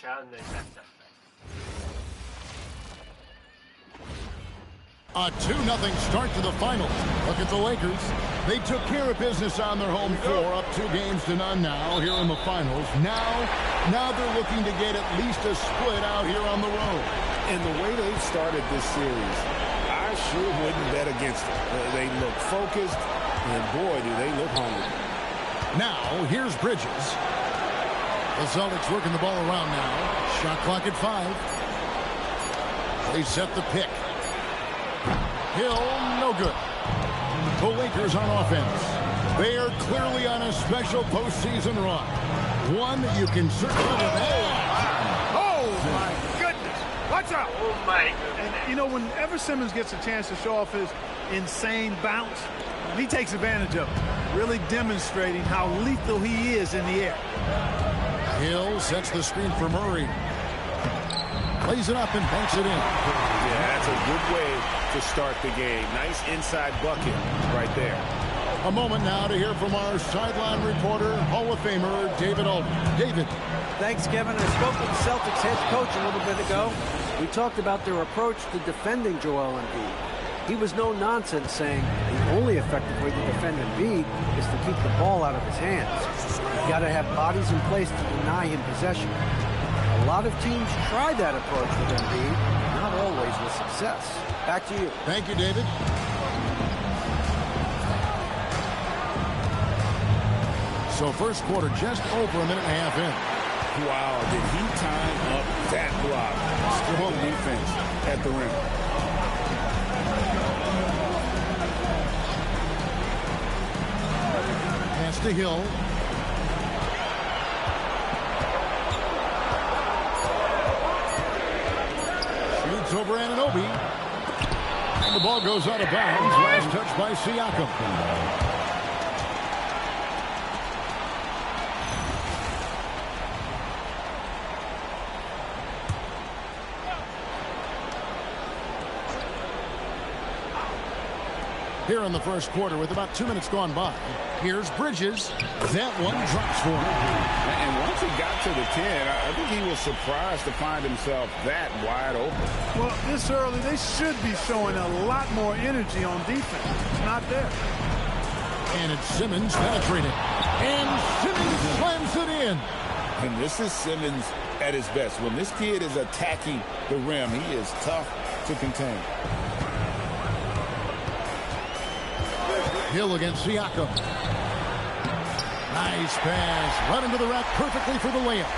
A 2-0 start to the finals. Look at the Lakers. They took care of business on their home floor, up 2-0 now here in the finals. Now they're looking to get at least a split out here on the road. And the way they've started this series, I sure wouldn't bet against it. They look focused, and boy, do they look hungry. Now, here's Bridges. The Celtics working the ball around now. Shot clock at 5. They set the pick. Hill, no good. The Lakers on offense. They are clearly on a special postseason run. One you can certainly Oh, my goodness. Watch out. Oh, my goodness. And, you know, whenever Simmons gets a chance to show off his insane bounce, he takes advantage of it, really demonstrating how lethal he is in the air. Hill sets the screen for Murray. Plays it up and banks it in. Yeah, that's a good way to start the game. Nice inside bucket right there. A moment now to hear from our sideline reporter, Hall of Famer David Aldridge. David. Thanks, Kevin. I spoke with the Celtics head coach a little bit ago. We talked about their approach to defending Joel Embiid. He was no nonsense, saying the only effective way to defend Embiid is to keep the ball out of his hands. You've got to have bodies in place to deny him possession. A lot of teams try that approach with Embiid, not always with success. Back to you. Thank you, David. So first quarter just over a minute and a half in. Wow, did he time up that block? Strong defense at the rim. Pass to Hill. Shoots over Anunoby. And the ball goes out of bounds. Last touch by Siakam. Here in the first quarter with about 2 minutes gone by. Here's Bridges. That one drops for him. And once he got to the 10, I think he was surprised to find himself that wide open. Well, this early, they should be showing a lot more energy on defense. It's not there. And it's Simmons penetrating. And Simmons slams it in. And this is Simmons at his best. When this kid is attacking the rim, he is tough to contain. Hill against Siakam. Nice pass. Right into the rack perfectly for the layup.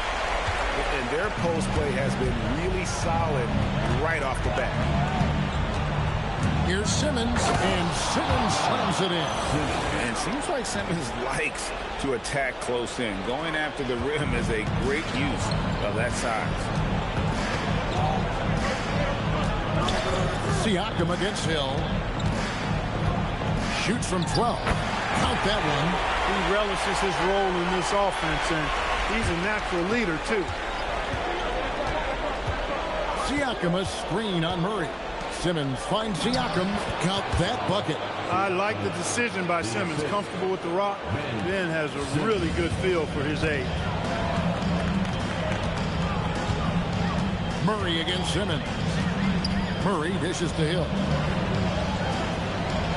And their post play has been really solid right off the bat. Here's Simmons, and Simmons slams it in. And it seems like Simmons likes to attack close in. Going after the rim is a great use of that size. Siakam against Hill. Shoots from 12. Count that one. He relishes his role in this offense, and he's a natural leader, too. Siakam a screen on Murray. Simmons finds Siakam. Count that bucket. I like the decision by Simmons. Comfortable with the rock. Ben has a really good feel for his age. Murray against Simmons. Murray dishes to Hill.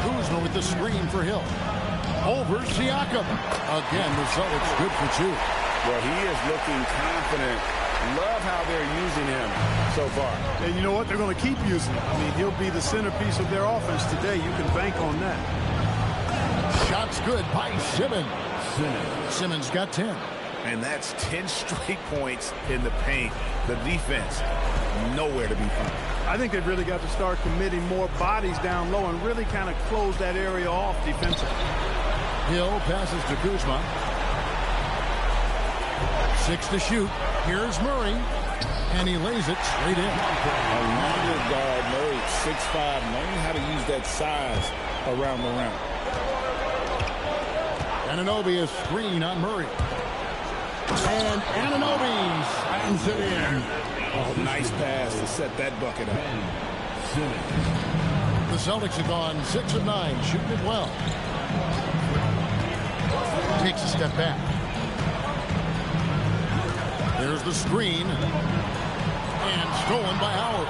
Kuzma with the screen for Hill. Over Siakam. Again, the Celtics good for 2. Well, he is looking confident. Love how they're using him so far. And you know what? They're going to keep using him. I mean, he'll be the centerpiece of their offense today. You can bank on that. Shots good by Simmons. Simmons got 10. And that's 10 straight points in the paint. The defense, nowhere to be found. I think they've really got to start committing more bodies down low and really kind of close that area off defensively. Hill passes to Kuzma. 6 to shoot. Here's Murray. And he lays it straight in. A longer guard, Murray, 6'5", learning how to use that size around the rim. Anunoby a screen on Murray. And Anunoby slams it in. Oh, nice pass to set that bucket up. The Celtics have gone 6 of 9, shooting it well. Takes a step back. There's the screen. And stolen by Howard.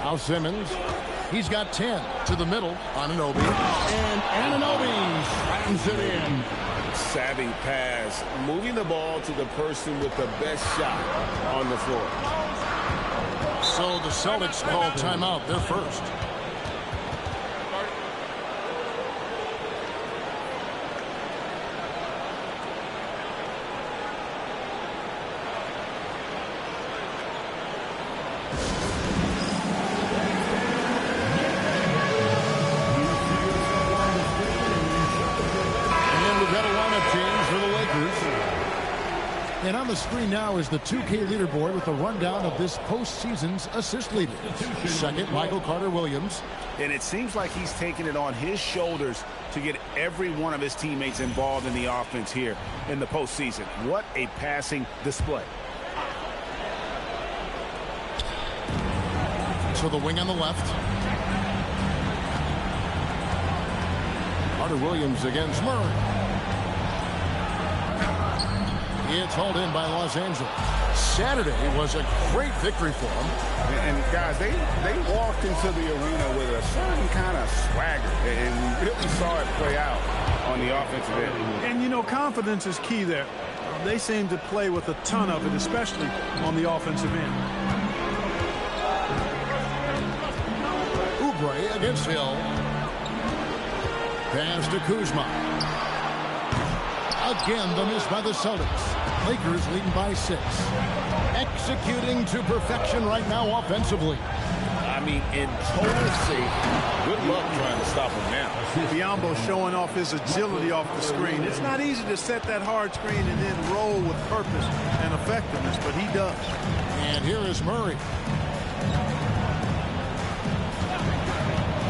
Now Simmons. He's got 10 to the middle. Anunoby. And Anunoby slams it in. Savvy pass, moving the ball to the person with the best shot on the floor. So the Celtics call timeout. They're first. And on the screen now is the 2K leaderboard with a rundown of this postseason's assist leader. Second, Michael Carter-Williams. And it seems like he's taking it on his shoulders to get every one of his teammates involved in the offense here in the postseason. What a passing display. To the wing on the left. Carter-Williams against Murray. It's hauled in by Los Angeles. Saturday was a great victory for them. And guys, they walked into the arena with a certain kind of swagger, and we really saw it play out on the offensive end. And, you know, confidence is key there. They seem to play with a ton of it, especially on the offensive end. Oubre against Hill. Pass to Kuzma. Again, the miss by the Celtics. Lakers leading by 6. Executing to perfection right now offensively. I mean, in total safety. Good luck trying to stop him now. Biyombo showing off his agility off the screen. It's not easy to set that hard screen and then roll with purpose and effectiveness, but he does. And here is Murray.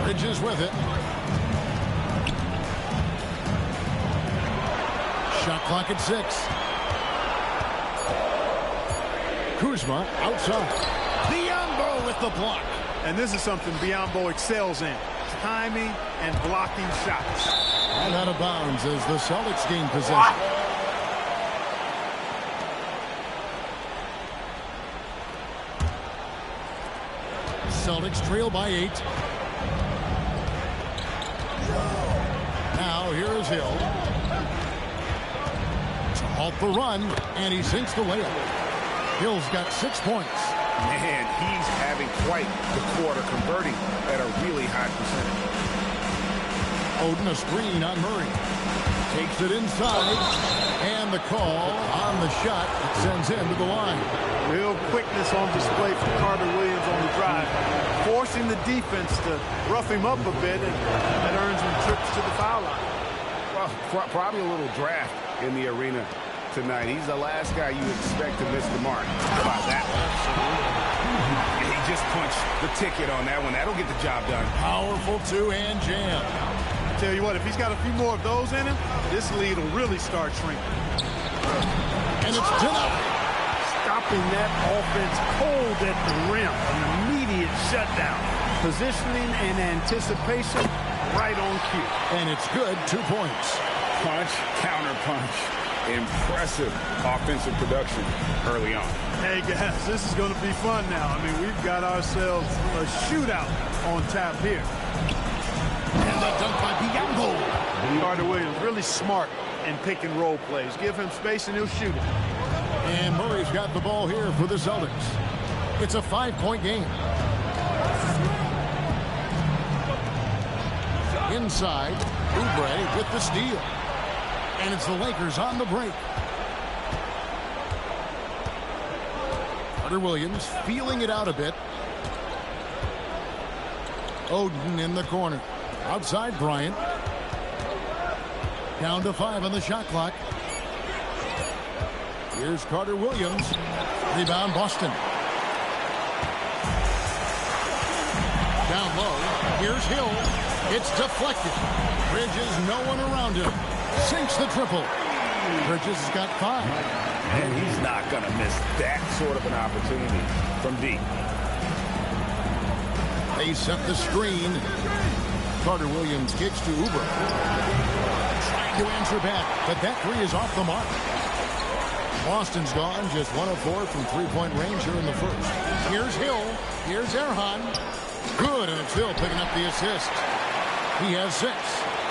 Bridges with it. Shot clock at 6. Kuzma outside. Biyombo with the block. And this is something Biyombo excels in. Timing and blocking shots. And out of bounds as the Celtics gain possession. Celtics trail by 8. Now here is Hill. To halt the run, and he sinks the layup. Hill's got 6 points. Man, he's having quite the quarter, converting at a really high percentage. Oden a screen on Murray. Takes it inside. And the call on the shot that sends him to the line. Real quickness on display from Carter-Williams on the drive. Forcing the defense to rough him up a bit, and that earns him trips to the foul line. Well, probably a little draft in the arena tonight. He's the last guy you expect to miss the mark. How about that? And he just punched the ticket on that one. That'll get the job done. Powerful two-hand jam. I tell you what, if he's got a few more of those in him, this lead will really start shrinking. And it's denied. Stopping that offense cold at the rim. An immediate shutdown. Positioning and anticipation right on cue. And it's good. 2 points. Punch, counter punch. Impressive offensive production early on. Hey, guys, this is going to be fun now. I mean, we've got ourselves a shootout on tap here. And the dunk by Biyombo. Carter-Williams really smart in pick and roll plays. Give him space and he'll shoot it. And Murray's got the ball here for the Celtics. It's a 5-point game. Inside, Oubre with the steal. And it's the Lakers on the break. Carter-Williams feeling it out a bit. Oden in the corner. Outside Bryant. Down to 5 on the shot clock. Here's Carter-Williams. Rebound Boston. Down low. Here's Hill. It's deflected. Bridges, no one around him. Sinks the triple. Bridges has got 5. And he's not going to miss that sort of an opportunity from deep. They set the screen. Carter-Williams kicks to Oubre. Trying trying to answer back, but that three is off the mark. Boston's gone just 1 of 4 from three-point range here in the first. Here's Hill. Here's Erhan. Good, and it's Hill picking up the assist. He has 6.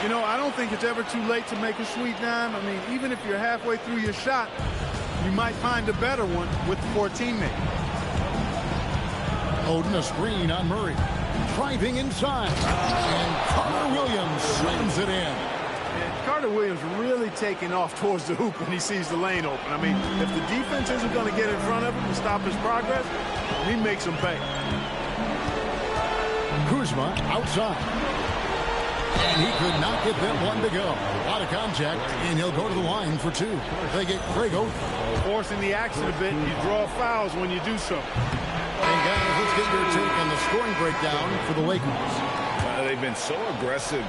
You know, I don't think it's ever too late to make a sweet dime. I mean, even if you're halfway through your shot, you might find a better one with the 4 teammates. Oden a screen on Murray. Driving inside. And Carter Williams slams it in. And Carter Williams really taking off towards the hoop when he sees the lane open. I mean, if the defense isn't going to get in front of him and stop his progress, he makes them pay. Kuzma outside. And he could not get that one to go. A lot of contact, and he'll go to the line for 2. They get Craig Oden. Forcing the action a bit, you draw fouls when you do so. And guys, let's get your take on the scoring breakdown for the Lakers. They've been so aggressive,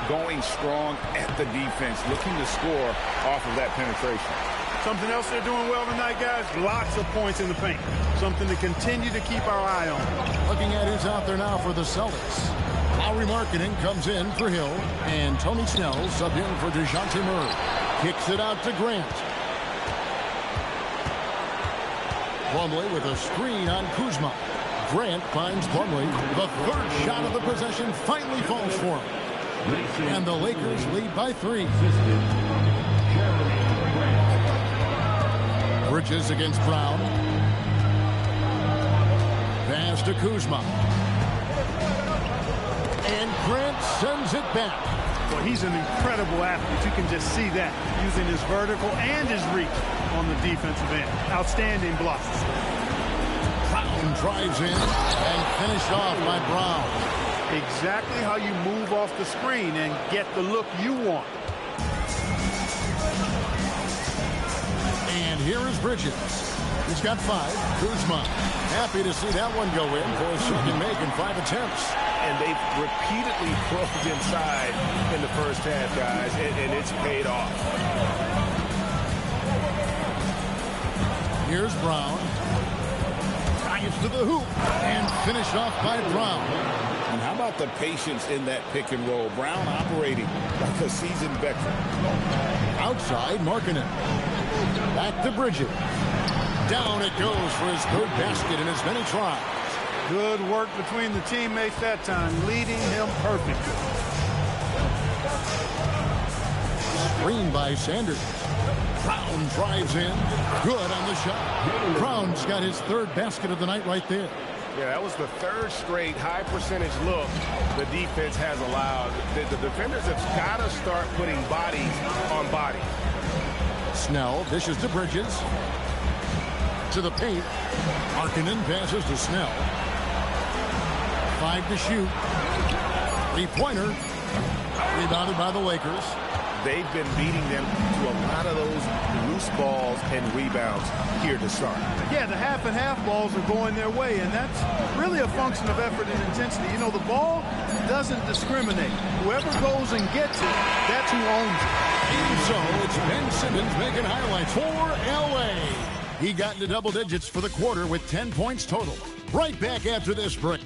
going strong at the defense, looking to score off of that penetration. Something else they're doing well tonight, guys, lots of points in the paint. Something to continue to keep our eye on. Looking at who's out there now for the Celtics. Lowry Markkanen comes in for Hill, and Tony Snell subbed in for DeJounte Murray. Kicks it out to Grant. Plumlee with a screen on Kuzma. Grant finds Plumlee. The third shot of the possession finally falls for him. And the Lakers lead by 3. Bridges against Brown. Pass to Kuzma. And Grant sends it back. Well, he's an incredible athlete. You can just see that, using his vertical and his reach on the defensive end. Outstanding blocks. Brown drives in and finished off by Brown. Exactly how you move off the screen and get the look you want. And here is Bridges. He's got 5. Kuzma. Happy to see that one go in for a second make in 5 attempts. And they've repeatedly probed inside in the first half, guys, and it's paid off. Here's Brown. Drives to the hoop and finished off by Brown. And how about the patience in that pick and roll? Brown operating like a seasoned veteran. Outside, Markkanen. Back to Bridges. Down it goes for his third basket in as many tries. Good work between the teammates that time, leading him perfectly. Screen by Sanders. Brown drives in. Good on the shot. Brown's got his third basket of the night right there. Yeah, that was the third straight high percentage look the defense has allowed. The defenders have got to start putting bodies on body. Snell dishes to Bridges. To the paint. Markkanen passes to Snell. 5 to shoot. 3-pointer. Rebounded by the Lakers. They've been beating them to a lot of those loose balls and rebounds here to start. Yeah, the half and half balls are going their way, and that's really a function of effort and intensity. You know, the ball doesn't discriminate. Whoever goes and gets it, that's who owns it. And so it's Ben Simmons making highlights for L.A. He got into double digits for the quarter with 10 points total. Right back after this break.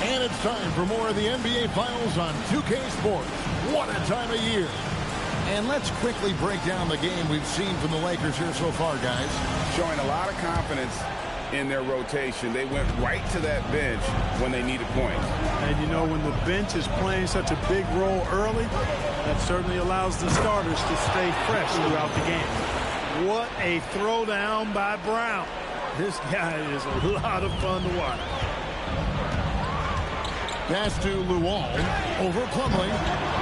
And it's time for more of the NBA Finals on 2K Sports. What a time of year. And let's quickly break down the game we've seen from the Lakers here so far, guys. Showing a lot of confidence in their rotation. They went right to that bench when they needed points. And you know, when the bench is playing such a big role early, that certainly allows the starters to stay fresh throughout the game. What a throwdown by Brown. This guy is a lot of fun to watch. Pass to Luol. Over Plumlee.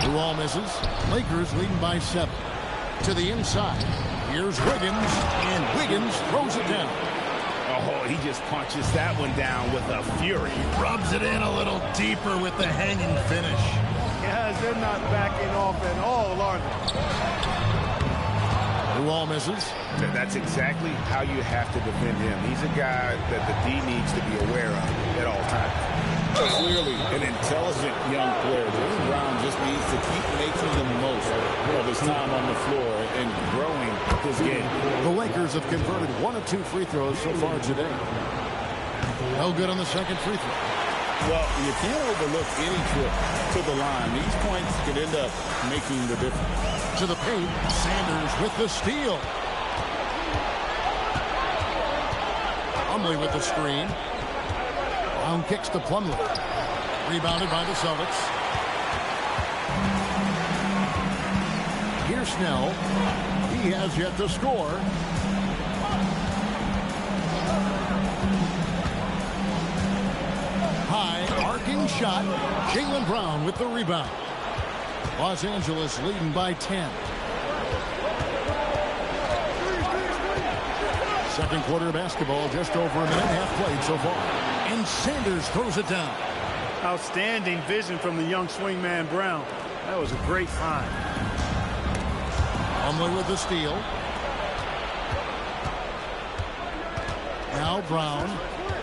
Luol misses. Lakers leading by 7. To the inside. Here's Wiggins. And Wiggins throws it down. Oh, he just punches that one down with a fury. Rubs it in a little deeper with the hanging finish. Guys, they're not backing off at all, are they? Luol misses. That's exactly how you have to defend him. He's a guy that the D needs to be aware of at all times. Clearly an intelligent young player. Jaylen Brown just needs to keep making the most of his time on the floor and growing his game. The Lakers have converted 1 of 2 free throws so far today. No good on the second free throw. Well, you can't overlook any trip to the line. These points could end up making the difference. To the paint, Sanders with the steal. Plumlee with the screen. Brown kicks to Plumlee. Rebounded by the Celtics. Here's Snell. He has yet to score. High arcing shot. Jaylen Brown with the rebound. Los Angeles leading by 10. Second quarter of basketball, just over a minute and a half played so far. And Sanders throws it down. Outstanding vision from the young swingman Brown. That was a great find. Plumlee with the steal. Now Brown.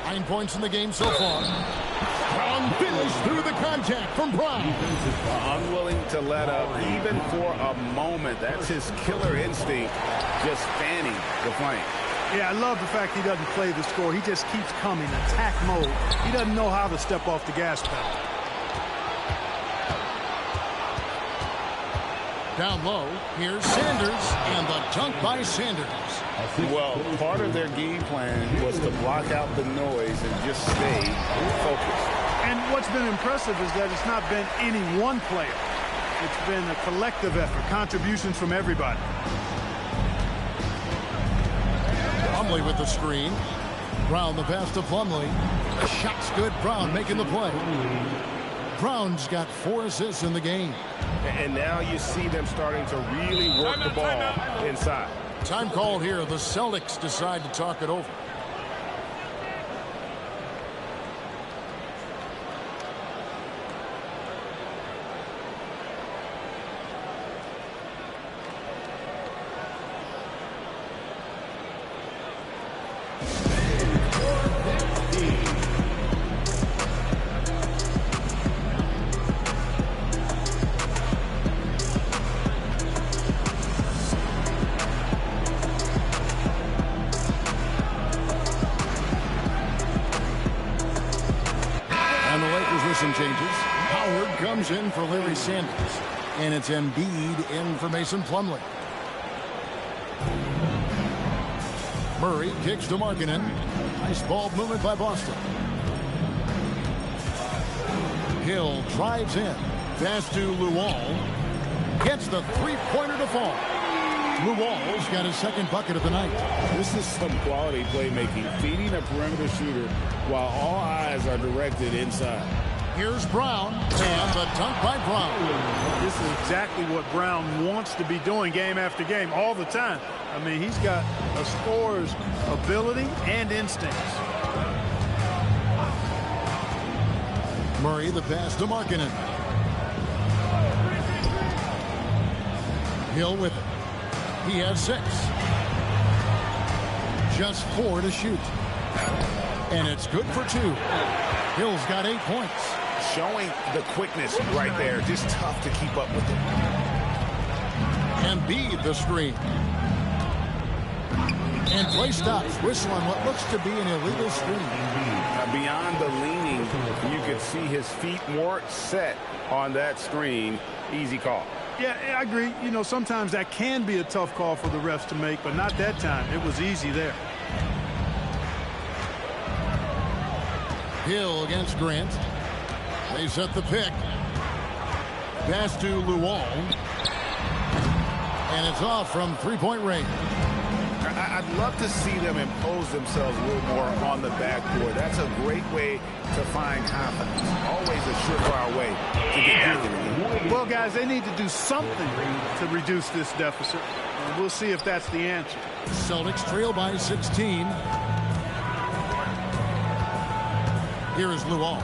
9 points in the game so far. Brown finished through the contact from Brown. Unwilling to let up even for a moment. That's his killer instinct, just fanning the flank. Yeah, I love the fact he doesn't play the score. He just keeps coming, attack mode. He doesn't know how to step off the gas pedal. Down low, here's Sanders, and the dunk by Sanders. Well, part of their game plan was to block out the noise and just stay focused. And what's been impressive is that it's not been any one player. It's been a collective effort, contributions from everybody. Plumlee with the screen. Brown the pass to Plumlee. The shot's good. Brown making the play. Brown's got 4 assists in the game. And now you see them starting to really work the ball inside. Time called here. The Celtics decide to talk it over. Some changes. Howard comes in for Larry Sanders. And it's Embiid in for Mason Plumlee. Murray kicks to Markkanen. Nice ball movement by Boston. Hill drives in. Pass to Luol. Gets the three-pointer to fall. Luol's got his second bucket of the night. This is some quality playmaking, feeding a perimeter shooter while all eyes are directed inside. Here's Brown, and the dunk by Brown. This is exactly what Brown wants to be doing game after game, all the time. I mean, he's got a scorer's ability and instincts. Murray, the pass to Markkanen. Hill with it. He has 6. Just 4 to shoot. And it's good for 2. Hill's got 8 points. Showing the quickness right there. Just tough to keep up with it. Embiid the screen. And play stops. Whistle on what looks to be an illegal screen. Beyond the leaning, you could see his feet more set on that screen. Easy call. Yeah, I agree. You know, sometimes that can be a tough call for the refs to make, but not that time. It was easy there. Hill against Grant. They set the pick. Pass to Luol. And it's off from three-point range. I'd love to see them impose themselves a little more on the backboard. That's a great way to find confidence. Always a surefire way to get through. Well, guys, they need to do something to reduce this deficit. And we'll see if that's the answer. Celtics trail by 16. Here is Luol.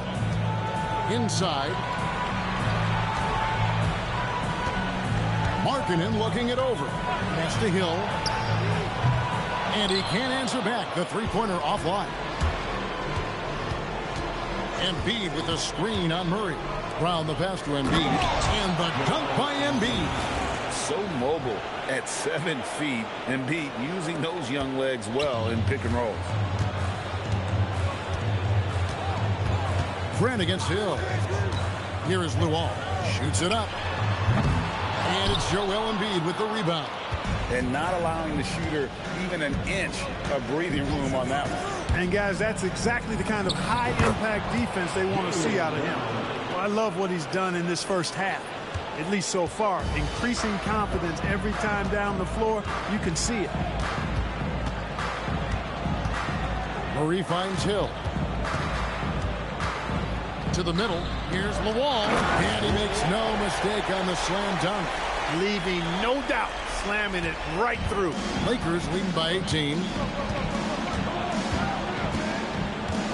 Inside. Markkanen looking it over. Pass to Hill. And he can't answer back. The three-pointer offline. Embiid with a screen on Murray. Brown the pass to Embiid. And the dunk by Embiid. So mobile at 7 feet. Embiid using those young legs well in pick and rolls. Grant against Hill. Here is Luol. Shoots it up. And it's Joel Embiid with the rebound. And not allowing the shooter even an inch of breathing room on that one. And, guys, that's exactly the kind of high-impact defense they want to see out of him. Well, I love what he's done in this first half, at least so far. Increasing confidence every time down the floor. You can see it. Murray finds Hill. To the middle. Here's Luol. And he makes no mistake on the slam dunk. Leaving no doubt, slamming it right through. Lakers leading by 18.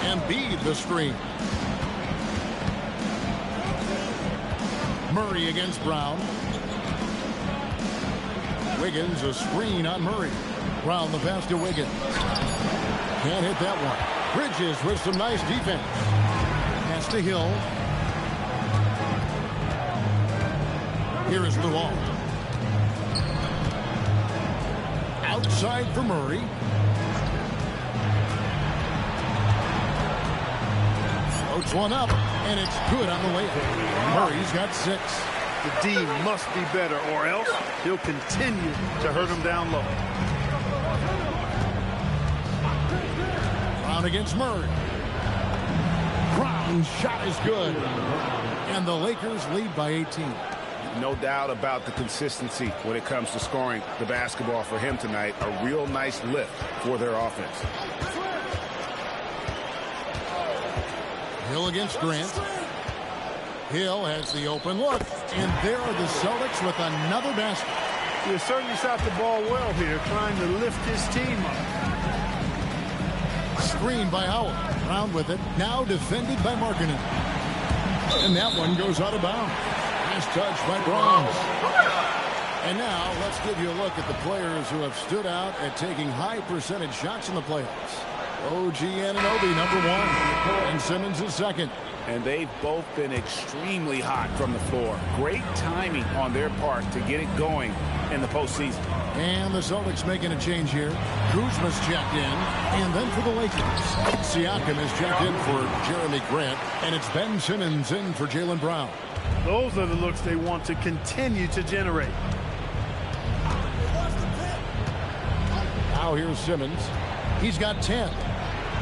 Embiid the screen. Murray against Brown. Wiggins a screen on Murray. Brown the pass to Wiggins. Can't hit that one. Bridges with some nice defense. Pass to Hill. Here is Luol. Outside for Murray. Floats one up, and it's good on the way. Murray's got 6. The D must be better, or else he'll continue to hurt him down low. Brown against Murray. Brown's shot is good. And the Lakers lead by 18. No doubt about the consistency when it comes to scoring the basketball for him tonight. A real nice lift for their offense. Hill against Grant. Hill has the open look. And there are the Celtics with another basket. He has certainly shot the ball well here, trying to lift his team up. Screen by Howard. Brown with it. Now defended by Markkanen. And that one goes out of bounds. Nice touch by Brown. And now let's give you a look at the players who have stood out at taking high percentage shots in the playoffs. OG Anunoby, number 1. And Simmons is second. And they've both been extremely hot from the floor. Great timing on their part to get it going in the postseason. And the Celtics making a change here. Kuzma's checked in. And then for the Lakers, Siakam is checked in for Jeremy Grant. And it's Ben Simmons in for Jaylen Brown. Those are the looks they want to continue to generate. Now here's Simmons. He's got 10.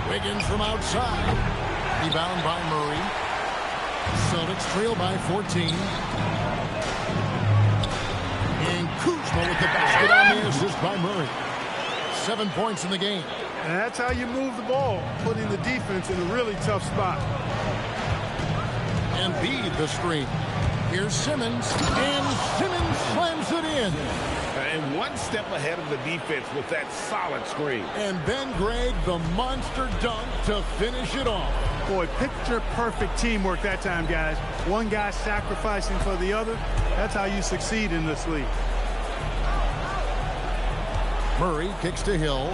Wiggins from outside. Rebound by Murray. Celtics trail by 14. And Kuzma with the basket on the assist by Murray. 7 points in the game. And that's how you move the ball, putting the defense in a really tough spot. Embiid the screen. Here's Simmons. And Simmons slams it in. And one step ahead of the defense with that solid screen. And then Greg, the monster dunk to finish it off. Boy, picture perfect teamwork that time, guys. One guy sacrificing for the other. That's how you succeed in this league. Murray kicks to Hill.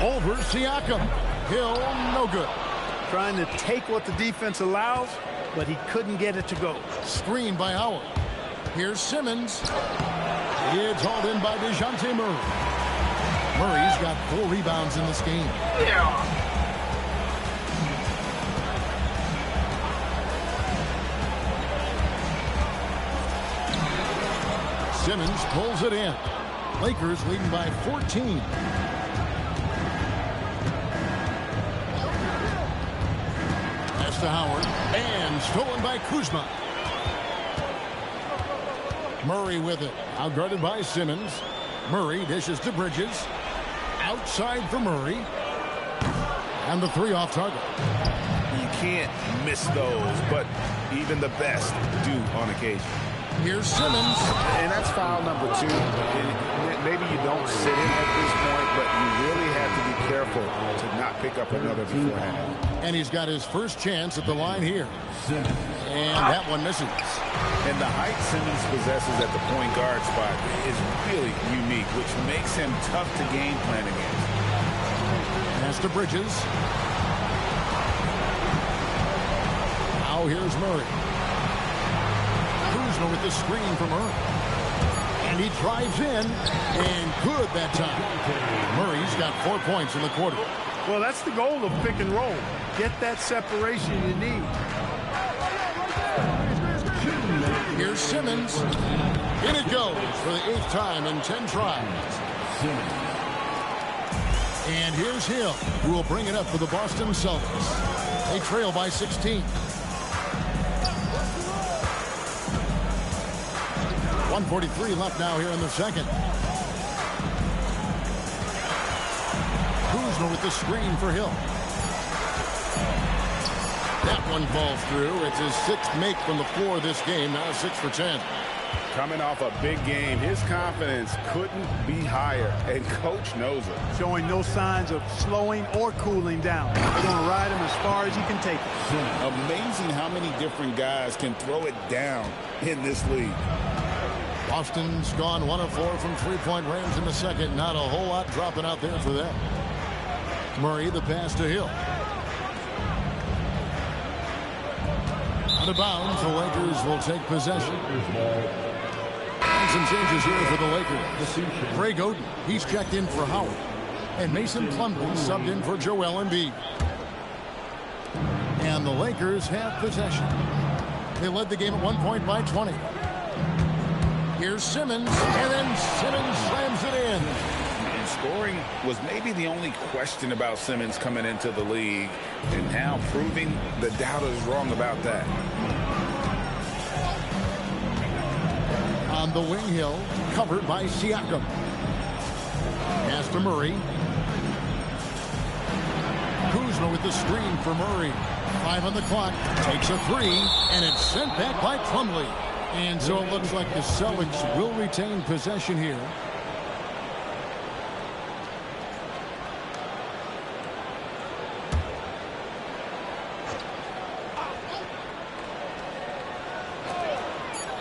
Over Siakam. Hill, no good. Trying to take what the defense allows, but he couldn't get it to go. Screen by Howard. Here's Simmons. It's hauled in by DeJounte Murray. Murray's got 4 rebounds in this game. Simmons pulls it in. Lakers leading by 14. To Howard, and stolen by Kuzma. Murray with it, outguarded by Simmons. Murray dishes to Bridges. Outside for Murray. And the 3 off target. You can't miss those, but even the best do on occasion. Here's Simmons. And that's foul number 2. Maybe you don't sit in at this point, but you really have to be careful to not pick up another beforehand. And he's got his first chance at the line here. And that one misses. And the height Simmons possesses at the point guard spot is really unique, which makes him tough to game plan against. Pass to Bridges. Now here's Murray. Kuzma with the screen from Murray. And he drives in, and good that time. Murray's got 4 points in the quarter. Well, that's the goal of pick and roll. Get that separation you need. Here's Simmons. In it goes for the 8th time in 10 tries. And here's Hill, who will bring it up for the Boston Celtics. They trail by 16. 1:43 left now here in the second. Kuzma with the screen for Hill. That one falls through. It's his 6th make from the floor this game. Now 6 for 10. Coming off a big game, his confidence couldn't be higher, and coach knows it. Showing no signs of slowing or cooling down. They're going to ride him as far as he can take it. Amazing how many different guys can throw it down in this league. Boston's gone 1 of 4 from three-point range in the second. Not a whole lot dropping out there for them. Murray, the pass to Hill. Out of bounds, the Lakers will take possession. And some changes here for the Lakers. Craig Oden, he's checked in for Howard. And Mason Plumlee subbed in for Joel Embiid. And the Lakers have possession. They led the game at 1 point by 20. Here's Simmons, and then Simmons slams it in. And scoring was maybe the only question about Simmons coming into the league, and now proving the doubters wrong about that. On the wing, Hill, covered by Siakam. Pass to Murray. Kuzma with the screen for Murray. 5 on the clock, takes a 3, and it's sent back by Plumlee. And so it looks like the Celtics will retain possession here.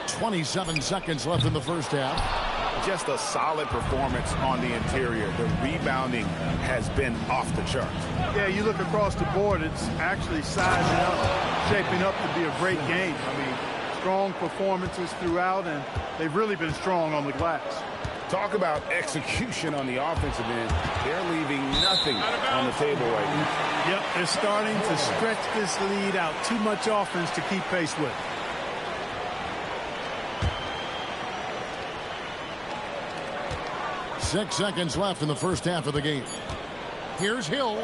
.27 seconds left in the first half. Just a solid performance on the interior. The rebounding has been off the charts. Yeah, you look across the board, it's actually sizing up, shaping up to be a great game. I mean, strong performances throughout, and they've really been strong on the glass. Talk about execution on the offensive end. They're leaving nothing on the table right now. Yep, they're starting to stretch this lead out. Too much offense to keep pace with. Six seconds left in the first half of the game. Here's Hill.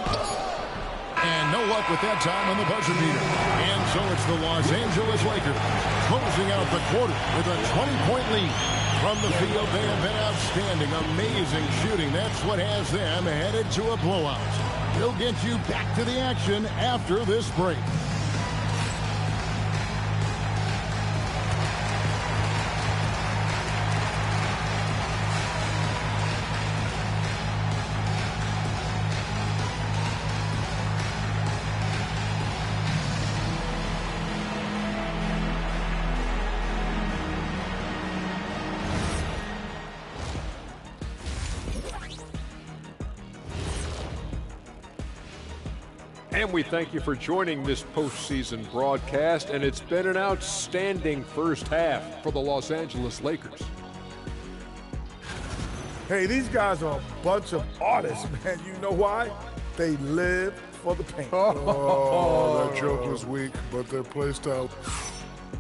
And no luck with that time on the buzzer beater. And so it's the Los Angeles Lakers closing out the quarter with a 20-point lead. From the field, they have been outstanding, amazing shooting. That's what has them headed to a blowout. We'll get you back to the action after this break. And we thank you for joining this postseason broadcast, and it's been an outstanding first half for the Los Angeles Lakers. Hey, these guys are a bunch of artists, man. You know why? They live for the paint. Oh, that joke was weak, but their play style.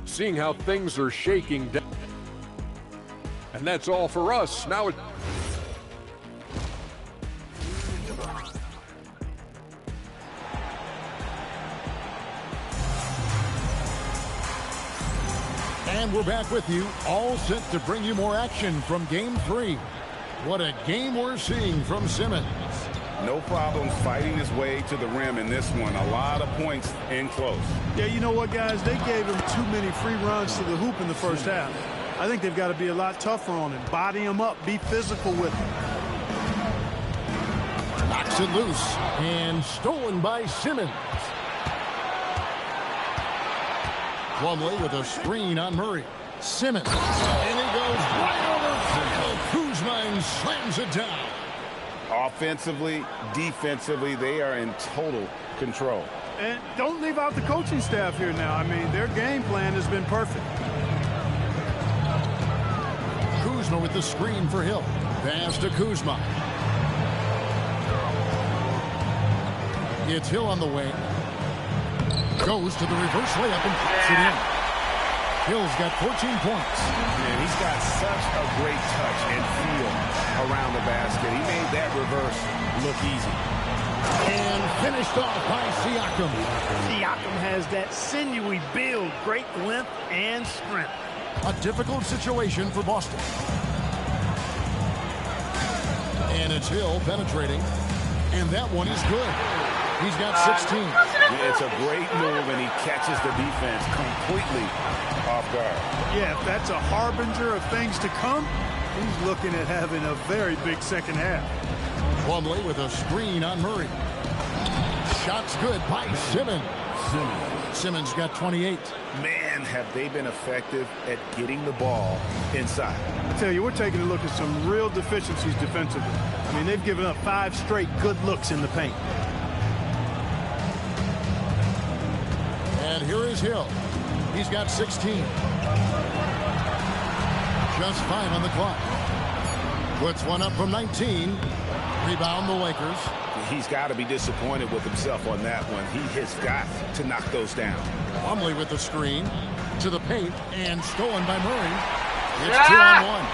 Seeing how things are shaking down. And that's all for us. Now it. And we're back with you, all set to bring you more action from Game 3. What a game we're seeing from Simmons. No problems fighting his way to the rim in this one. A lot of points in close. Yeah, you know what, guys? They gave him too many free runs to the hoop in the first half. I think they've got to be a lot tougher on him. Body him up. Be physical with him. Knocks it loose and stolen by Simmons. Plumlee with a screen on Murray. Simmons. And he goes right over Kuzma and slams it down. Offensively, defensively, they are in total control. And don't leave out the coaching staff here now. I mean, their game plan has been perfect. Kuzma with the screen for Hill. Pass to Kuzma. It's Hill on the wing. Goes to the reverse layup and puts it in. Hill's got 14 points. Man, he's got such a great touch and feel around the basket. He made that reverse look easy. And finished off by Siakam. Siakam has that sinewy build, great length and strength. A difficult situation for Boston. And it's Hill penetrating. And that one is good. He's got 16. It's a great move, and he catches the defense completely off guard. Yeah, if that's a harbinger of things to come, he's looking at having a very big second half. Plumlee with a screen on Murray. Shot's good by Simmons. Simmons got 28. Man, have they been effective at getting the ball inside. I tell you, we're taking a look at some real deficiencies defensively. I mean, they've given up 5 straight good looks in the paint. And here is Hill. He's got 16. Just 5 on the clock. Puts one up from 19. Rebound the Lakers. He's got to be disappointed with himself on that one. He has got to knock those down. Plumlee with the screen to the paint and stolen by Murray. It's 2 on 1.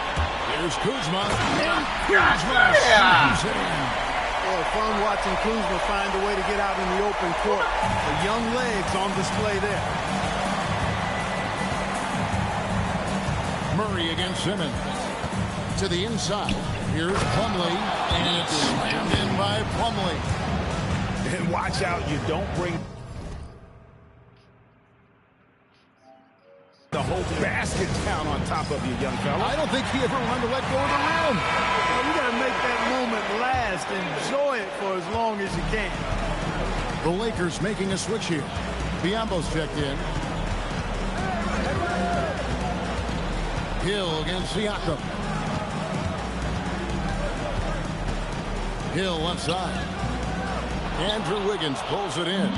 Here's Kuzma. And Kuzma shoots it in. Well, fun watching Kuzma find a way to get out in the open court. The young legs on display there. Murray against Simmons. To the inside. Here's Plumlee. And it's slammed in by Plumlee. And watch out, you don't bring the whole basket down on top of you, young fella. I don't think he ever wanted to let go of the rim. Well, you got to make that moment last. Enjoy it for as long as you can. The Lakers making a switch here. Biombo's checked in. Hill against Siakam. Hill left side. Andrew Wiggins pulls it in.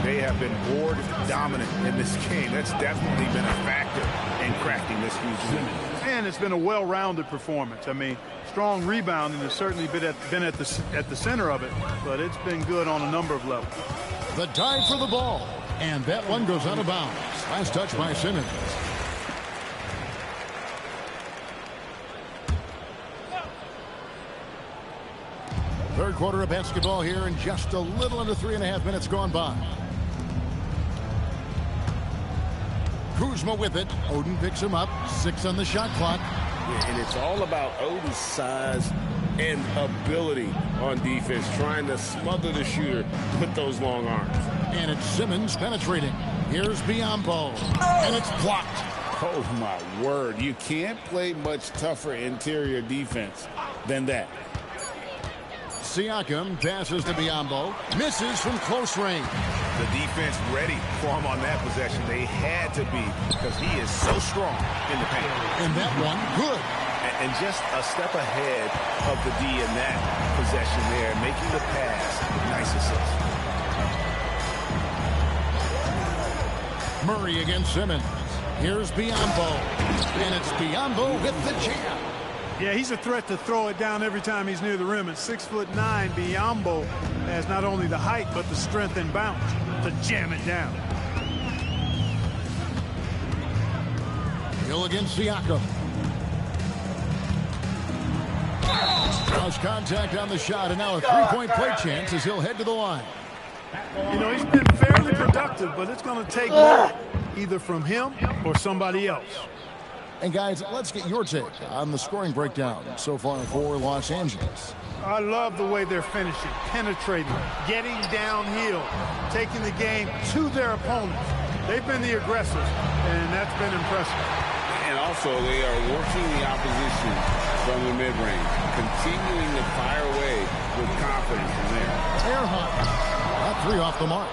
They have been board dominant in this game. That's definitely been a factor in crafting this huge win. And it's been a well-rounded performance. I mean, strong rebounding has certainly been at the center of it, but it's been good on a number of levels. The dive for the ball. And that one goes out of bounds. Last touch by Simmons. Third quarter of basketball here, and just a little under 3.5 minutes gone by. Kuzma with it. Oden picks him up. 6 on the shot clock. And it's all about Oden's size and ability on defense, trying to smother the shooter with those long arms. And it's Simmons penetrating. Here's Biombo. And it's blocked. Oh, my word. You can't play much tougher interior defense than that. Siakam passes to Biombo. Misses from close range. The defense ready for him on that possession. They had to be, because he is so strong in the paint. And that one, good. And just a step ahead of the D in that possession there, making the pass. Nice assist. Murray against Simmons. Here's Biombo. And it's Biombo with the jam. Yeah, he's a threat to throw it down every time he's near the rim. At 6'9", Biombo has not only the height but the strength and bounce to jam it down. Hill against Siakam. Cross contact on the shot, and now a three-point play chance as he'll head to the line. You know, he's been fairly productive, but it's going to take more, either from him or somebody else. And guys, let's get your take on the scoring breakdown so far for Los Angeles. I love the way they're finishing, penetrating, getting downhill, taking the game to their opponents. They've been the aggressors, and that's been impressive. And also, they are working the opposition from the mid-range, continuing to fire away with confidence from there. Air Hunt. That 3 off the mark.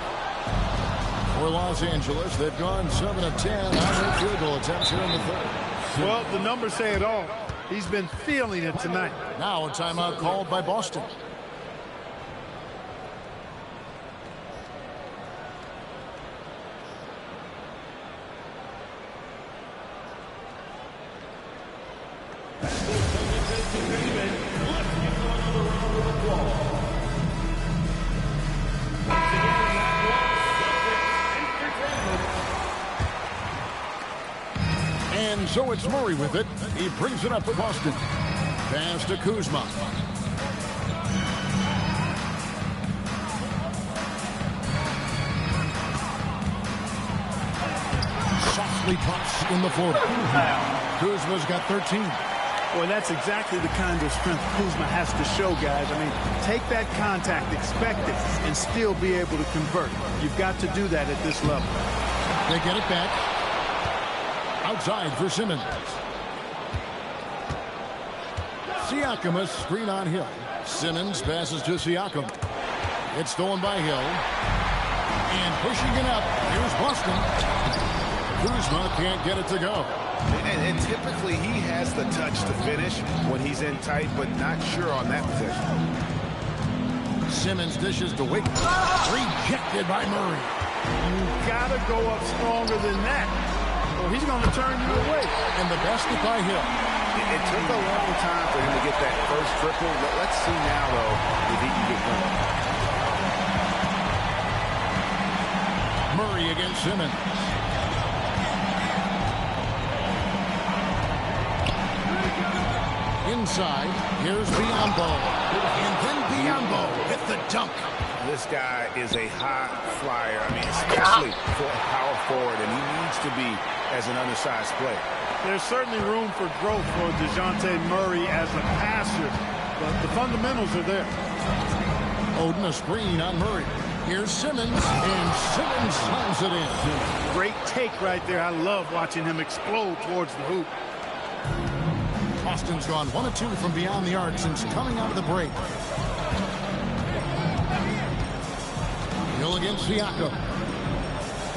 For Los Angeles, they've gone 7 of 10 on their field goal attempts here in the third. Well, the numbers say it all. He's been feeling it tonight. Now a timeout called by Boston. And so it's Murray with it. He brings it up for Boston. Pass to Kuzma. Softly pops in the floor. Kuzma's got 13. Boy, that's exactly the kind of strength Kuzma has to show, guys. I mean, take that contact, expect it, and still be able to convert. You've got to do that at this level. They get it back. Outside for Simmons. Siakam, a screen on Hill. Simmons passes to Siakam. It's stolen by Hill. And pushing it up, here's Boston. Kuzma can't get it to go. And typically he has the touch to finish when he's in tight, but not sure on that possession. Simmons dishes to Wiggins. Rejected by Murray. You've got to go up stronger than that, or he's going to turn you away. And the basket by Hill. It took a long time for him to get that first triple. Let's see now, though, if he can get going. Murray against Simmons. Inside, here's Biyombo. And then Biyombo hit the dunk. This guy is a high flyer. I mean, especially for a power forward, and he needs to be as an undersized player. There's certainly room for growth for DeJounte Murray as a passer, but the fundamentals are there. Oden a screen on Murray. Here's Simmons, and Simmons slams it in. Great take right there. I love watching him explode towards the hoop. Boston's gone 1 of 2 from beyond the arc since coming out of the break. Hill against Siakam.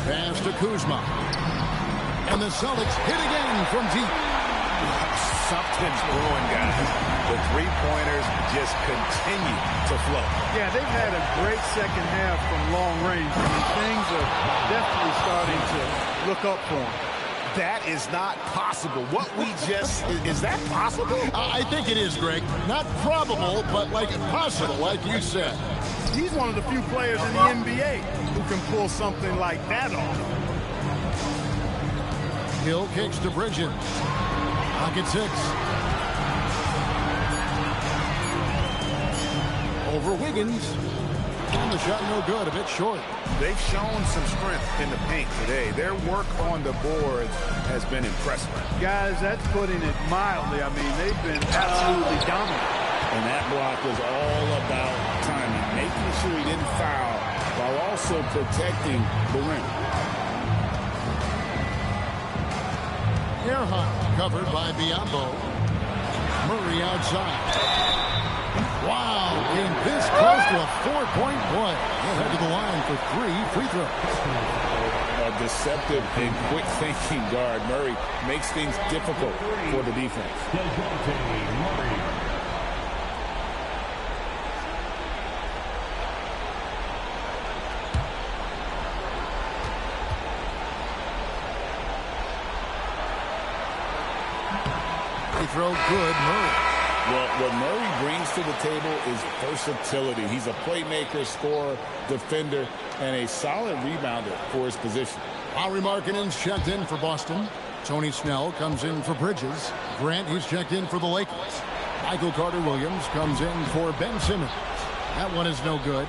Pass to Kuzma. And the Celtics hit again from deep. Something's brewing, guys. The three-pointers just continue to flow. Yeah, they've had a great second half from long range. I mean, things are definitely starting to look up for them. That is not possible. What we just... Is that possible? I think it is, Greg. Not probable, but like possible, like you said. He's one of the few players in the NBA who can pull something like that off. Hill kicks to Bridges. Pocket 6. Over Wiggins. And the shot no good, a bit short. They've shown some strength in the paint today. Their work on the boards has been impressive. Guys, that's putting it mildly. I mean, they've been absolutely dominant. And that block was all about timing, making sure he didn't foul while also protecting the rim. Earhart covered by Biyombo. Murray outside. Wow, and this close to a 4-point play. He'll head to the line for 3 free throws. A deceptive and quick-thinking guard. Murray makes things difficult for the defense. They throw good, Murray. Well, what Murray brings to the table is versatility. He's a playmaker, scorer, defender, and a solid rebounder for his position. Lauri Markkanen's checked in for Boston. Tony Snell comes in for Bridges. Grant, he's checked in for the Lakers. Michael Carter-Williams comes in for Ben Simmons. That one is no good.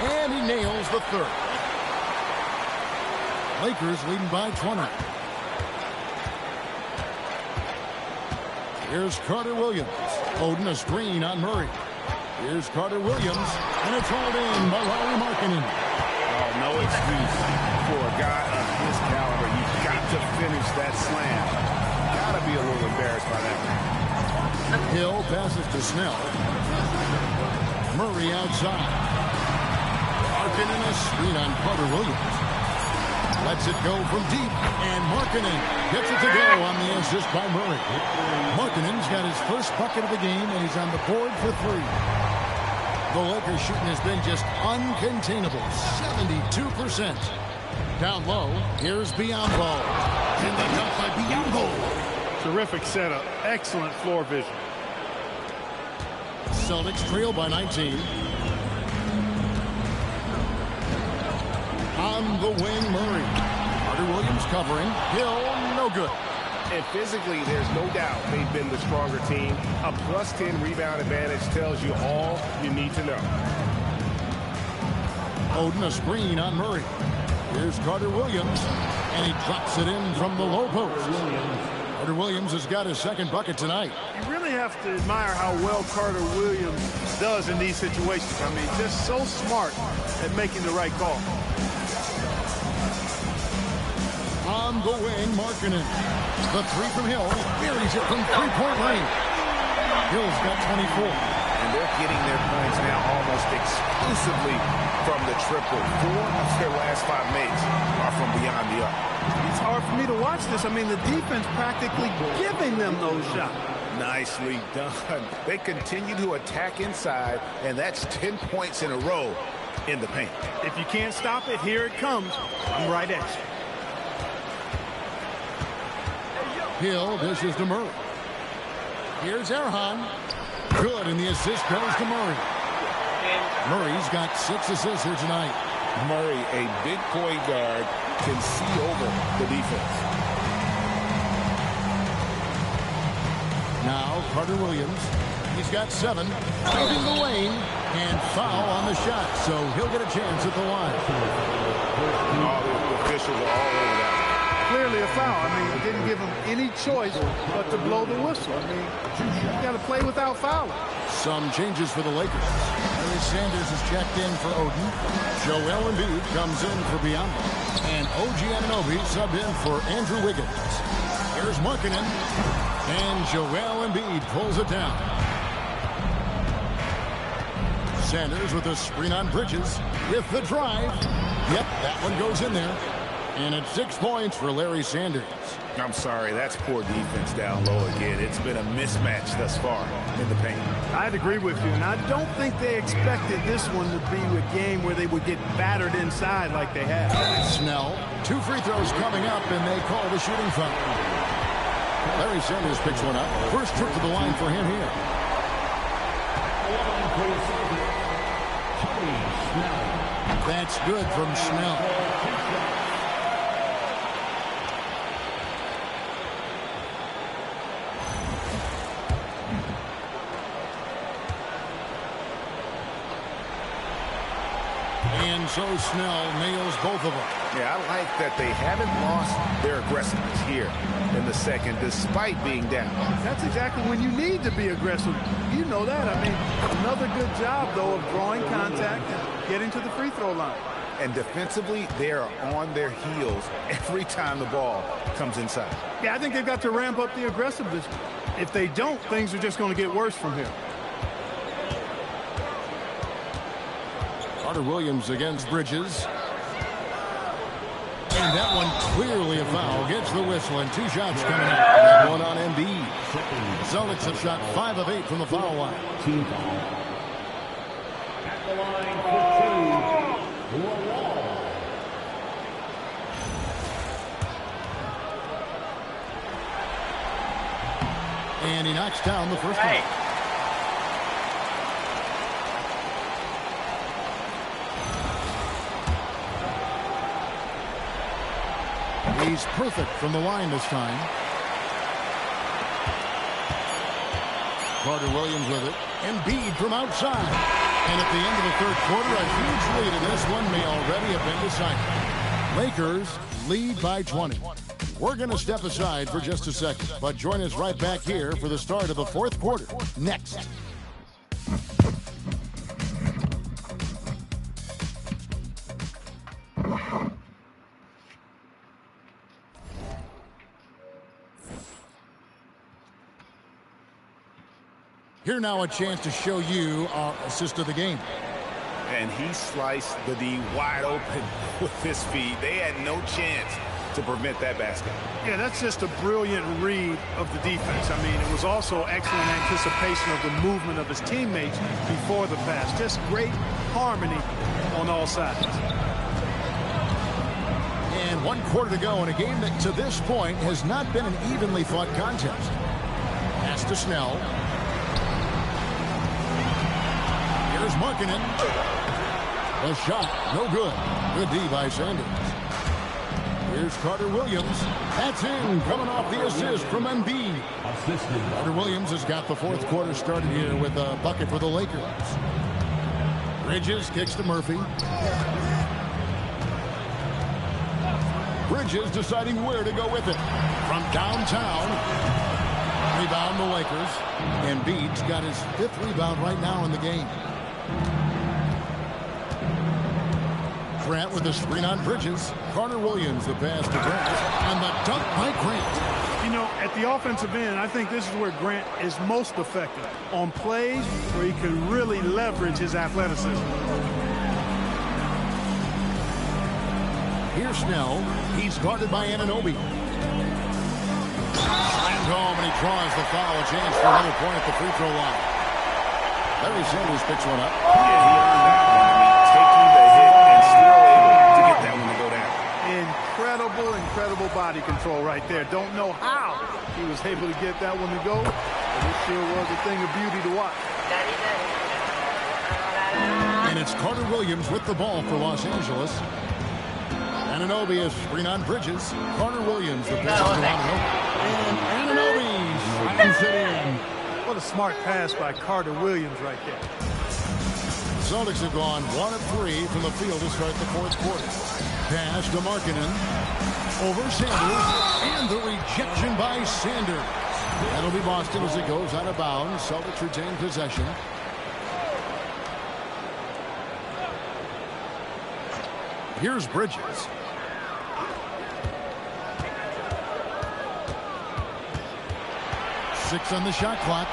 And he nails the third. Lakers leading by 20. Here's Carter-Williams. Oden a screen on Murray. Here's Carter-Williams. And it's hauled in by Lauri Markkanen. Oh, no excuse for a guy of his caliber. You've got to finish that slam. Got to be a little embarrassed by that. Hill passes to Snell. Murray outside. Markkanen a screen on Carter-Williams. Lets it go from deep, and Markkanen gets it to go on the assist by Murray. Markkanen's got his first bucket of the game, and he's on the board for 3. The Lakers shooting has been just uncontainable, 72%. Down low, here's Biombo. And the dunk by Biombo. Terrific setup. Excellent floor vision. Celtics trail by 19. On the wing, Murray. Carter Williams covering. Hill, no good. And physically, there's no doubt they've been the stronger team. A +10 rebound advantage tells you all you need to know. Oden a screen on Murray. Here's Carter Williams, and he drops it in from the low post. Carter Williams has got his second bucket tonight. You really have to admire how well Carter Williams does in these situations. I mean, just so smart at making the right call. On the wing, Markkanen. The three from Hill. Buries it from three-point range. Hill's got 24. And they're getting their points now almost exclusively from the triple. 4 of their last 5 makes are from beyond the arc. It's hard for me to watch this. I mean, the defense practically giving them those shots. Nicely done. They continue to attack inside, and that's 10 points in a row in the paint. If you can't stop it, here it comes. I'm right at you. Hill dishes to Murray. Here's Erhan. Good, and the assist goes to Murray. Murray's got 6 assists here tonight. Murray, a big point guard, can see over the defense. Now Carter Williams. He's got 7. Driving the lane, and foul on the shot, so he'll get a chance at the line. All the officials are all over that. Clearly a foul. I mean, it didn't give him any choice but to blow the whistle. I mean, you got to play without fouling. Some changes for the Lakers. Larry Sanders is checked in for Oden. Joel Embiid comes in for Biombo. And OG Anunoby subbed in for Andrew Wiggins. Here's Markkanen. And Joel Embiid pulls it down. Sanders with a screen on Bridges. With the drive. Yep, that one goes in there. And it's 6 points for Larry Sanders. I'm sorry, that's poor defense down low again. It's been a mismatch thus far in the paint. I'd agree with you, and I don't think they expected this one to be a game where they would get battered inside like they have. Snell, 2 free throws coming up, and they call the shooting foul. Larry Sanders picks one up. First trip to the line for him here. That's good from Snell. And so Snell nails both of them. Yeah, I like that they haven't lost their aggressiveness here in the second, despite being down. That's exactly when you need to be aggressive. You know that. I mean, another good job, though, of drawing contact and getting to the free throw line. And defensively, they are on their heels every time the ball comes inside. Yeah, I think they've got to ramp up the aggressiveness. If they don't, things are just going to get worse from here. Carter Williams against Bridges. And that one clearly a foul. Gets the whistle, and 2 shots coming up. That one on Embiid. Celtics have shot 5 of 8 from the foul line. Team foul. At the line for 2, Wall. And he knocks down the first one. He's perfect from the line this time. Carter Williams with it. Embiid from outside. And at the end of the third quarter, a huge lead, and this one may already have been decided. Lakers lead by 20. We're going to step aside for just a second, but join us right back here for the start of the fourth quarter. Next. Here now a chance to show you our assist of the game. And he sliced the D wide open with his feet. They had no chance to prevent that basket. Yeah, that's just a brilliant read of the defense. I mean, it was also excellent anticipation of the movement of his teammates before the pass. Just great harmony on all sides. And 1 quarter to go in a game that to this point has not been an evenly fought contest. Pass to Snell. Here's Markkanen. The shot, no good. Good D by Sanders. Here's Carter Williams. That's in, coming off the assist from Embiid. Carter Williams has got the 4th quarter started here with a bucket for the Lakers. Bridges kicks to Murphy. Bridges deciding where to go with it. From downtown. Rebound the Lakers. Embiid's got his 5th rebound right now in the game. Grant with the screen on Bridges. Carter Williams, the pass to Grant. And the dunk by Grant. You know, at the offensive end, I think this is where Grant is most effective. On plays where he can really leverage his athleticism. Here's Snell. He's guarded by Anunoby. Slammed home, and he draws the foul. A chance for another point at the free throw line. Larry Sanders picks one up. Yeah, he earned that one. I mean, taking the hit and still able to get that one to go down. Incredible body control right there. Don't know how he was able to get that one to go, but it sure was a thing of beauty to watch. And it's Carter Williams with the ball for Los Angeles. Anunoby is screen on Bridges. Carter Williams, the pass to Anunoby. And Anunoby slams it in. What a smart pass by Carter Williams right there. Celtics have gone 1 of 3 from the field to start the 4th quarter. Pass to Markkanen. Over Sanders. And the rejection by Sanders. That'll be Boston as it goes out of bounds. Celtics retain possession. Here's Bridges. Six on the shot clock.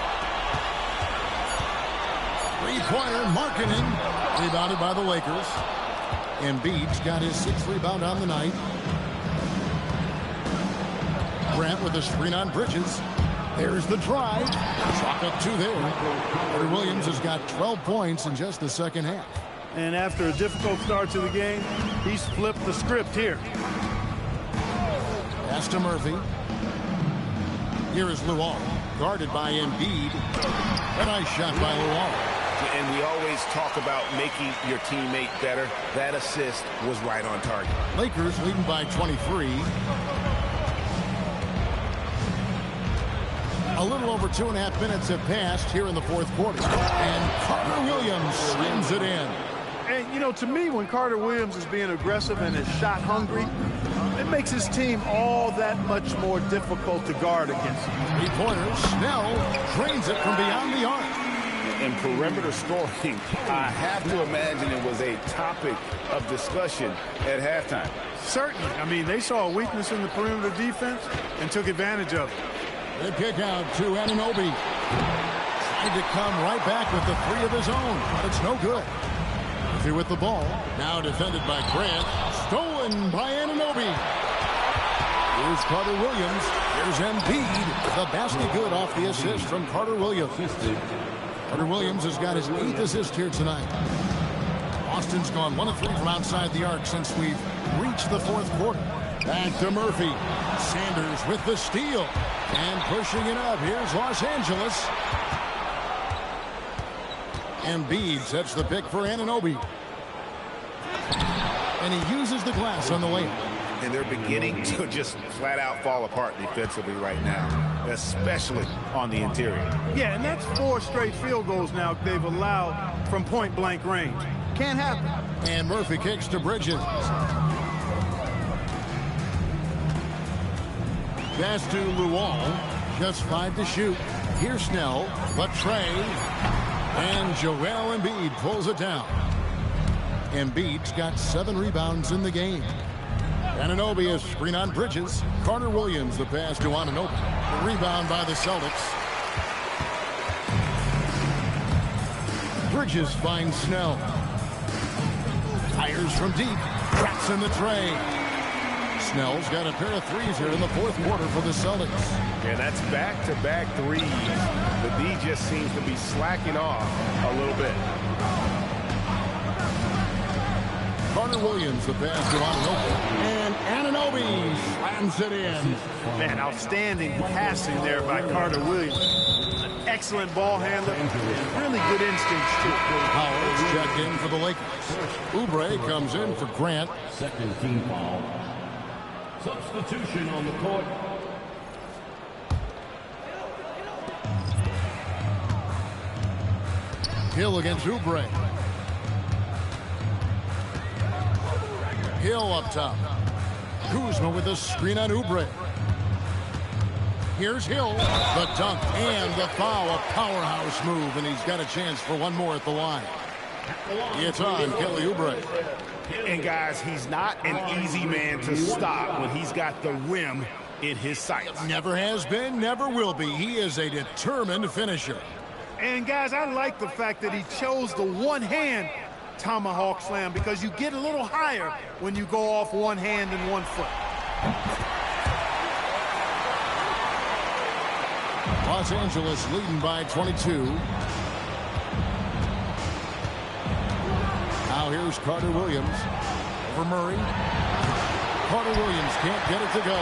Three-pointer, Markkanen. Rebounded by the Lakers. Embiid's got his 6th rebound on the night. Grant with a screen on Bridges. There's the drive. Chalk up 2 there. Carter Williams has got 12 points in just the second half. And after a difficult start to the game, he's flipped the script here. Pass to Murphy. Here is Luol, guarded by Embiid. A nice shot by Luol. And we always talk about making your teammate better. That assist was right on target. Lakers leading by 23. A little over 2.5 minutes have passed here in the 4th quarter. And Carter Williams slams it in. And, you know, to me, when Carter Williams is being aggressive and is shot hungry, it makes his team all that much more difficult to guard against. Three-pointer, Snell drains it from beyond the arc. And perimeter scoring, I have to imagine it was a topic of discussion at halftime. Certainly. I mean, they saw a weakness in the perimeter defense and took advantage of it. The kick out to Anunoby. Tried to come right back with the 3 of his own, but it's no good. Murphy with the ball. Now defended by Grant. Stolen by Anunoby. Here's Carter Williams. Here's Embiid. The basket good off the assist from Carter Williams. Carter Williams has got his 8th assist here tonight. Boston's gone 1 of 3 from outside the arc since we've reached the 4th quarter. Back to Murphy. Sanders with the steal. And pushing it up. Here's Los Angeles. Embiid sets the pick for Anunoby. And he uses the glass on the layup. And they're beginning to just flat out fall apart defensively right now, especially on the interior. Yeah, and that's 4 straight field goals now they've allowed from point-blank range. Can't happen. And Murphy kicks to Bridges. Pass to Luol. Just 5 to shoot. Here's Snell. Latre. And Joel Embiid pulls it down. Embiid's got 7 rebounds in the game. Anunoby is screen on Bridges. Carter Williams the pass to Anunoby. The rebound by the Celtics. Bridges finds Snell. Fires from deep. Traps in the tray. Snell's got a pair of 3s here in the 4th quarter for the Celtics. And that's back-to-back 3s. The D just seems to be slacking off a little bit. Carter Williams, the pass to Anunoby. And Anunoby slams it in. Man, outstanding passing there by Carter Williams. An excellent ball handler and really good instincts, too. Howard's checked in for the Lakers. Oubre comes in for Grant. Second team foul. Substitution on the court. Hill against Oubre. Hill up top. Kuzma with a screen on Oubre. Here's Hill. The dunk and the foul. A powerhouse move, and he's got a chance for one more at the line. It's on Kelly Oubre. And, guys, he's not an easy man to stop when he's got the rim in his sights. Never has been, never will be. He is a determined finisher. And, guys, I like the fact that he chose the one-hand tomahawk slam because you get a little higher when you go off one hand and one foot. Los Angeles leading by 22. Now here's Carter Williams for Murray. Carter Williams can't get it to go.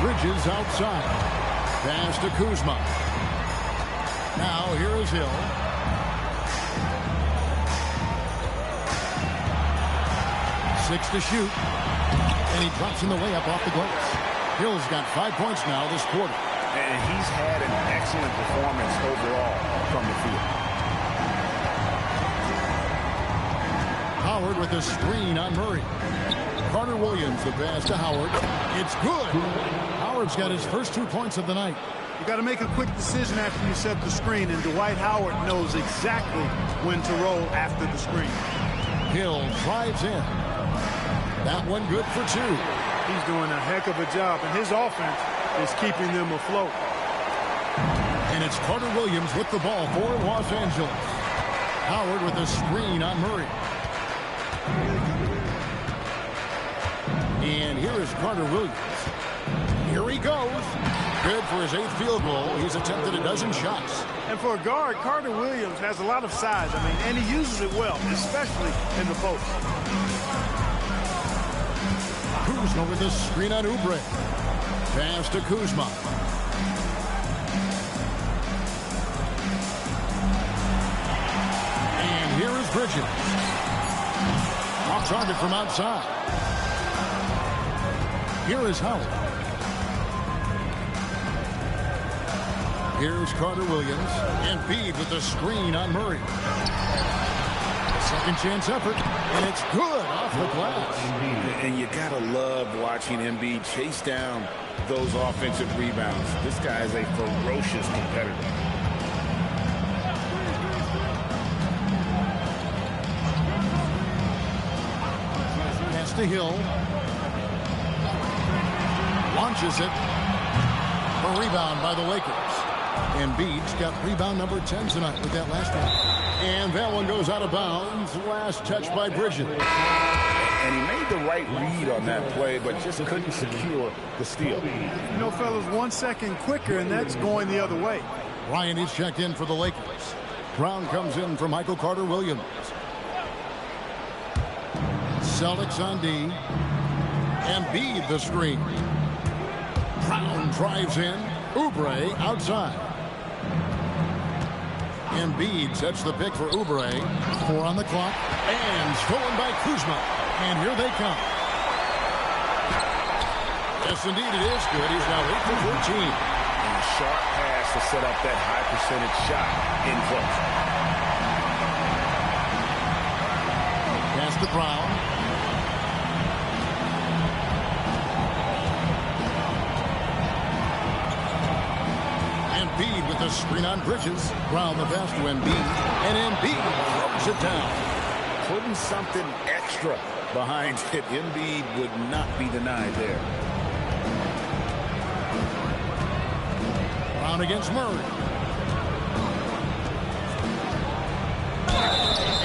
Bridges outside. Pass to Kuzma. Now here is Hill. Six to shoot. And he drops in the layup off the glass. Hill's got 5 points now this quarter. And he's had an excellent performance overall from the field. Howard with a screen on Murray. Carter Williams, the pass to Howard. It's good. Howard's got his first 2 points of the night. You got to make a quick decision after you set the screen, and Dwight Howard knows exactly when to roll after the screen. Hill drives in. That one good for 2. He's doing a heck of a job, and his offense is keeping them afloat. And it's Carter Williams with the ball for Los Angeles. Howard with a screen on Murray. And here is Carter Williams. Here he goes. Good for his 8th field goal. He's attempted a dozen shots. And for a guard, Carter Williams has a lot of size. And he uses it well, especially in the post. Kuzma with a screen on Oubre. Pass to Kuzma. And here is Bridges. Off target from outside. Here is Howard. Here's Carter Williams. And Embiid with the screen on Murray. Second chance effort, and it's good off the glass. And you gotta love watching Embiid chase down those offensive rebounds. This guy is a ferocious competitor. Pass to Hill. Launches it. A rebound by the Lakers. Embiid's got rebound number 10 tonight with that last one. And that one goes out of bounds. Last touch by Bridges. And he made the right read on that play, but just couldn't secure the steal. You know, fellas, 1 second quicker, and that's going the other way. Ryan is checked in for the Lakers. Brown comes in for Michael Carter Williams. Celtics on D. Embiid the screen. Brown drives in. Oubre outside. Embiid sets the pick for Oubre. 4 on the clock. And stolen by Kuzma. And here they come. Yes, indeed, it is good. He's now 8 for 14. And a sharp pass to set up that high percentage shot in close. Pass to Brown. Embiid with the screen on Bridges. Brown the pass to Embiid. And Embiid throws it down. Putting something extra behind it. Embiid would not be denied there. Brown against Murray.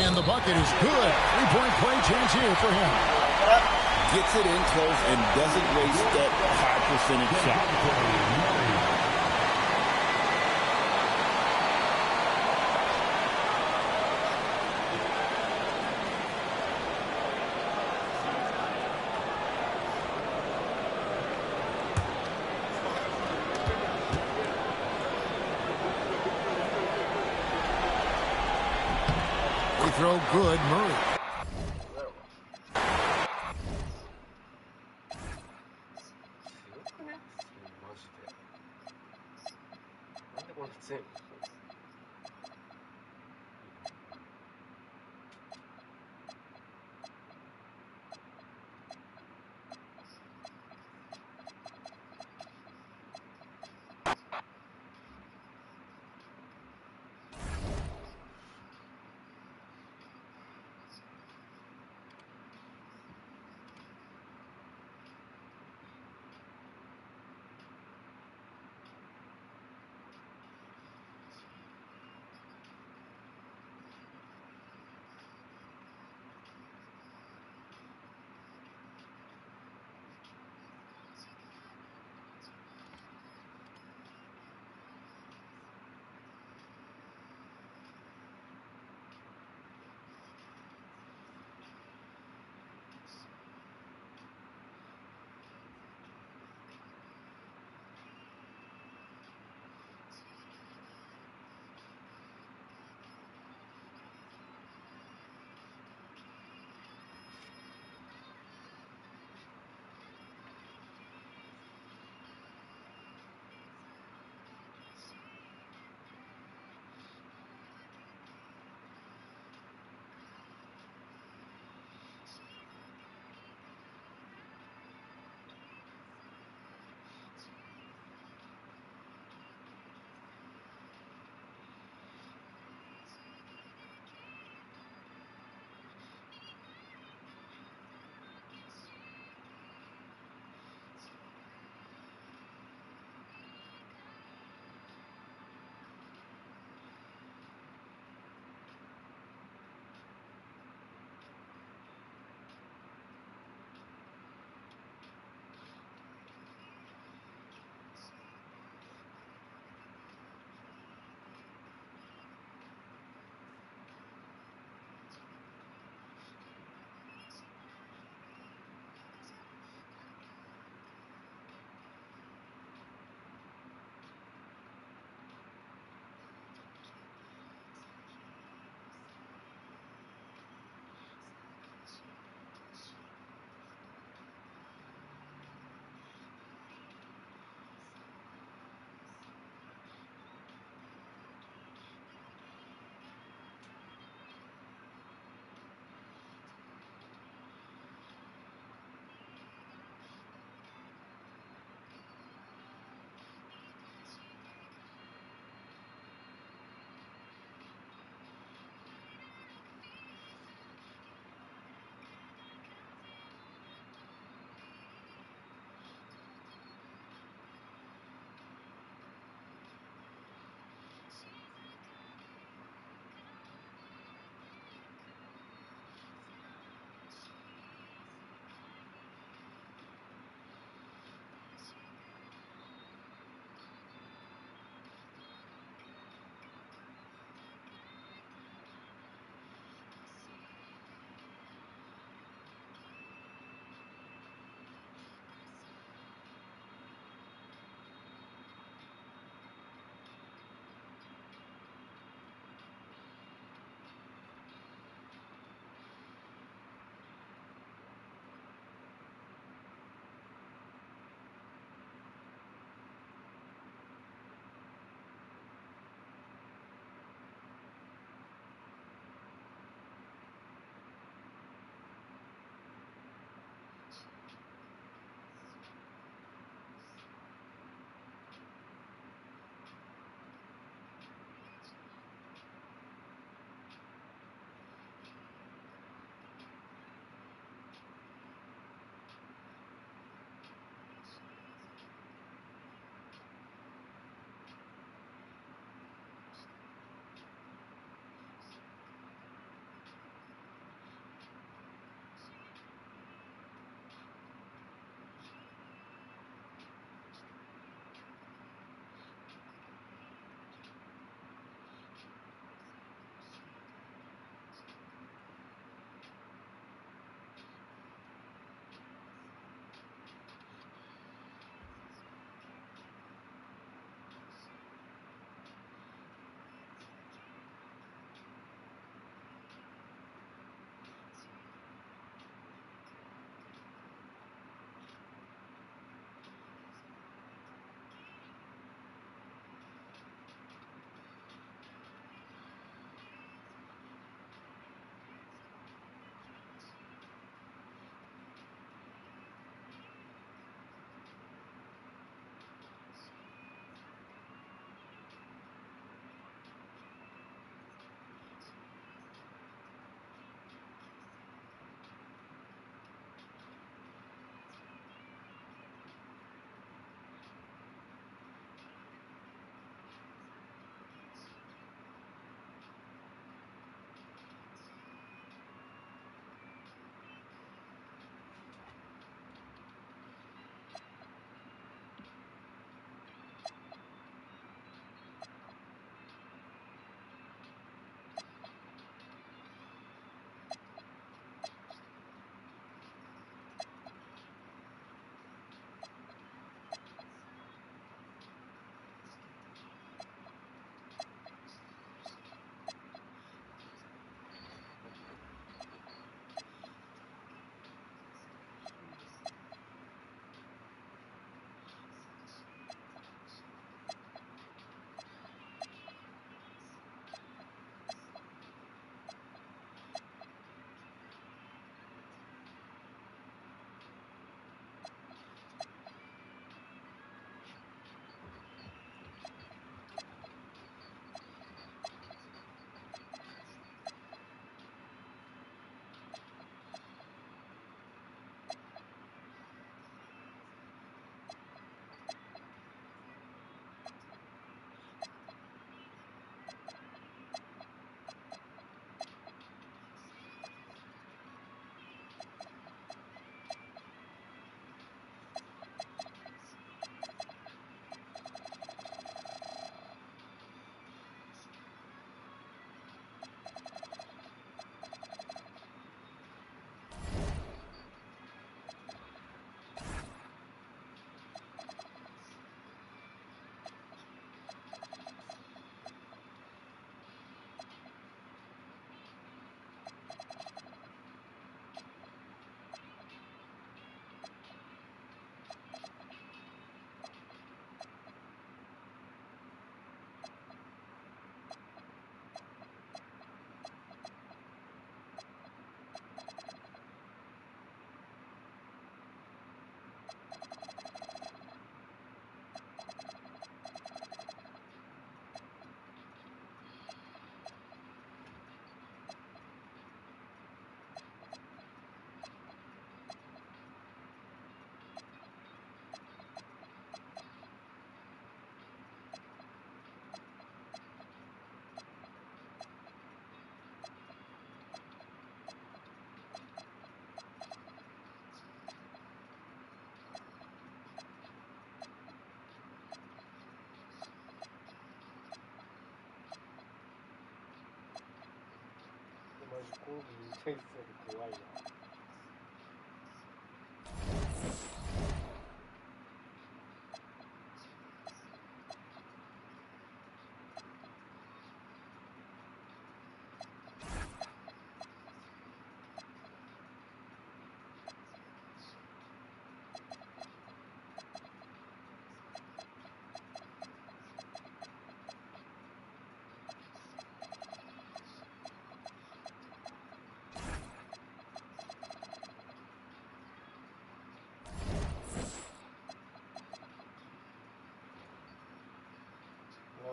And the bucket is good. 3-point play chance here for him. Gets it in close and doesn't waste that high percentage shot. They throw good. Murray.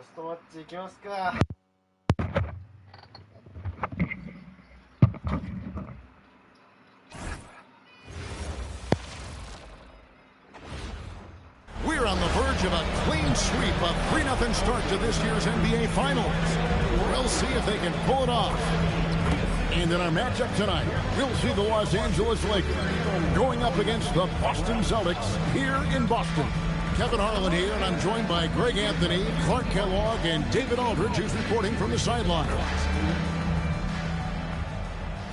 ラストマッチいきますか。We're on the verge of a clean sweep, a 3-0 start to this year's NBA Finals. We'll see if they can pull it off. And in our matchup tonight, we'll see the Los Angeles Lakers going up against the Boston Celtics here in Boston. Kevin Harlan here, and I'm joined by Greg Anthony, Clark Kellogg, and David Aldridge, who's reporting from the sideline.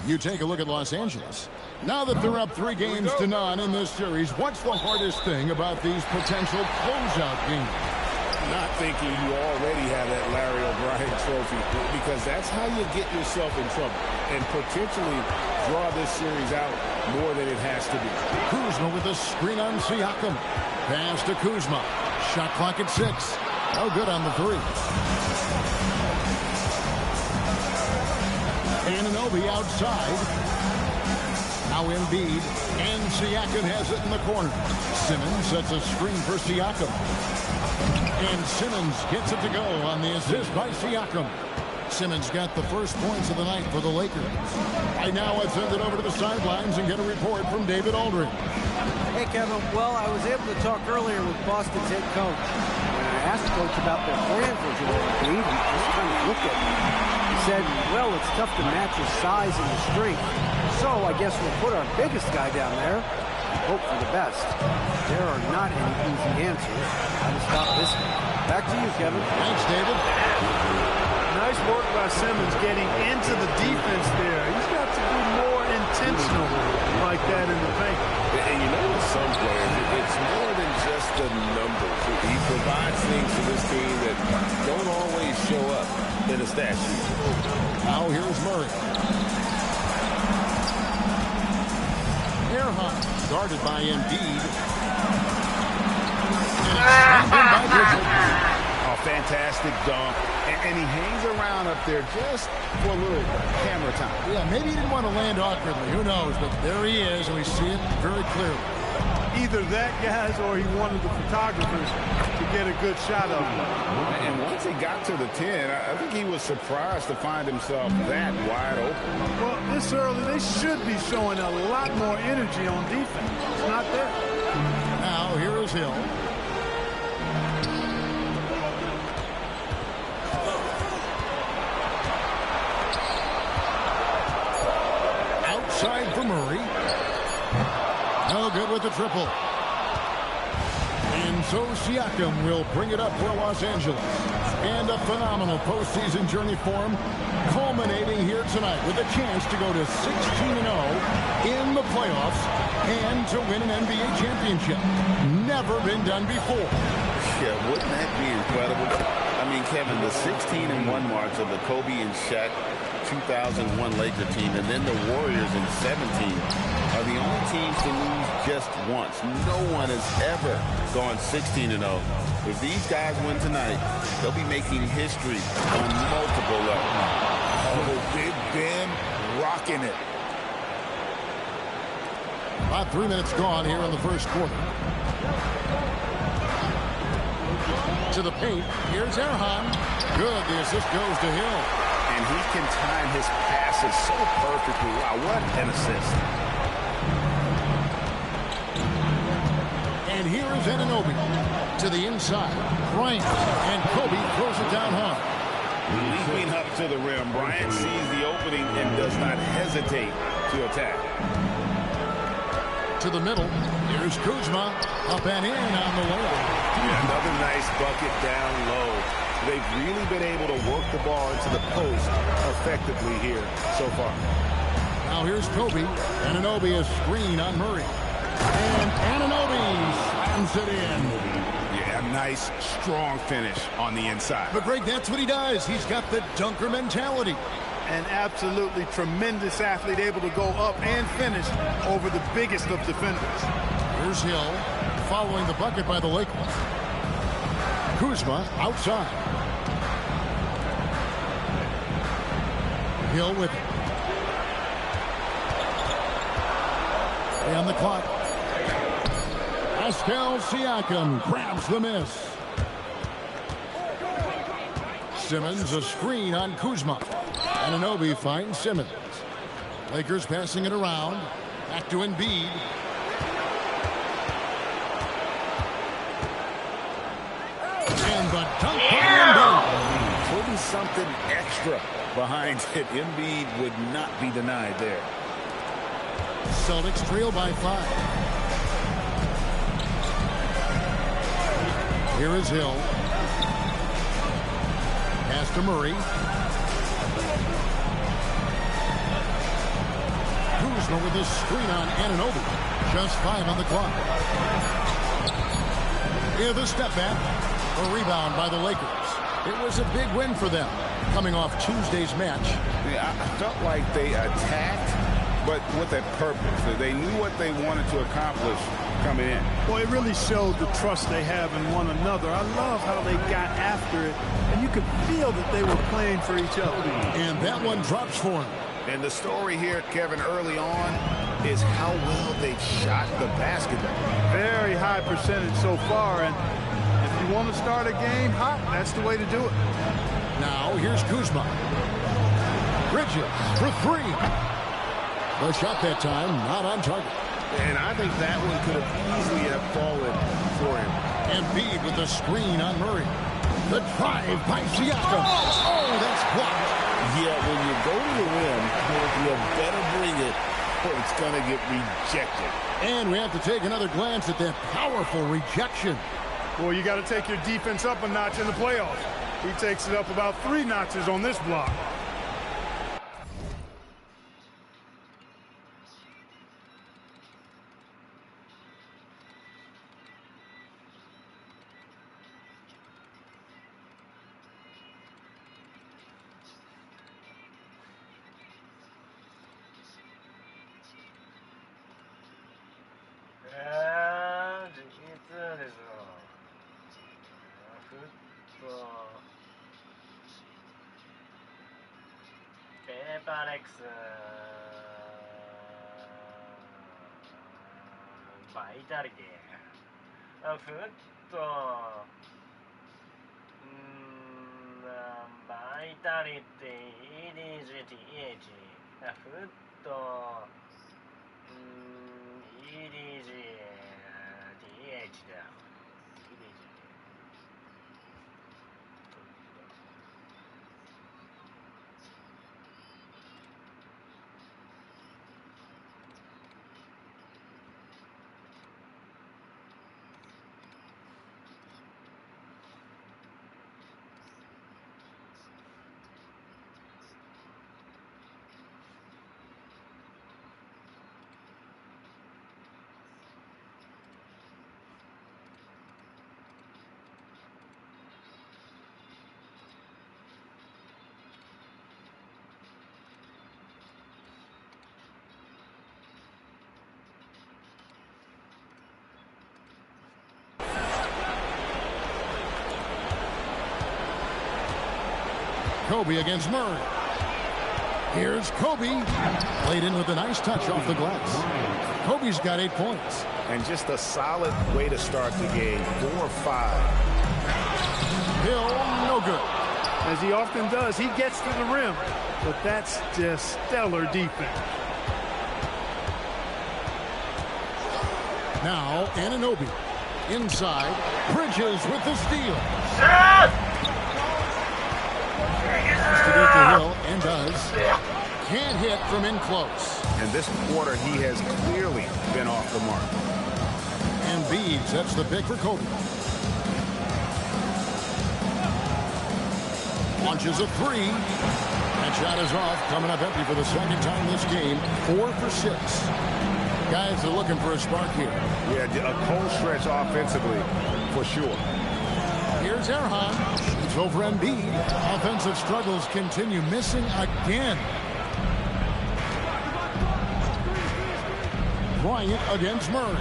You take a look at Los Angeles. Now that they're up 3-0 in this series, what's the hardest thing about these potential closeout games? Not thinking you already have that Larry O'Brien trophy, because that's how you get yourself in trouble and potentially draw this series out more than it has to be. Kuzma with a screen on Siakam. Pass to Kuzma. Shot clock at 6. No good on the three. Anunoby outside. Now Embiid, and Siakam has it in the corner. Simmons sets a screen for Siakam. And Simmons gets it to go on the assist by Siakam. Simmons got the first points of the night for the Lakers. Right now, let's send it over to the sidelines and get a report from David Aldridge. Hey, Kevin. Well, I was able to talk earlier with Boston's head coach. When I asked the coach about their plan for Joel Embiid, he just kind of looked at me. He said, well, it's tough to match his size and his strength. So I guess we'll put our biggest guy down there and hope for the best. There are not any easy answers. How to stop this one. Back to you, Kevin. Thanks, David. Nice work by Simmons getting into the defense there. He's got to be more intentional like that in the paint. And you know, with some players, it's more than just the numbers. He provides things to this team that don't always show up in the stat sheet. Now here's Murray. Earhart, guarded by Embiid. And by Bridges. A fantastic dunk. And he hangs around up there just for a little camera time. Yeah, maybe he didn't want to land awkwardly. Who knows? But there he is, and we see it very clearly. Either that, guys, or he wanted the photographers to get a good shot of him. And once he got to the 10, I think he was surprised to find himself that wide open. Well, this early, they should be showing a lot more energy on defense. It's not there. Now, here is Hill. Outside for Murray. No good with the triple. And so Siakam will bring it up for Los Angeles. And a phenomenal postseason journey for him, culminating here tonight with a chance to go to 16-0 in the playoffs and to win an NBA championship. Never been done before. Yeah, wouldn't that be incredible? I mean, Kevin, the 16-1 marks of the Kobe and Shaq 2001 Laker team, and then the Warriors in 17 are the only teams to lose just once. No one has ever gone 16-0. If these guys win tonight, they'll be making history on multiple levels. Oh, Big Ben rocking it. About 3 minutes gone here in the first quarter. To the paint. Here's Erhan. Good. The assist goes to Hill. And he can time his passes so perfectly. Wow, what an assist. And here is Anunoby to the inside. Bryant, and Kobe throws it down hard. Leaping up to the rim, Bryant sees the opening and does not hesitate to attack. To the middle, here's Kuzma, up and in on the layup. Yeah, another nice bucket down low. They've really been able to work the ball into the post effectively here so far. Now here's Kobe. Anunoby a screen on Murray. And Anunoby slams it in. Yeah, a nice, strong finish on the inside. But Greg, that's what he does. He's got the dunker mentality. An absolutely tremendous athlete, able to go up and finish over the biggest of defenders. Here's Hill, following the bucket by the Lakers. Kuzma outside. Hill with it. And the clock. Pascal Siakam grabs the miss. Simmons a screen on Kuzma. Anunoby finds Simmons. Lakers passing it around. Back to Embiid. And the dunk by Embiid. Could be something extra behind it. Embiid would not be denied there. Celtics trail by 5. Here is Hill. Pass to Murray. Kuzma with a screen on Anunoby. Just 5 on the clock. Here the step back. A rebound by the Lakers. It was a big win for them, coming off Tuesday's match. Yeah, I felt like they attacked, but with a purpose. They knew what they wanted to accomplish coming in. Well, it really showed the trust they have in one another. I love how they got after it, and you could feel that they were playing for each other. And that one drops for him. And the story here, Kevin, early on is how well they've shot the basketball. Very high percentage so far, and if you want to start a game hot, that's the way to do it. Now here's Kuzma. Bridges for 3. The shot that time not on target. And I think that one could have easily have fallen for him. Embiid with the screen on Murray. The drive by Siakam. Oh, that's blocked. Yeah, when you go to the rim, you better bring it or it's going to get rejected. And we have to take another glance at that powerful rejection. Well, you got to take your defense up a notch in the playoffs. He takes it up about 3 notches on this block.バイタリティフットバイタリティ EDGTH フットEDGTH だ。Kobe against Murray. Here's Kobe. Played in with a nice touch off the glass. Kobe's got 8 points. And just a solid way to start the game. 4 or 5. Hill, no good. As he often does, he gets to the rim. But that's just stellar defense. Now, Anunoby. Inside. Bridges with the steal. To get to Hill, and does. Can't hit from in close. And this quarter, he has clearly been off the mark. Embiid sets the pick for Kobe. Launches a three. That shot is off. Coming up empty for the second time this game. 4 for 6. Guys are looking for a spark here. Yeah, a cold stretch offensively, for sure. Here's Erhan. Shoots over Embiid. Offensive struggles continue. Missing again. Bryant against Murray.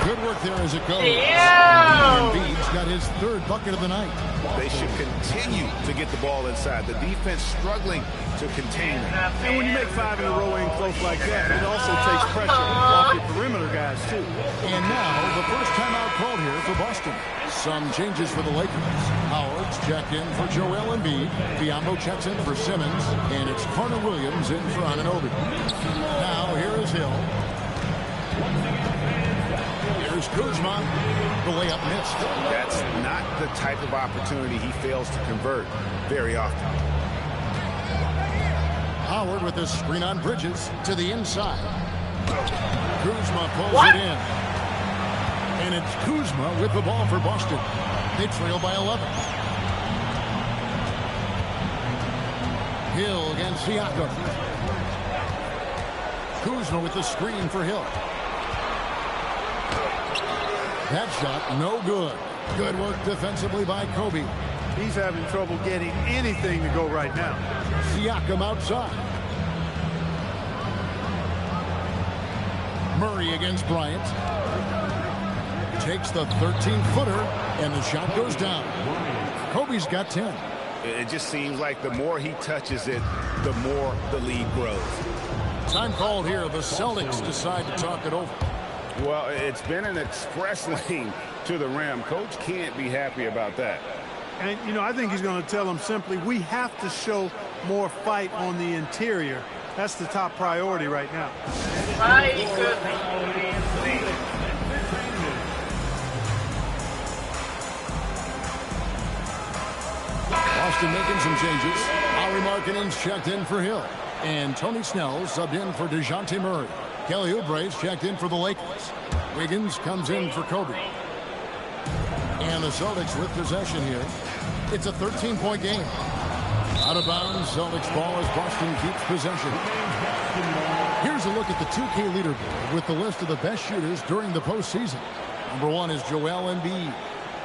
Good work there as it goes. Embiid's got his 3rd bucket of the night. They should continue to get the ball inside. The defense struggling to contain it. And when you make 5 in a row in close like that, it also takes pressure off your perimeter guys, too. And now, the first timeout called here for Boston. Some changes for the Lakers. Howard's checked in for Joel Embiid. Biombo checks in for Simmons. And it's Connor Williams in for Anunoby. Now, here is Hill. Here's Kuzma. The layup missed. That's not the type of opportunity he fails to convert very often. Howard with the screen on Bridges to the inside. Kuzma pulls it in. And it's Kuzma with the ball for Boston. They trail by 11. Hill against Siakam. Kuzma with the screen for Hill. That shot, no good. Good work defensively by Kobe. He's having trouble getting anything to go right now. Siakam outside. Murray against Bryant. Takes the 13-footer, and the shot goes down. Kobe's got 10. It just seems like the more he touches it, the more the lead grows. Time called here. The Celtics decide to talk it over. Well, it's been an express lane to the rim. Coach can't be happy about that. And, you know, I think he's going to tell them simply, we have to show more fight on the interior. That's the top priority right now. Boston making some changes. Lauri Markkanen's checked in for Hill. And Tony Snell subbed in for DeJounte Murray. Kelly Oubre's checked in for the Lakers. Wiggins comes in for Kobe. And the Celtics with possession here. It's a 13-point game. Out of bounds, Celtics ball as Boston keeps possession. Here's a look at the 2K leaderboard with the list of the best shooters during the postseason. Number 1 is Joel Embiid.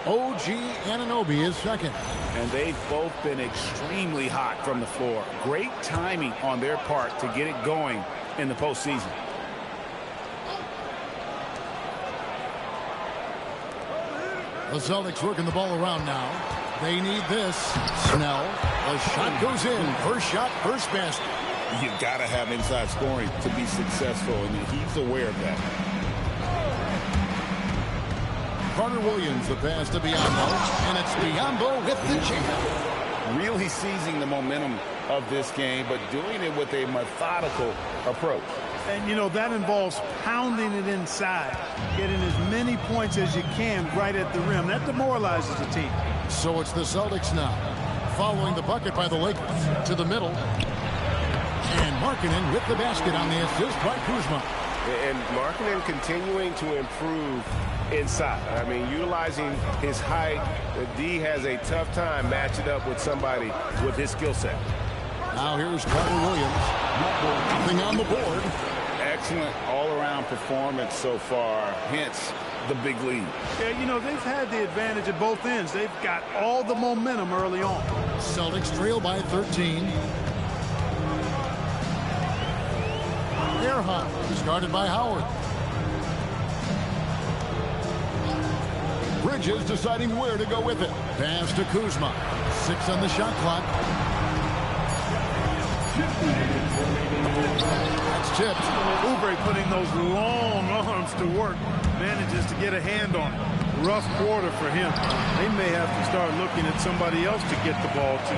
OG Anunoby is second. And they've both been extremely hot from the floor. Great timing on their part to get it going in the postseason. The Celtics working the ball around now. They need this. Snell. The shot goes in. First shot, first basket. You've got to have inside scoring to be successful, and he's aware of that. Carter Williams, the pass to Biombo, and it's Biombo with the jam. Really seizing the momentum of this game, but doing it with a methodical approach. And, you know, that involves pounding it inside, getting as many points as you can right at the rim. That demoralizes the team. So it's the Celtics now, following the bucket by the Lakers to the middle. And Markkanen with the basket on the assist by Kuzma. And Markkanen continuing to improve inside. I mean, utilizing his height. The D has a tough time matching up with somebody with his skill set. Now here's Carter Williams. Nothing on the board. Excellent all-around performance so far, hence the big lead. Yeah, you know, they've had the advantage at both ends. They've got all the momentum early on. Celtics trail by 13. Erhan discarded by Howard. Bridges deciding where to go with it. Pass to Kuzma. 6 on the shot clock. That's tipped. Oubre putting those long arms to work. Manages to get a hand on it. Rough quarter for him. They may have to start looking at somebody else to get the ball to.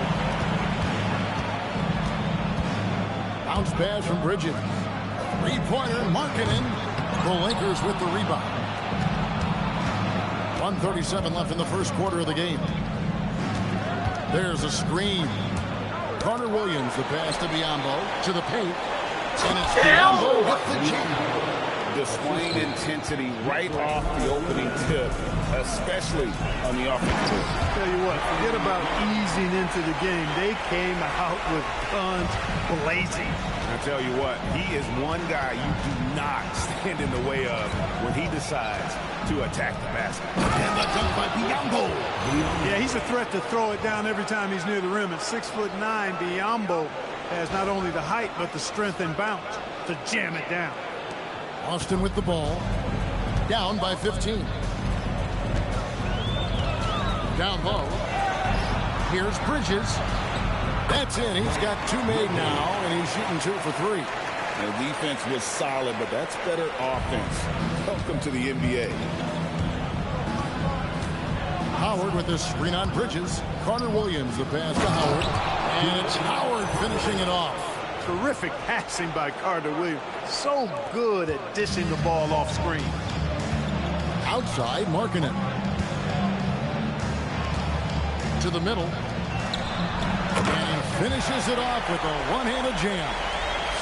Bounce pass from Bridges. Three-pointer, Markkanen. The Lakers with the rebound. 1:37 left in the first quarter of the game. There's a screen. Carter Williams, the pass to Biombo, to the paint. And it's Biombo with the jam. displaying intensity right off the opening tip, especially on the offensive end. Tell you what, forget about easing into the game. They came out with guns blazing. I tell you what, he is one guy you do not stand in the way of when he decides to attack the basket. And the dunk by Biyombo. Yeah, he's a threat to throw it down every time he's near the rim. At 6'9", Biyombo has not only the height but the strength and bounce to jam it down. Austin with the ball. Down by 15. Down low. Here's Bridges. That's in. He's got 2 made now, and he's shooting 2 for 3. The defense was solid, but that's better offense. Welcome to the NBA. Howard with this screen on Bridges. Carter Williams, the pass to Howard. And it's Howard finishing it off. Terrific passing by Carter Williams. So good at dishing the ball off screen. Outside, Markkanen. To the middle. And he finishes it off with a one-handed jam.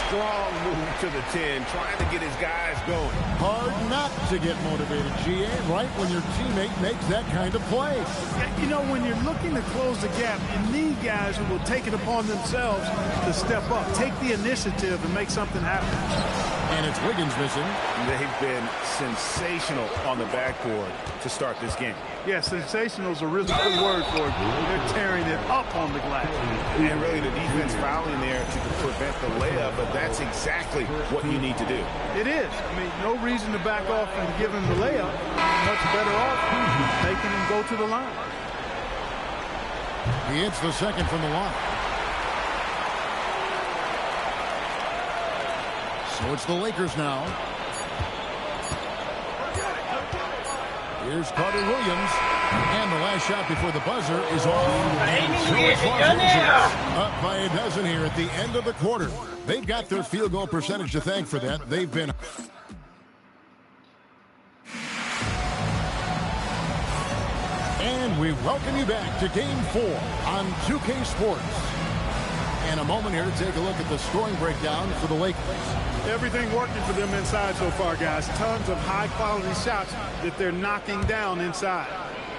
Strong move to the 10, trying to get his guys going. Hard not to get motivated, GA, right when your teammate makes that kind of play. You know, when you're looking to close the gap, you need guys who will take it upon themselves to step up, take the initiative and make something happen. And it's Wiggins missing. They've been sensational on the backboard to start this game. Yeah, sensational is a really good word for it. They're tearing it up on the glass. And really the defense fouling there to prevent the layup, but that's exactly what you need to do. It is. I mean, no reason to back off and give him the layup. Much better off making him go to the line. He hits the second from the line. So it's the Lakers now. Here's Carter Williams. And the last shot before the buzzer is off. So it's Los Angeles up by a dozen here at the end of the quarter. They've got their field goal percentage to thank for that. They've been... And we welcome you back to Game 4 on 2K Sports. And a moment here to take a look at the scoring breakdown for the Lakers. Everything working for them inside so far, guys. Tons of high-quality shots that they're knocking down inside.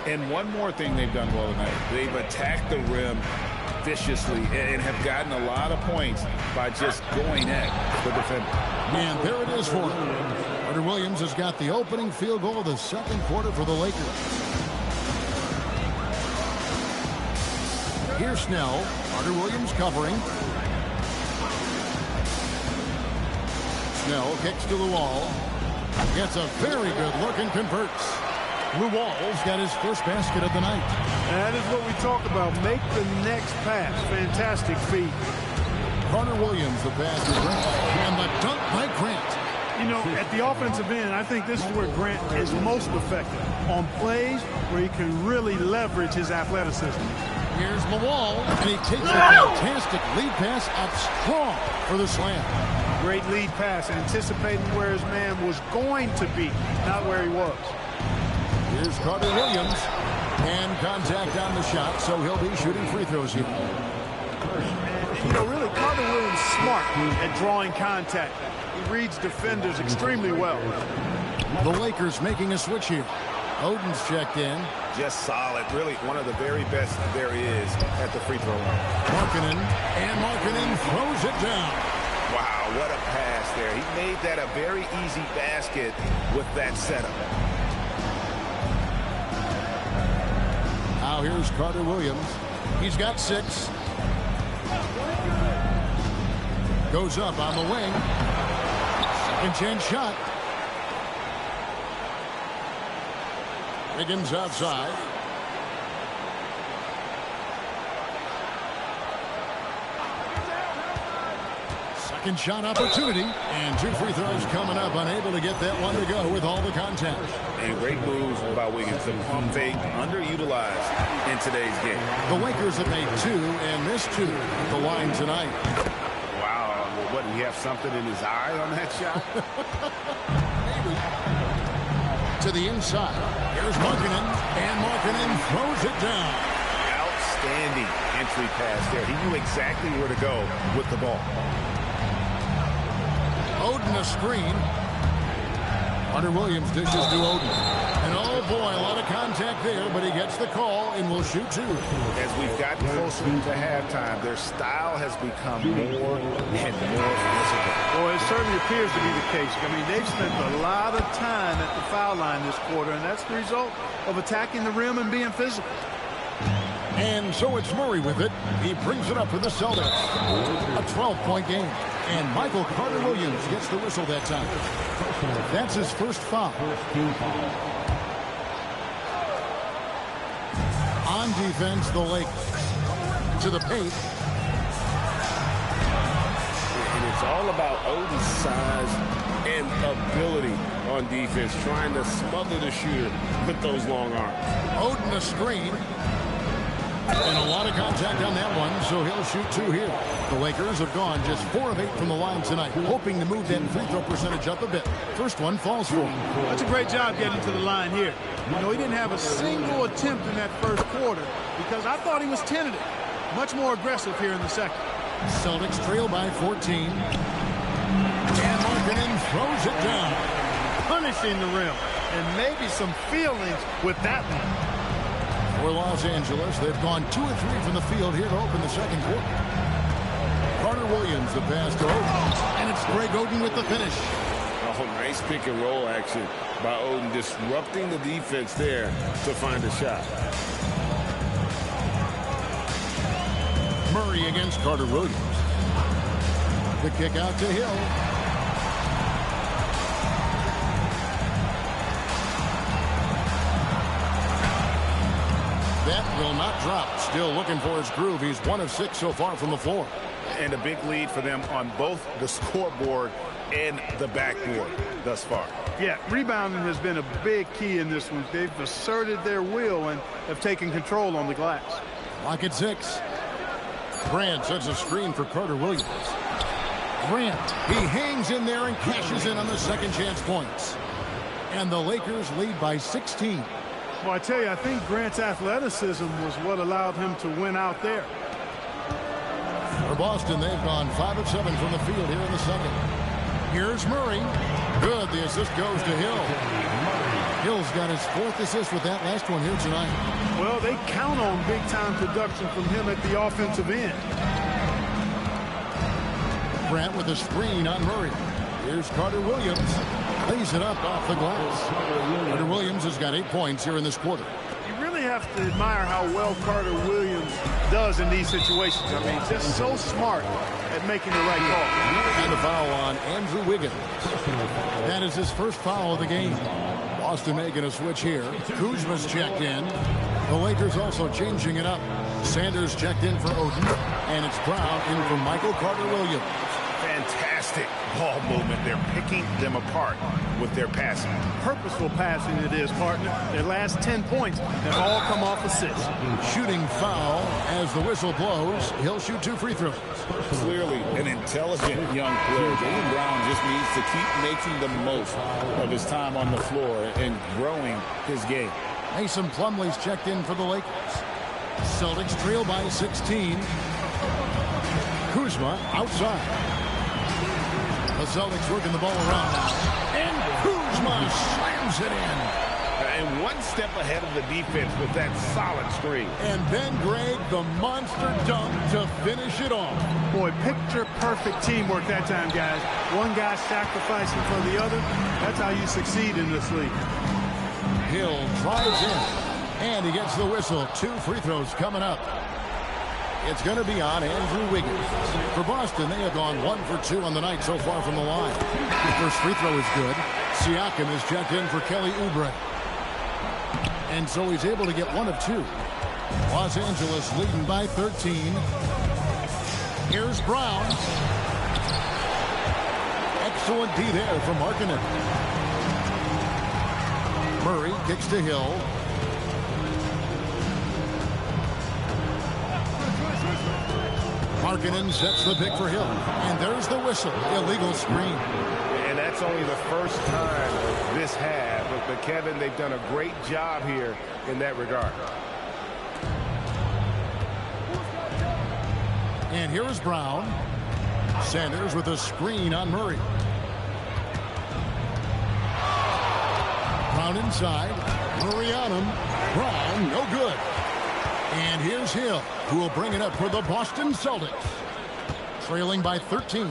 And one more thing they've done well tonight. They've attacked the rim viciously and have gotten a lot of points by just going at the defender. And there it is for him. Carter Williams has got the opening field goal of the second quarter for the Lakers. Here's Snell. Carter Williams covering. Snell kicks to the wall. Gets a very good look and converts. Luwal's got his first basket of the night. That is what we talk about. Make the next pass. Fantastic feed. Carter Williams, the pass to Grant. And the dunk by Grant. You know, at the offensive end, I think this is where Grant is most effective. On plays where he can really leverage his athleticism. Here's Luwal, and he takes a fantastic lead pass up strong for the slam. Great lead pass, anticipating where his man was going to be, not where he was. Here's Carter Williams, and contact on the shot, so he'll be shooting free throws here. And, you know, really, Carter Williams is smart at drawing contact. He reads defenders extremely well. The Lakers making a switch here. Oden's checked in. Just solid. Really one of the very best there is at the free throw line. Markkanen, and Markkanen throws it down. Wow, what a pass there. He made that a very easy basket with that setup. Now here's Carter Williams. He's got 6. Goes up on the wing. Second chance shot. Wiggins outside. Second shot opportunity. And 2 free throws coming up. Unable to get that one to go with all the contact. And great moves by Wiggins. The pump fake underutilized in today's game. The Lakers have made 2 and missed 2 at the line tonight. Wow. What, did he have something in his eye on that shot? Maybe. To the inside. Here's Markkanen, and Markkanen throws it down. Outstanding entry pass there. He knew exactly where to go with the ball. Oden a screen. Carter Williams dishes to Oden. And oh boy, a lot of contact there, but he gets the call and will shoot 2. As we've gotten closer to halftime, their style has become more and more physical. Well, it certainly appears to be the case. I mean, they've spent a lot of time at the foul line this quarter, and that's the result of attacking the rim and being physical. And so it's Murray with it. He brings it up for the Celtics. A 12-point game. And Michael Carter Williams gets the whistle that time. That's his first foul. On defense, the Lakers. To the paint. And it's all about Oden's size and ability on defense, trying to smother the shooter with those long arms. Oden a screen. And a lot of contact on that one, so he'll shoot 2 here. The Lakers have gone just 4 of 8 from the line tonight, hoping to move that free throw percentage up a bit. First one falls for him. That's a great job getting to the line here. You know, he didn't have a single attempt in that first quarter because I thought he was tentative. Much more aggressive here in the second. Celtics trail by 14. And Markkanen throws it down. Punishing the rim. And maybe some feelings with that one. For Los Angeles, they've gone 2 of 3 from the field here to open the second quarter. Carter Williams, the pass to Oden. And it's Greg Oden with the finish. Oh, nice pick and roll action by Oden, disrupting the defense there to find a shot. Murray against Carter Williams. The kick out to Hill. That will not drop. Still looking for his groove. He's 1 of 6 so far from the floor. And a big lead for them on both the scoreboard and the backboard thus far. Yeah, rebounding has been a big key in this one. They've asserted their will and have taken control on the glass. Lock at 6. Grant sets a screen for Carter Williams. Grant, he hangs in there and cashes in on the second chance points. And the Lakers lead by 16. Well, I tell you, I think Grant's athleticism was what allowed him to win out there. For Boston, they've gone 5 of 7 from the field here in the second. Here's Murray. Good. The assist goes to Hill. Hill's got his 4th assist with that last one here tonight. Well, they count on big-time production from him at the offensive end. Grant with a screen on Murray. Here's Carter Williams. Lays it up off the glass. Carter Williams has got 8 points here in this quarter. You really have to admire how well Carter Williams does in these situations. I mean, just so smart at making the right call. And a foul on Andrew Wiggins. That is his first foul of the game. Boston making a switch here. Kuzma's checked in. The Lakers also changing it up. Sanders checked in for Oden. And it's Brown in for Michael Carter Williams. Fantastic ball movement. They're picking them apart with their passing. Purposeful passing it is, partner. Their last 10 points have all come off assists. Shooting foul as the whistle blows. He'll shoot 2 free throws. Clearly an intelligent young player. Jaylen Brown just needs to keep making the most of his time on the floor and growing his game. Mason Plumlee's checked in for the Lakers. Celtics trail by 16. Kuzma outside. The Celtics working the ball around now. And Kuzma slams it in. And one step ahead of the defense with that solid screen. And then Greg, the monster dunk to finish it off. Boy, picture-perfect teamwork that time, guys. One guy sacrificing for the other. That's how you succeed in this league. Hill drives in. And he gets the whistle. 2 free throws coming up. It's going to be on Andrew Wiggins. For Boston, they have gone 1 for 2 on the night so far from the line. The first free throw is good. Siakam is checked in for Kelly Oubre. And so he's able to get 1 of 2. Los Angeles leading by 13. Here's Brown. Excellent D there from Markkanen. Murray kicks to Hill. Markkanen sets the pick for Hill. And there's the whistle. Illegal screen. And that's only the first time this half. But Kevin, they've done a great job here in that regard. And here is Brown. Sanders with a screen on Murray. Brown inside. Murray on him. Brown, no good. And here's Hill, who will bring it up for the Boston Celtics. Trailing by 13.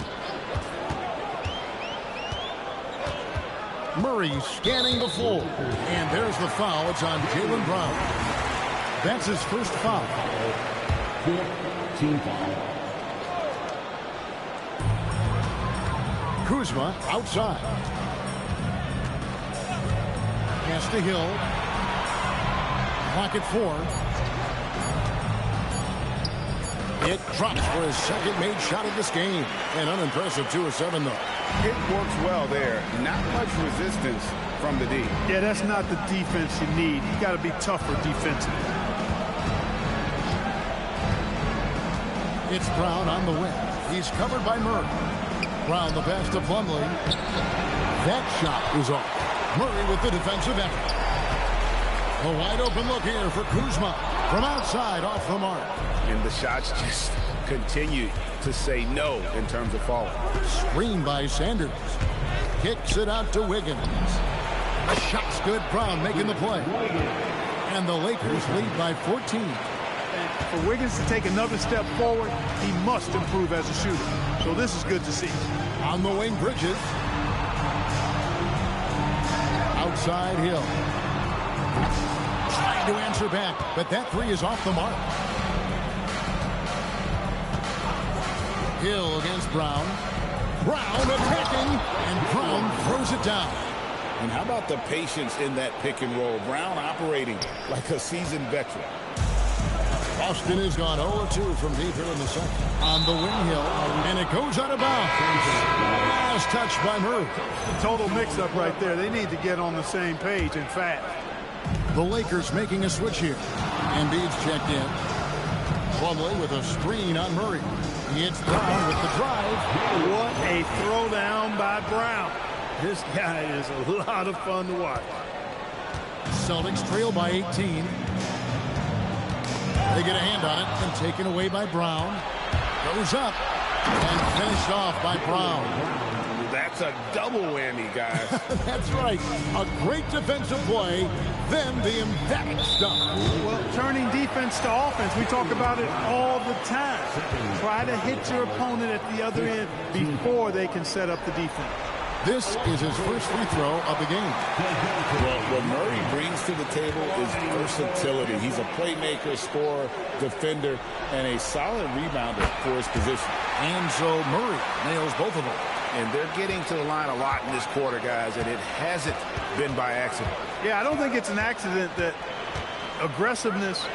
Murray scanning the floor. And there's the foul. It's on Jaylen Brown. That's his first foul. Team foul. Kuzma outside. Pass to Hill. Clock at 4. It drops for his second made shot of this game. An unimpressive 2 of 7, though. It works well there. Not much resistance from the D. Yeah, that's not the defense you need. You got to be tougher defensively. It's Brown on the wing. He's covered by Murray. Brown the pass to Plumlee. That shot is off. Murray with the defensive effort. A wide open look here for Kuzma. From outside, off the mark. And the shots just continue to say no in terms of falling. Screen by Sanders. Kicks it out to Wiggins. The shot's good. Brown making the play. And the Lakers lead by 14. And for Wiggins to take another step forward, he must improve as a shooter. So this is good to see. On the wing, Bridges. Outside Hill. Trying to answer back, but that 3 is off the mark. Hill against Brown. Brown attacking, and Brown throws it down. And how about the patience in that pick and roll? Brown operating like a seasoned veteran. Boston has gone 0-2 from deep here in the second. On the wing, Hill, and it goes out of bounds. Last touch by Murray. Total mix-up right there. They need to get on the same page and fast. The Lakers making a switch here. Embiid's checked in. Plumlee with a screen on Murray. It's Brown with the drive. What a throwdown by Brown. This guy is a lot of fun to watch. Celtics trail by 18. They get a hand on it and taken away by Brown. Goes up and finished off by Brown. That's a double whammy, guys. That's right. A great defensive play, then the emphatic stuff. Well, turning defense to offense, we talk about it all the time. Try to hit your opponent at the other end before they can set up the defense. This is his first free throw of the game. Well, what Murray brings to the table is versatility. He's a playmaker, scorer, defender, and a solid rebounder for his position. And so Murray nails both of them. And they're getting to the line a lot in this quarter, guys, and it hasn't been by accident. Yeah, I don't think it's an accident that aggressiveness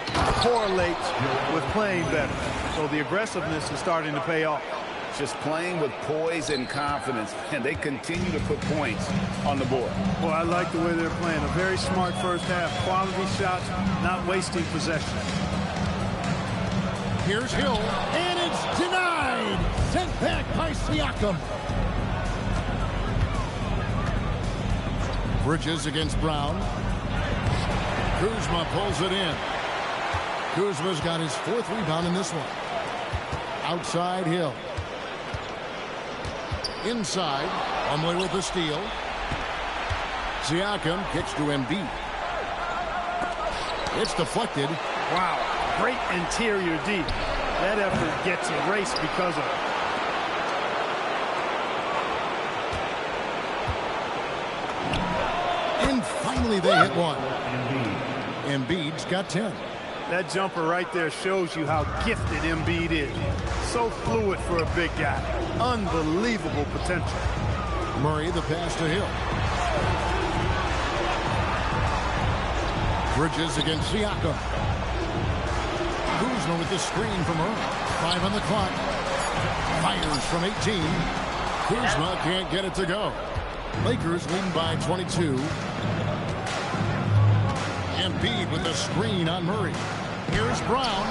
correlates with playing better. So the aggressiveness is starting to pay off. Just playing with poise and confidence, and they continue to put points on the board. Well, I like the way they're playing. A very smart first half. Quality shots, not wasting possession. Here's Hill, and it's denied. Sent back by Siakam. Bridges against Brown. Kuzma pulls it in. Kuzma's got his 4th rebound in this one. Outside Hill. Inside, Plumlee with the steal. Siakam kicks to Embiid. It's deflected. Wow, great interior D. That effort gets erased because of it. And finally they hit one. Embiid's got 10. That jumper right there shows you how gifted Embiid is. So fluid for a big guy. Unbelievable potential. Murray the pass to Hill. Bridges against Siakam. Kuzma with the screen from Murray. 5 on the clock. Fires from 18. Kuzma can't get it to go. Lakers leading by 22. Embiid with the screen on Murray. Here's Brown.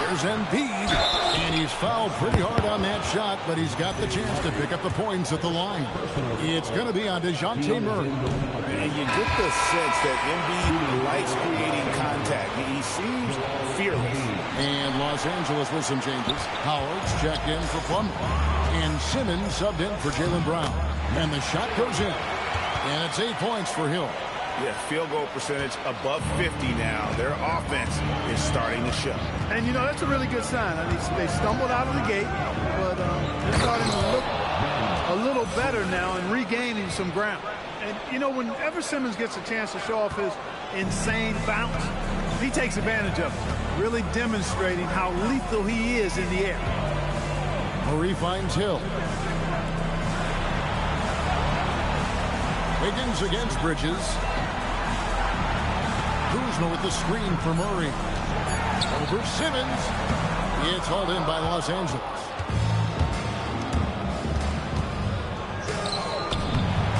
Here's Embiid. And he's fouled pretty hard on that shot, but he's got the chance to pick up the points at the line. It's going to be on DeJounte Murray. And you get the sense that Embiid likes creating contact. He seems fearless. And Los Angeles with some changes. Howard's checked in for Plumlee. And Simmons subbed in for Jaylen Brown. And the shot goes in. And it's 8 points for Hill. Yeah, field goal percentage above 50 now. Their offense is starting to show. And, you know, that's a really good sign. I mean, they stumbled out of the gate, but they're starting to look a little better now and regaining some ground. And, you know, whenever Simmons gets a chance to show off his insane bounce, he takes advantage of it, really demonstrating how lethal he is in the air. Murray finds Hill. Wiggins against Bridges. Kuzma with the screen for Murray. Over Simmons. It's hauled in by Los Angeles.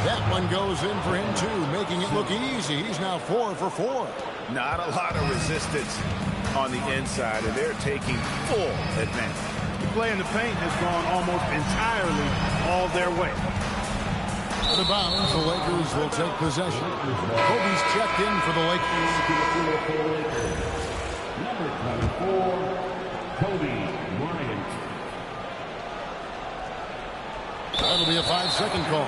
That one goes in for him, too, making it look easy. He's now 4 for 4. Not a lot of resistance on the inside, and they're taking full advantage. The play in the paint has gone almost entirely all their way. The bounds, the Lakers will take possession. Kobe's checked in for the Lakers. Number 24, Kobe Bryant. That'll be a 5-second call.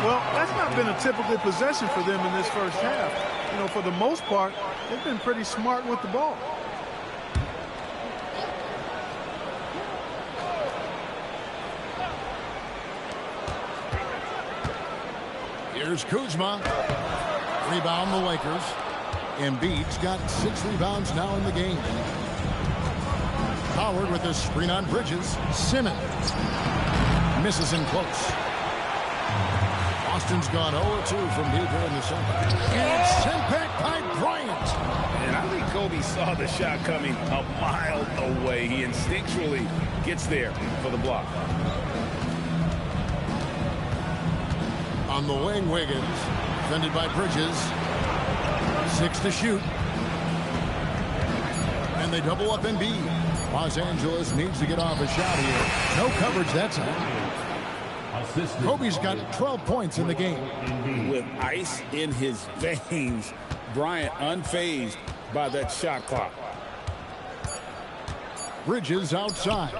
Well, that's not been a typical possession for them in this first half. You know, for the most part, they've been pretty smart with the ball. Here's Kuzma. Rebound the Lakers. Embiid's got 6 rebounds now in the game. Howard with the screen on Bridges. Simmons misses him close. Austin's gone 0-2 from deep here in the second. And it's sent back by Bryant. And I think Kobe saw the shot coming a mile away. He instinctually gets there for the block. On the wing, Wiggins, defended by Bridges. 6 to shoot. And they double up Embiid. Los Angeles needs to get off a shot here. No coverage that time. Kobe's got 12 points in the game. With ice in his veins, Bryant unfazed by that shot clock. Bridges outside.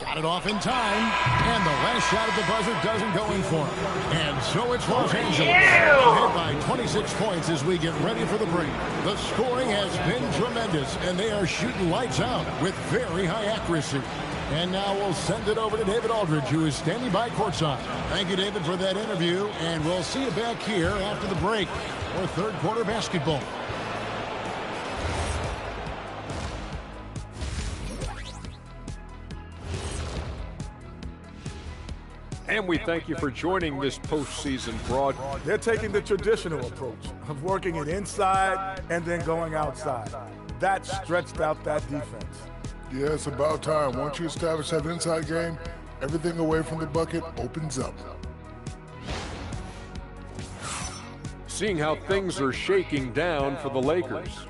Got it off in time. And the last shot at the buzzer doesn't go in for him. And so it's Los Angeles ahead by 26 points as we get ready for the break. The scoring has been tremendous, and they are shooting lights out with very high accuracy. And now we'll send it over to David Aldridge, who is standing by courtside. Thank you, David, for that interview. And we'll see you back here after the break for third quarter basketball. And we thank you for joining this postseason broadcast. They're taking the traditional approach of working it inside and then going outside. That stretched out that defense. Yeah, it's about time. Once you establish that inside game, everything away from the bucket opens up. Seeing how things are shaking down for the Lakers.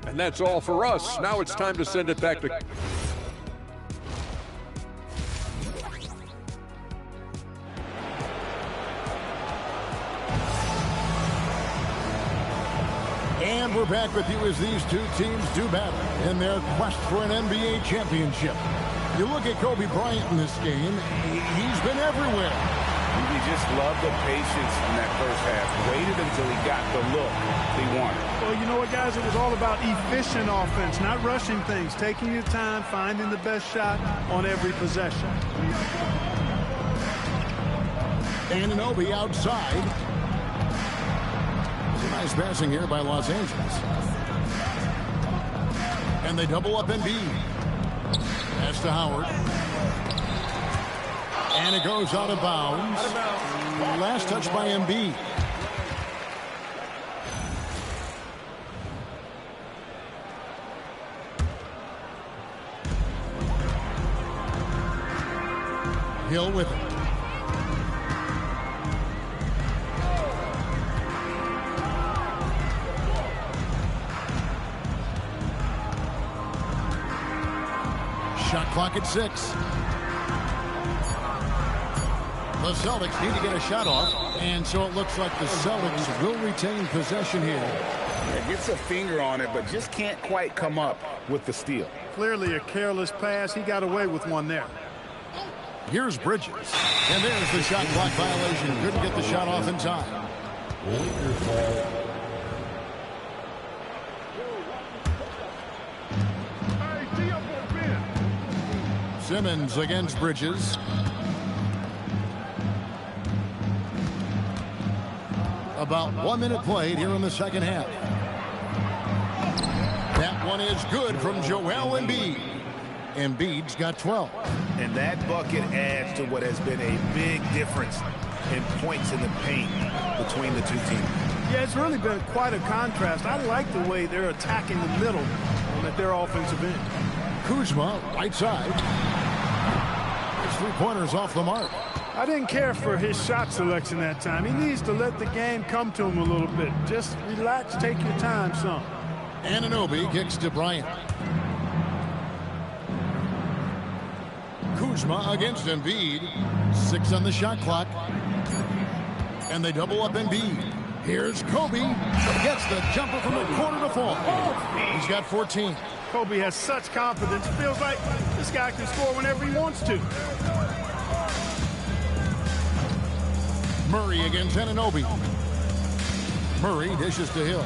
And that's all for us. Now it's time to send it back to... And we're back with you as these two teams do battle in their quest for an NBA championship. You look at Kobe Bryant in this game, he's been everywhere. He just loved the patience in that first half. Waited until he got the look he wanted. Well, you know what, guys? It was all about efficient offense, not rushing things, taking your time, finding the best shot on every possession. Anunoby outside. Nice passing here by Los Angeles. And they double up Embiid. Pass to Howard. And it goes out of bounds. Last touch by Embiid. Hill with it. Shot clock at 6. The Celtics need to get a shot off, and so it looks like the Celtics will retain possession here. Yeah, gets a finger on it, but just can't quite come up with the steal. Clearly a careless pass. He got away with one there. Here's Bridges. And there's the shot clock violation. Couldn't get the shot off in time. Simmons against Bridges. About 1 minute played here in the second half. That one is good from Joel Embiid. Embiid's got 12. And that bucket adds to what has been a big difference in points in the paint between the two teams. Yeah, it's really been quite a contrast. I like the way they're attacking the middle at their offensive end. Kuzma, right side. His three-pointers off the mark. I didn't care for his shot selection that time. He needs to let the game come to him a little bit. Just relax, take your time some. Anunoby kicks to Bryant. Kuzma against Embiid. 6 on the shot clock. And they double up Embiid. Here's Kobe. Gets the jumper from the corner to fall. He's got 14. Kobe has such confidence. Feels like this guy can score whenever he wants to. Murray against Anunoby. Murray dishes to Hill.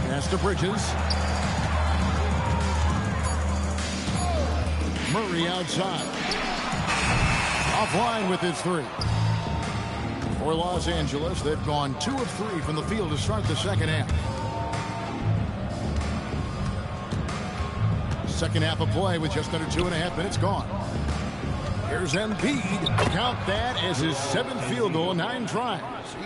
Pass to Bridges. Murray outside. Offline with his 3. For Los Angeles, they've gone 2 of 3 from the field to start the second half. Second half of play with just under 2.5 minutes gone. Here's Embiid. Count that as his 7th field goal, 9 tries.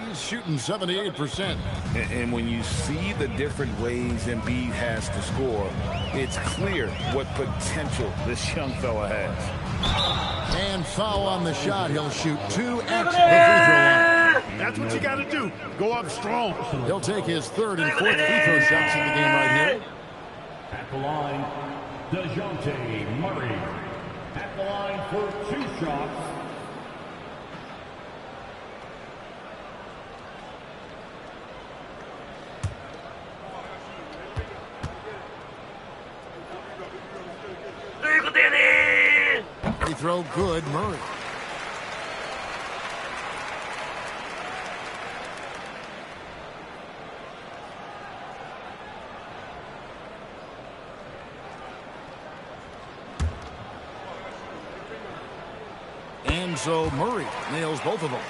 He's shooting 78%. And when you see the different ways Embiid has to score, it's clear what potential this young fella has. And foul on the shot. He'll shoot 2 at the free throw line. That's what you got to do. Go up strong. He'll take his 3rd and 4th free throw shots in the game right here. At the line, DeJounte Murray. At the line for 2 shots. Free throw good, Murray. And so Murray nails both of them.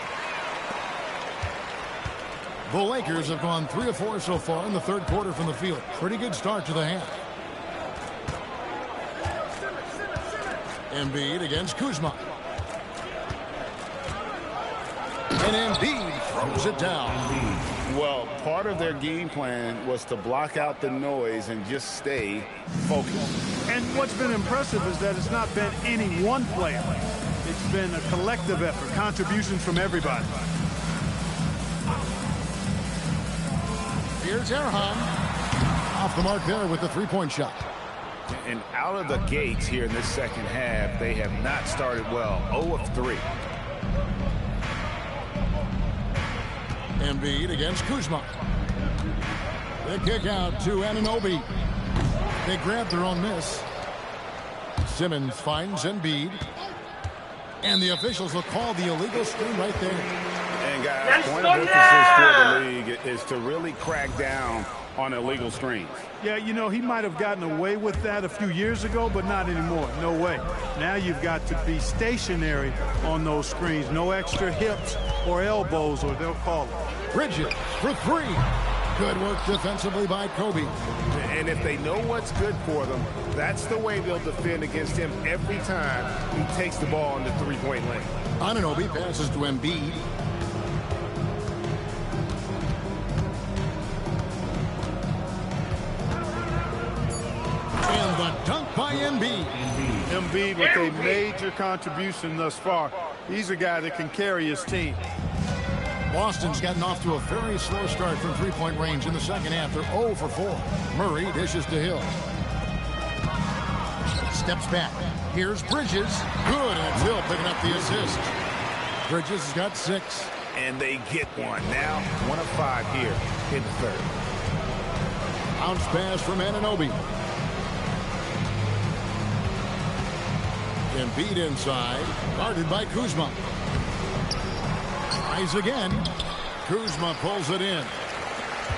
The Lakers have gone 3 of 4 so far in the 3rd quarter from the field. Pretty good start to the half. Embiid against Kuzma. And Embiid throws it down. Well, part of their game plan was to block out the noise and just stay focused. And what's been impressive is that it's not been any one player. It's been a collective effort, contributions from everybody. Here's Erhan. Off the mark there with the 3-point shot. And out of the gates here in this second half, they have not started well. 0 of 3. Embiid against Kuzma. The kick out to Anunoby. They grab their own miss. Simmons finds Embiid. And the officials will call the illegal screen right there. And guys, one of the emphasis for the league is to really crack down on illegal screens. Yeah, you know, he might have gotten away with that a few years ago, but not anymore. No way. Now you've got to be stationary on those screens. No extra hips or elbows, or they'll call it. Bridges for 3. Good work defensively by Kobe. And if they know what's good for them, that's the way they'll defend against him every time he takes the ball in the 3-point lane. Anunoby passes to Embiid. And the dunk by Embiid. Embiid with a major contribution thus far. He's a guy that can carry his team. Boston's gotten off to a very slow start from 3-point range in the second half. They're 0 for 4. Murray dishes to Hill. Steps back. Here's Bridges. Good, and it's Hill picking up the assist. Bridges has got 6. And they get one. Now 1 of 5 here in the 3rd. Bounce pass from Anunoby. Embiid inside, guarded by Kuzma. Tries again. Kuzma pulls it in.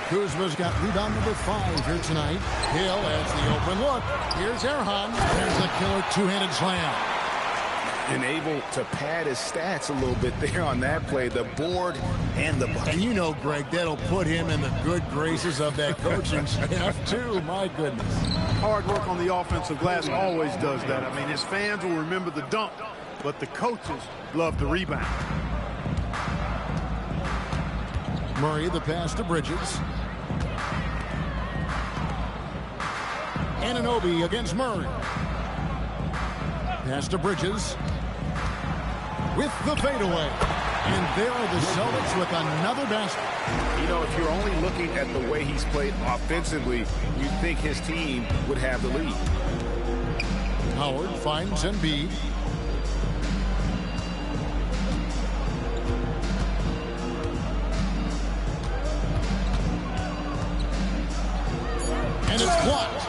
Kuzma's got rebound number 5 here tonight. Hill has the open look. Here's Erhan. There's a killer two-handed slam. And able to pad his stats a little bit there on that play. The board and the bucket. And you know, Greg, that'll put him in the good graces of that coaching staff, too. My goodness. Hard work on the offensive glass always does that. I mean, his fans will remember the dunk, but the coaches love the rebound. Murray, the pass to Bridges. Anunoby against Murray. Pass to Bridges. With the fadeaway. And there are the Celtics with another basket. You know, if you're only looking at the way he's played offensively, you'd think his team would have the lead. Howard finds Embiid. And it's blocked.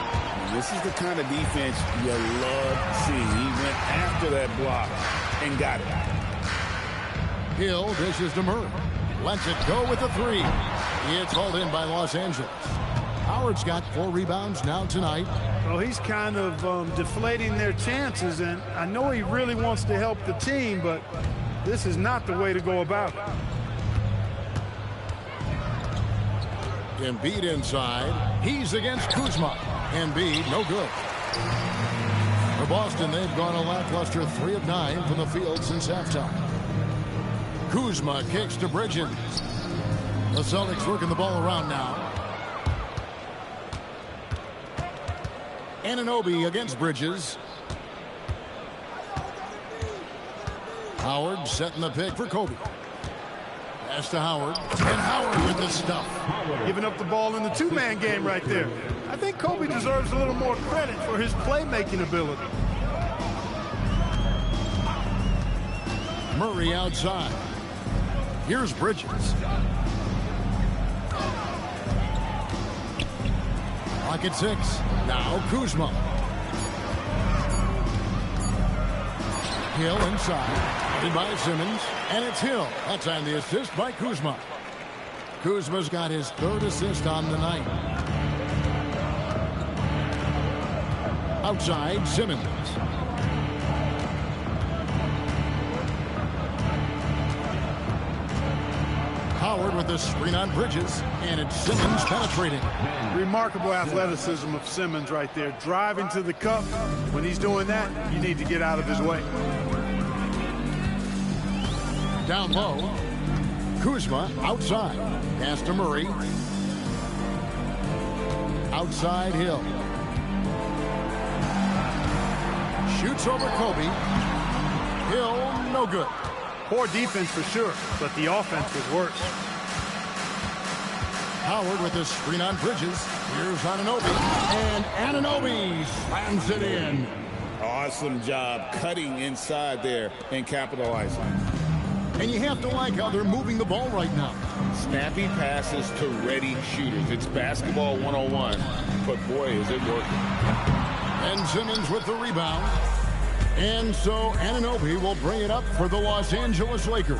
This is the kind of defense you love seeing. He went after that block and got it. Hill dishes to Murray. Lets it go with the 3. It's hauled in by Los Angeles. Howard's got 4 rebounds now tonight. Well, he's kind of deflating their chances, and I know he really wants to help the team, but this is not the way to go about it. Embiid inside. He's against Kuzma. Embiid, no good. For Boston, they've gone a lackluster 3 of 9 from the field since halftime. Kuzma kicks to Bridges. The Celtics working the ball around now. Anunoby against Bridges. Howard setting the pick for Kobe. Pass to Howard. And Howard with the stuff. Giving up the ball in the two-man game right there. I think Kobe deserves a little more credit for his playmaking ability. Murray outside. Here's Bridges. Pocket 6. Now Kuzma. Hill inside. By Simmons, and it's Hill. That time the assist by Kuzma. Kuzma's got his 3rd assist on the night. Outside, Simmons. Howard with the screen on Bridges, and it's Simmons penetrating. Remarkable athleticism of Simmons right there. Driving to the cup. When he's doing that, you need to get out of his way. Down low. Kuzma outside. Pass to Murray. Outside Hill. Shoots over Kobe. Hill, no good. Poor defense for sure, but the offense was worse. Howard with the screen on Bridges. Here's Anunoby. And Anunoby slams it in. Awesome job cutting inside there and capitalizing. And you have to like how they're moving the ball right now. Snappy passes to ready shooters. It's basketball 101, but boy, is it working. And Simmons with the rebound. And so Anunoby will bring it up for the Los Angeles Lakers.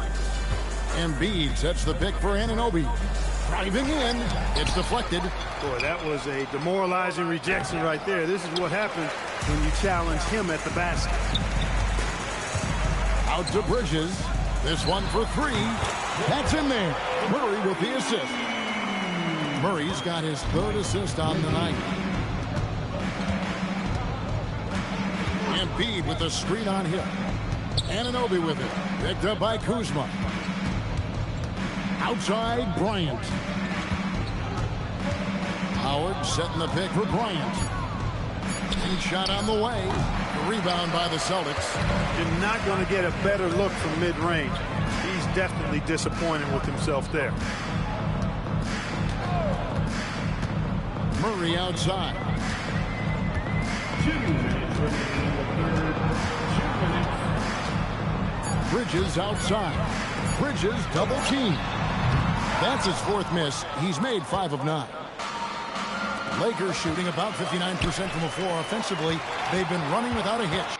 Embiid sets the pick for Anunoby. Driving in. It's deflected. Boy, that was a demoralizing rejection right there. This is what happens when you challenge him at the basket. Out to Bridges. This one for 3. That's in there. Murray with the assist. Murray's got his 3rd assist on the night. Embiid with the screen on Hill. Anunoby with it. Picked up by Kuzma. Outside, Bryant. Howard setting the pick for Bryant. And shot on the way. The rebound by the Celtics. You're not going to get a better look from mid-range. He's definitely disappointed with himself there. Murray outside. 2 minutes remaining in the third. 2 minutes. Bridges outside. Bridges double team. That's his 4th miss. He's made 5 of 9. Lakers shooting about 59% from the floor offensively. They've been running without a hitch.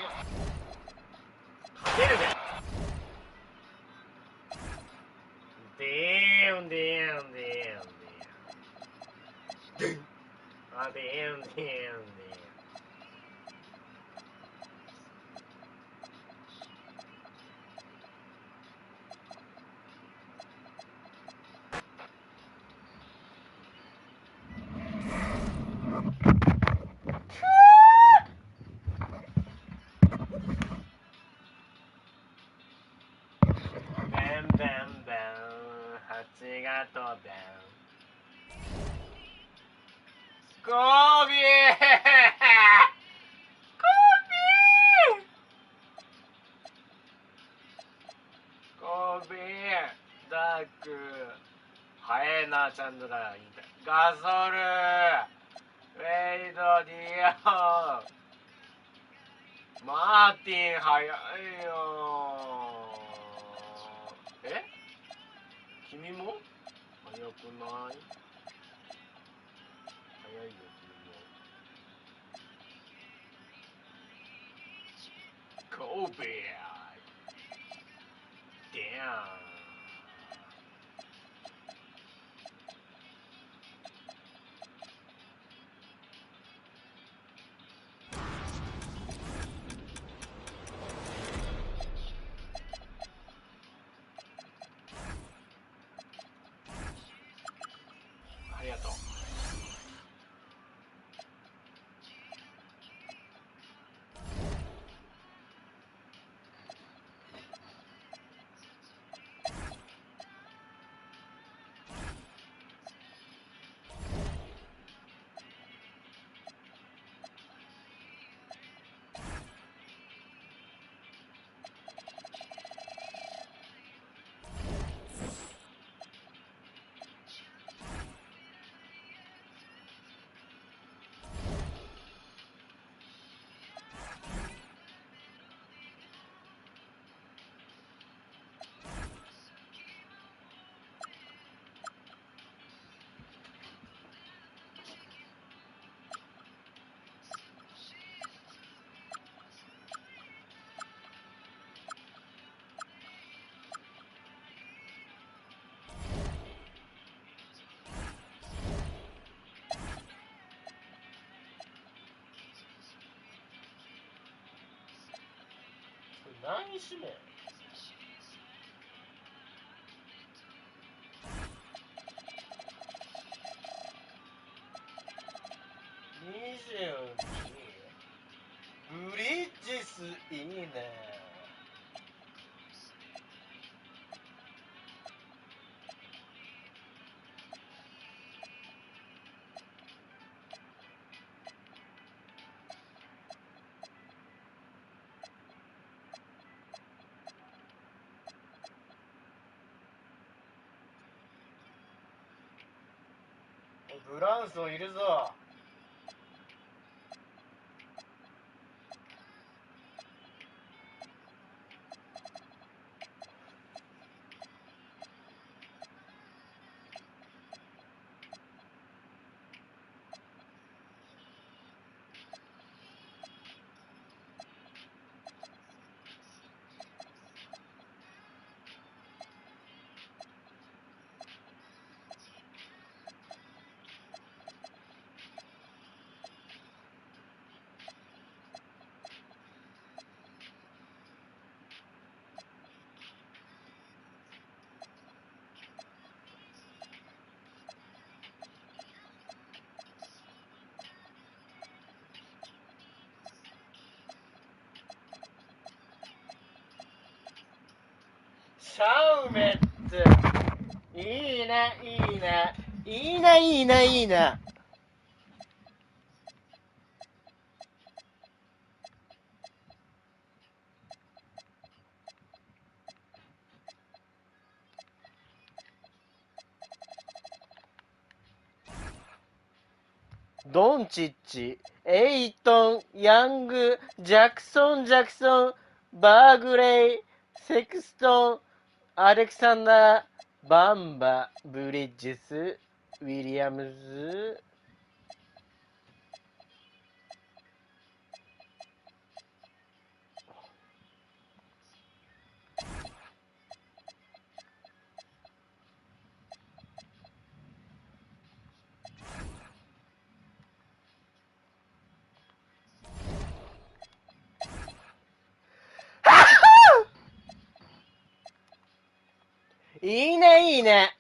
チャンドラー、ガソル、ウェイド、ディオ、マーティン、早いよ。え、君も早くない？早いよ、君も。コーベア、ディオン。ありがとう。何しめ22ブリッジスいいね。ブランソンいるぞ。シャウメッツいいねいいねいいねいいねいいね。ドンチッチ、エイトン、ヤング、ジャクソン、バーグレイ、セクストン、アレクサンダー、バンバ、ブリッジス、ウィリアムズ、いいね、いいね。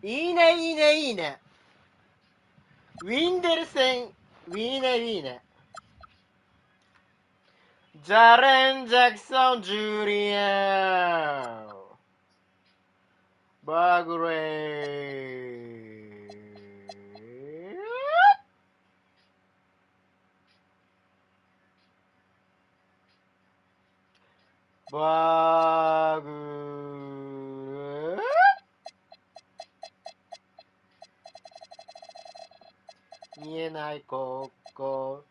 いいね、いいね、いいね。ウィンデルセン、ウィーネ、ウィーネ。ジャレン・ジャクソン・ジュリアン。バグレイ。バグ見えない心、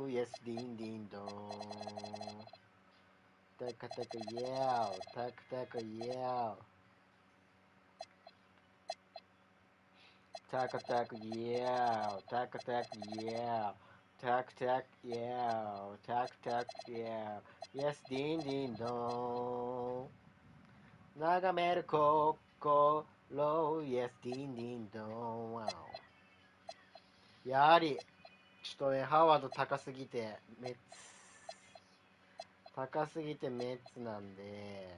イエスディンディンドン。タクタクイエー、タクタクイエー。タクタクイエー、タクタクイエー。タクタクイエー、タクタクイエー。イエスディンディンドン。眺める心、イエスディンディンドン。やはりちょっとね、ハワード高すぎてメッツなんで、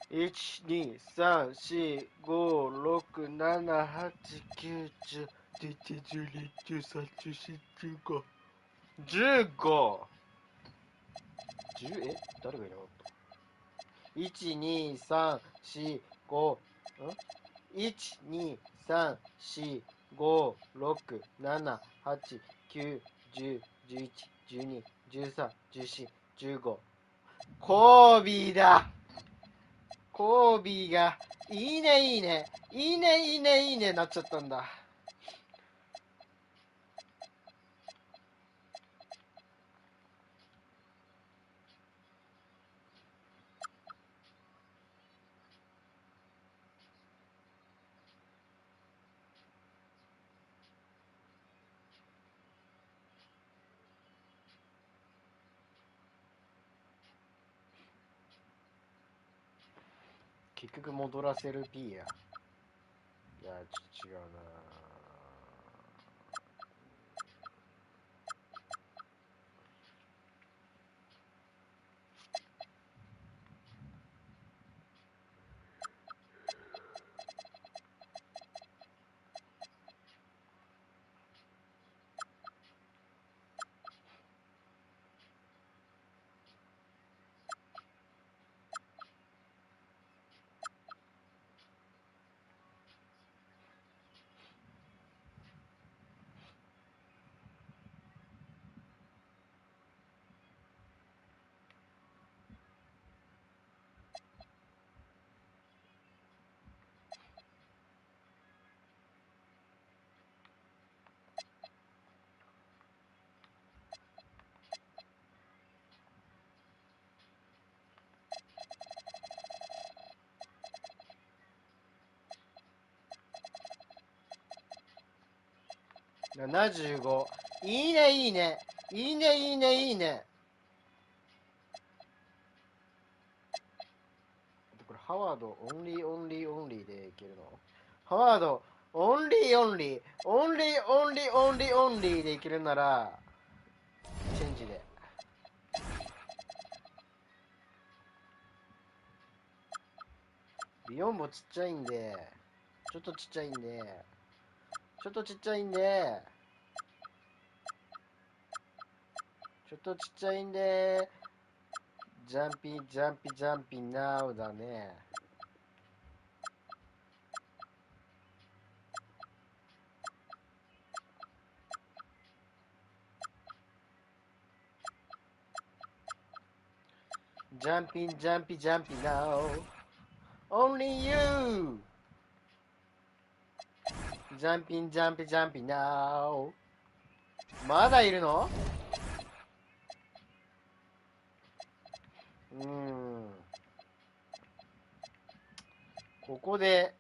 12345678910111213141515誰がいなかった？ 12345 123456789101112131415コービーだ。コービーがいいねいいねいいねいいねいいねなっちゃったんだ。結局戻らせる P や。いや、ちょっと違うな。75。いいねいいねいいねいいねいいね。これハワードオンリーオンリーオンリーでいけるの？ハワードオンリーオンリーオンリーオンリーオンリーオンリーでいけるならチェンジで。ビヨンボちっちゃいんで、ちょっとちっちゃいんで、ちょっとちっちゃいんで、ちょっとちっちゃいんで、ジャンピンジャンピジャンピンナウだね。ジャンピンジャンピジャンピナウ Only you ジャンピンジャンピジャンピナウ。まだいるの？ここで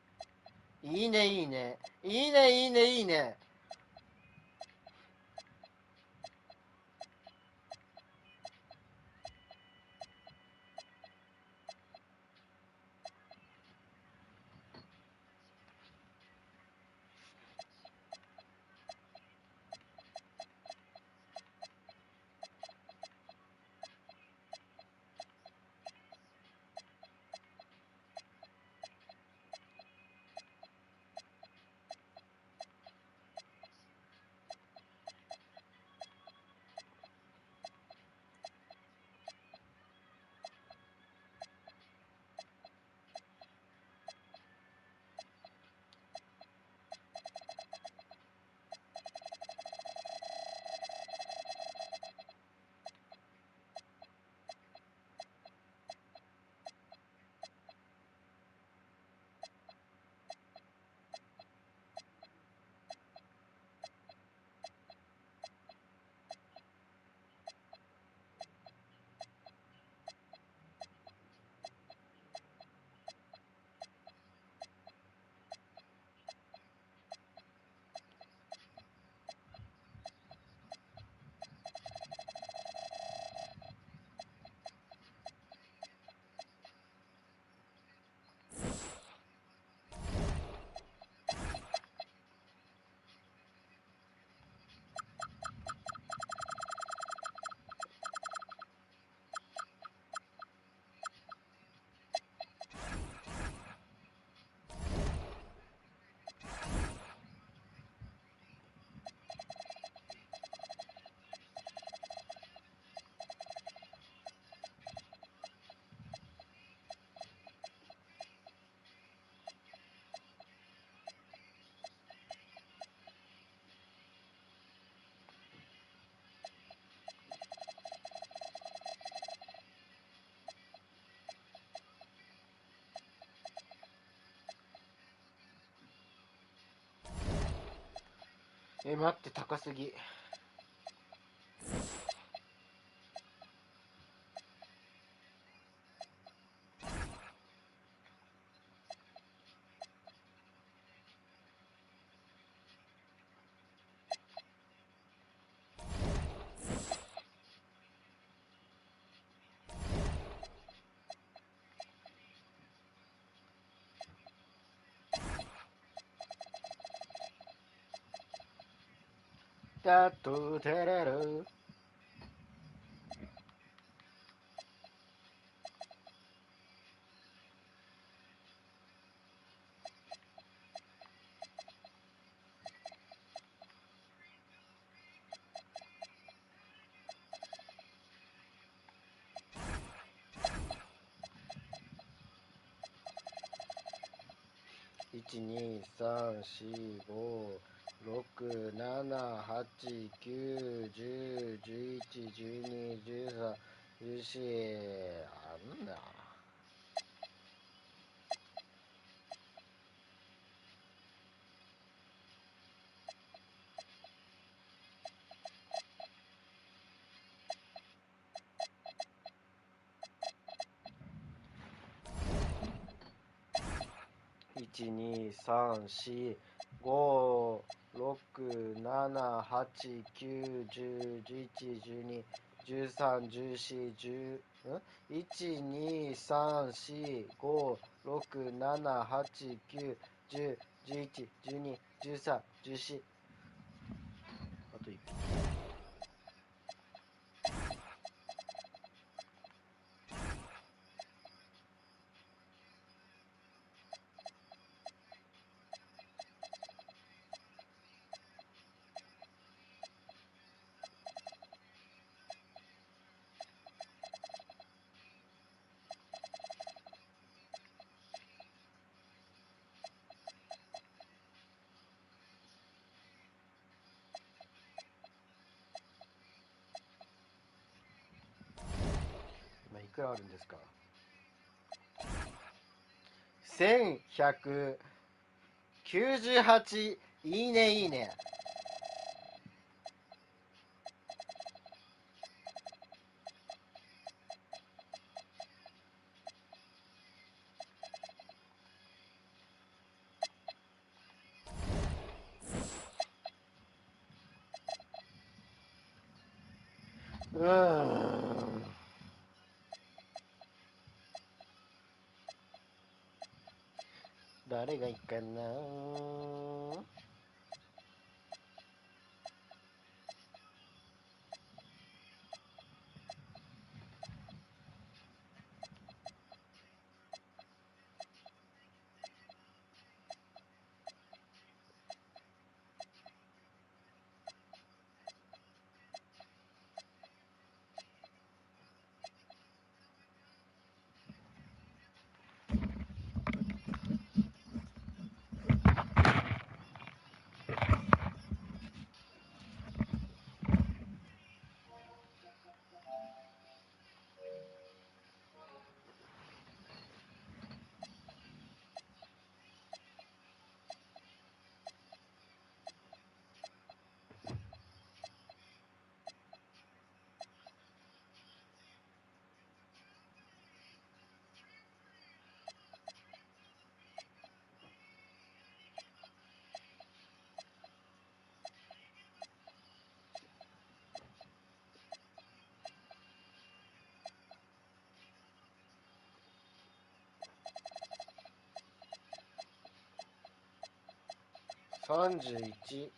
いいねいいねいいねいいねいいね。待って、高すぎ。だとてれる。1234567891011121314。なんだ。1234567891011121314。あと1匹。今いくらあるんですか。1198。いいねいいね。誰がいいかな。31。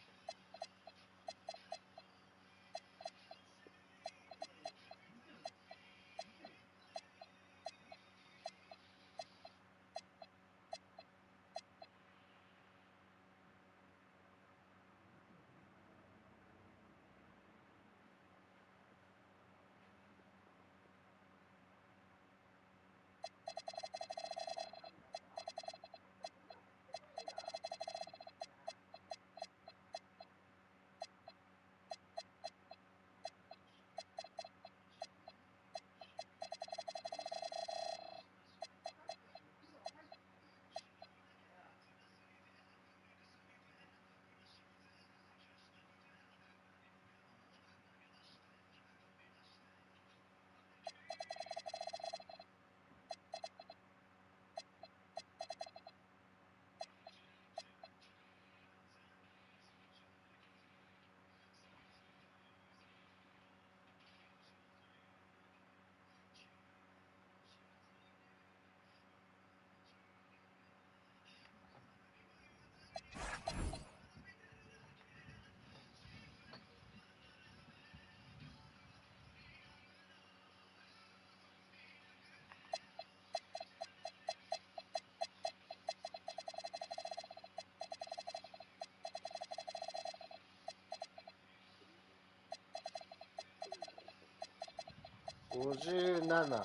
57、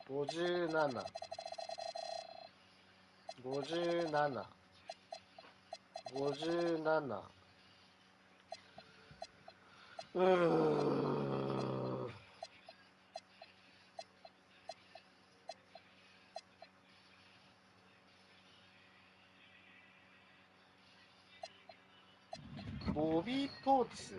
57、57、57。ボビー・ポーティス。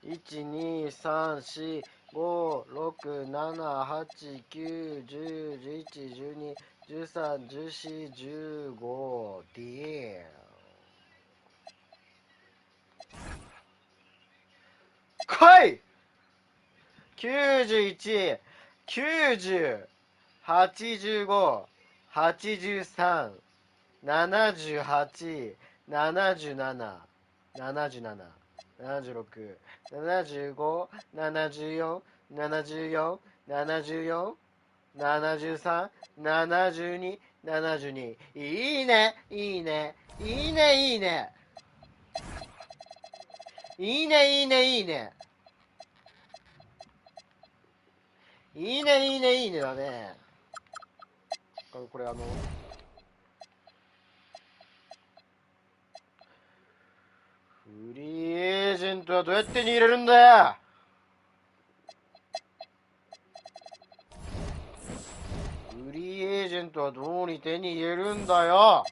1、2、3、4、5、6、7、8、9、10、11、12、13、14、15。ディーン。来い !91、90、85、83、78、77、77、76、75、74、74、74、73、72、72。いいね、いいね、いいね、いいね。いいね、いいね、いいね。いいね、いいね、いいねだね。これフリーエージェントはどうやって手に入れるんだよ。フリーエージェントはどうに手に入れるんだよ。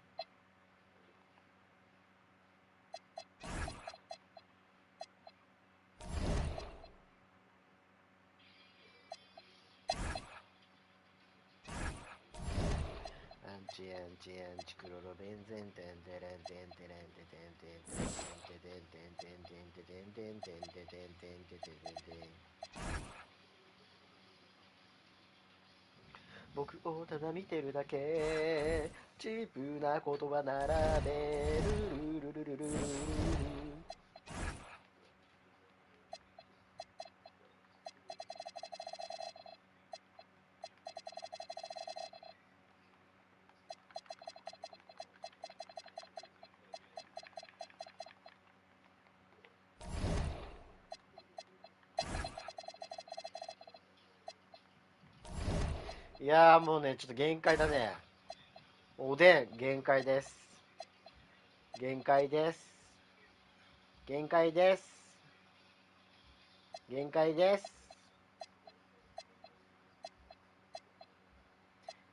アンチアンチアンチクロロベンゼンテンテレンテンテレンテテンテンテンテンテンテンテンテンテンテンテンテンテンテンテンテンテン。僕をただ見てるだけ、チープな言葉並べるルルルルルルルル。いやーもうね、ちょっと限界だね。おでん、限界です。限界です。限界です。限界です。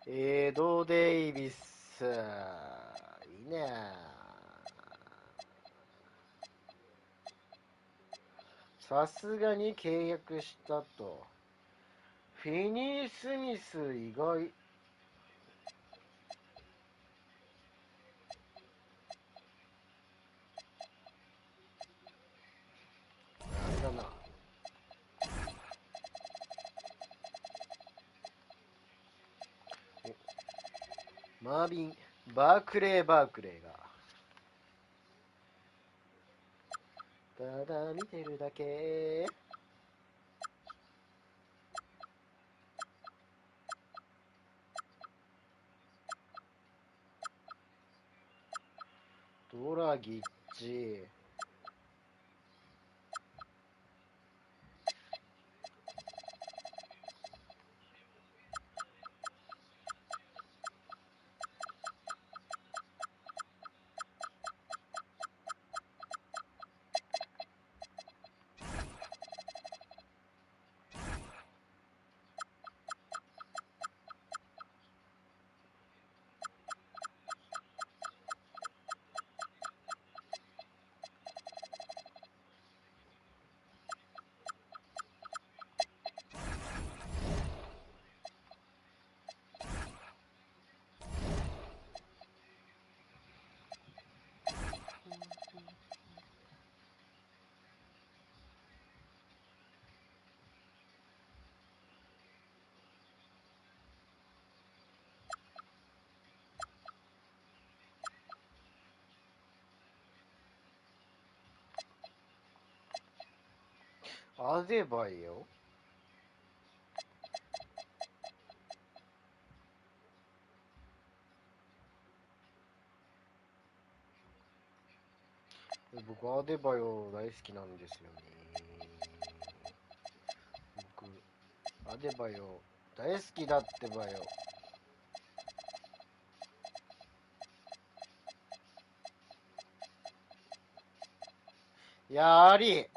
エド・デイビス。いいね。さすがに契約したと。フィニー・スミス意外。あれだな。マービン・バークレーが。ただ見てるだけ。ドラギッチ。アデバヨ。僕アデバヨ大好きなんですよね。僕アデバヨ大好きだってばよ。いや、アデ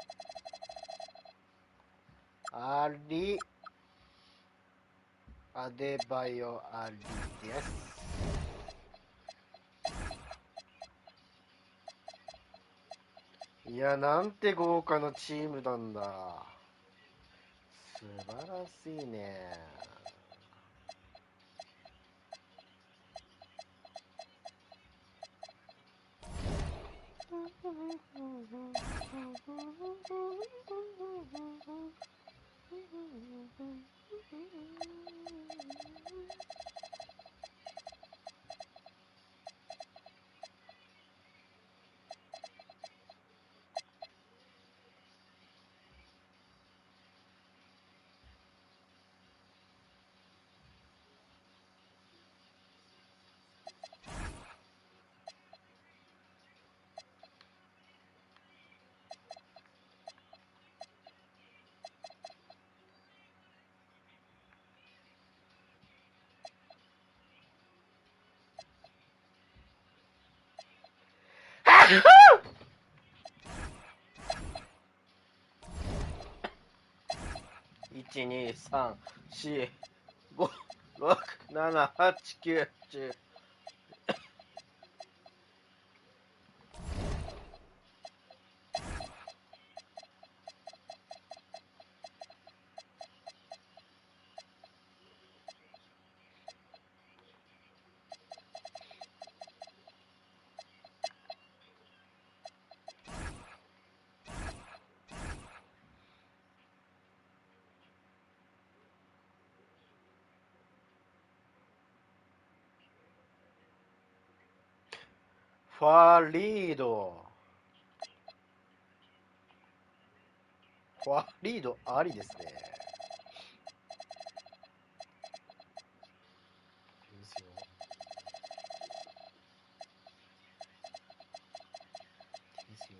バヨアリです。いや、なんて豪華なチームなんだ。素晴らしいね。1、2、3、4、5、6、7、8、9、10。ファリード。ファリードありですね。いいですよ。いいですよ。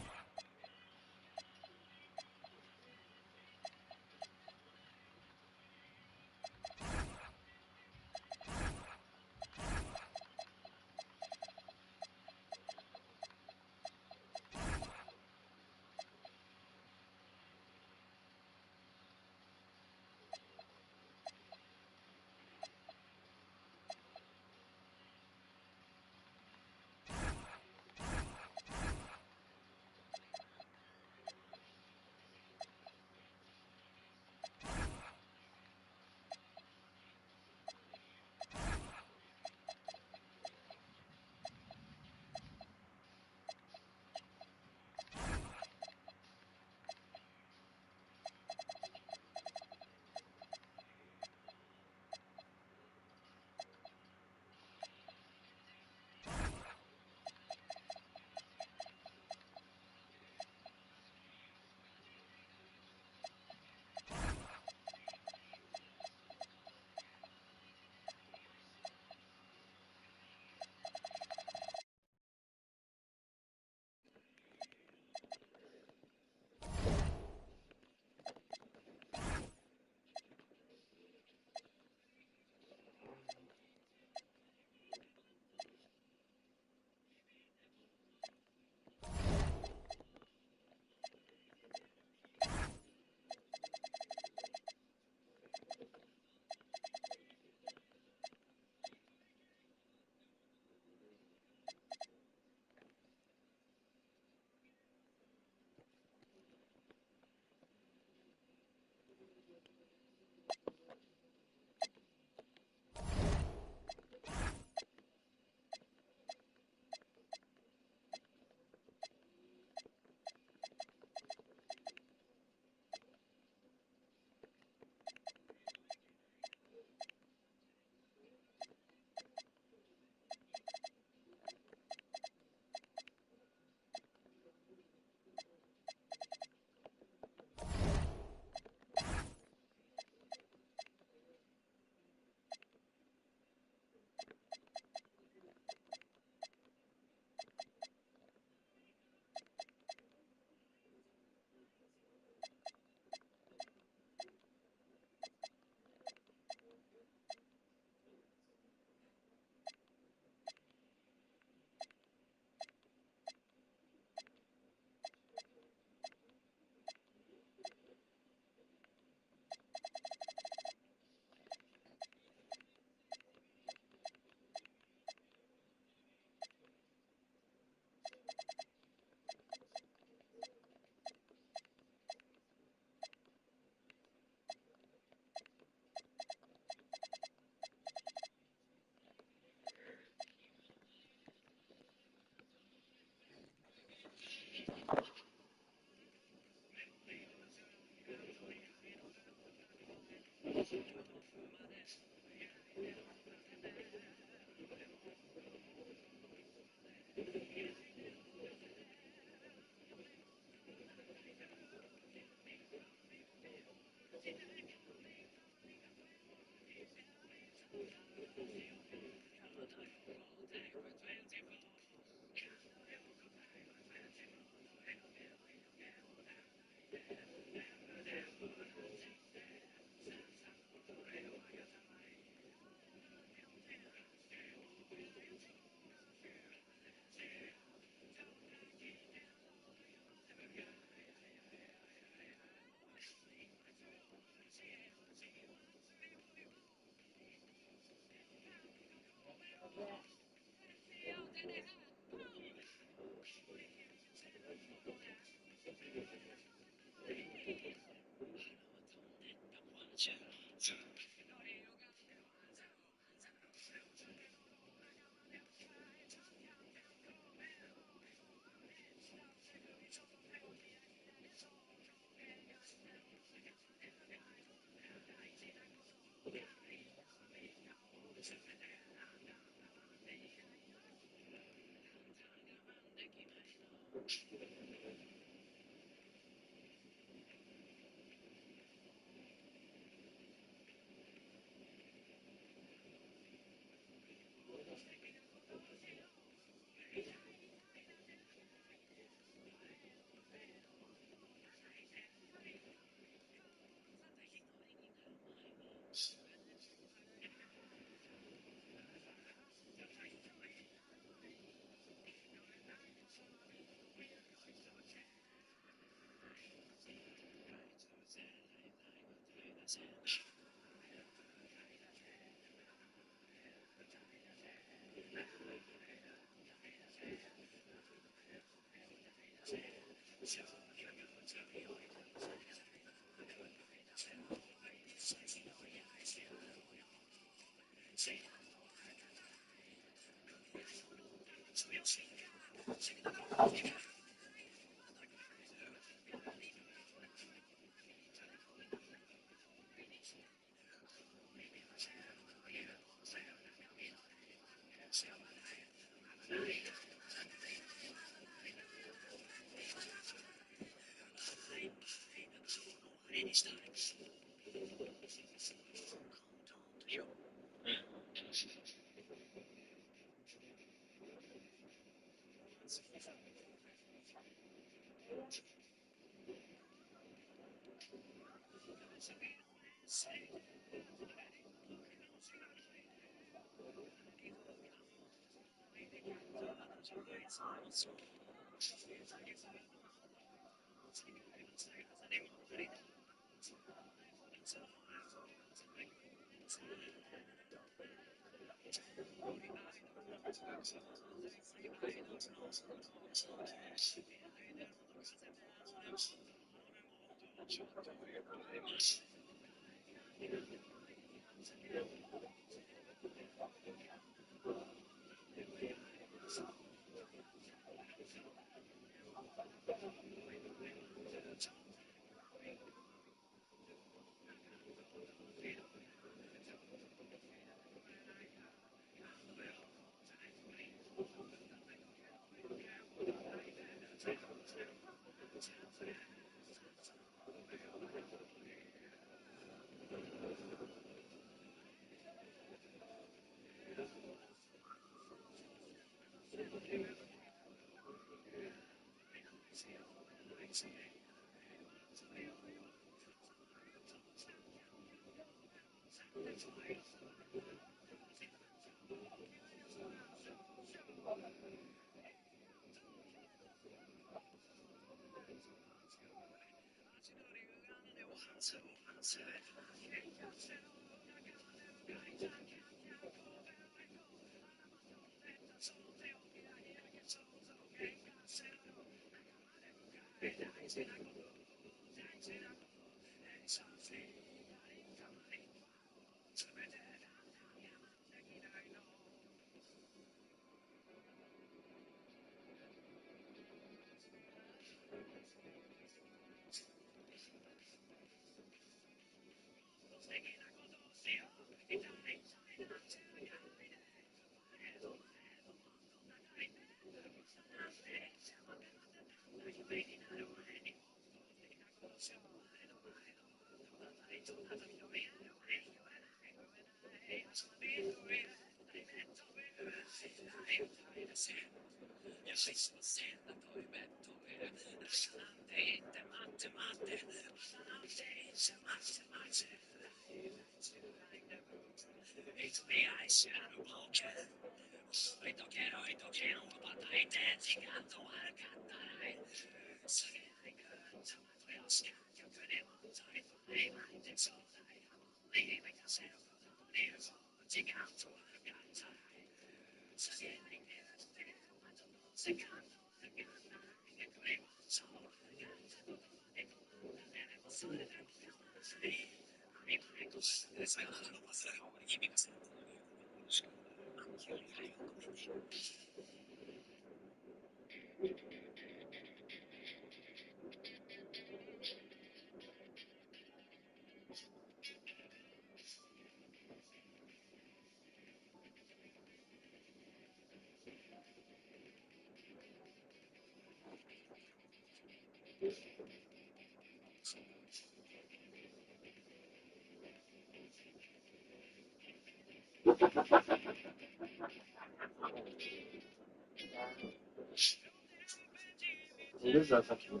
いるぞ、さっきの。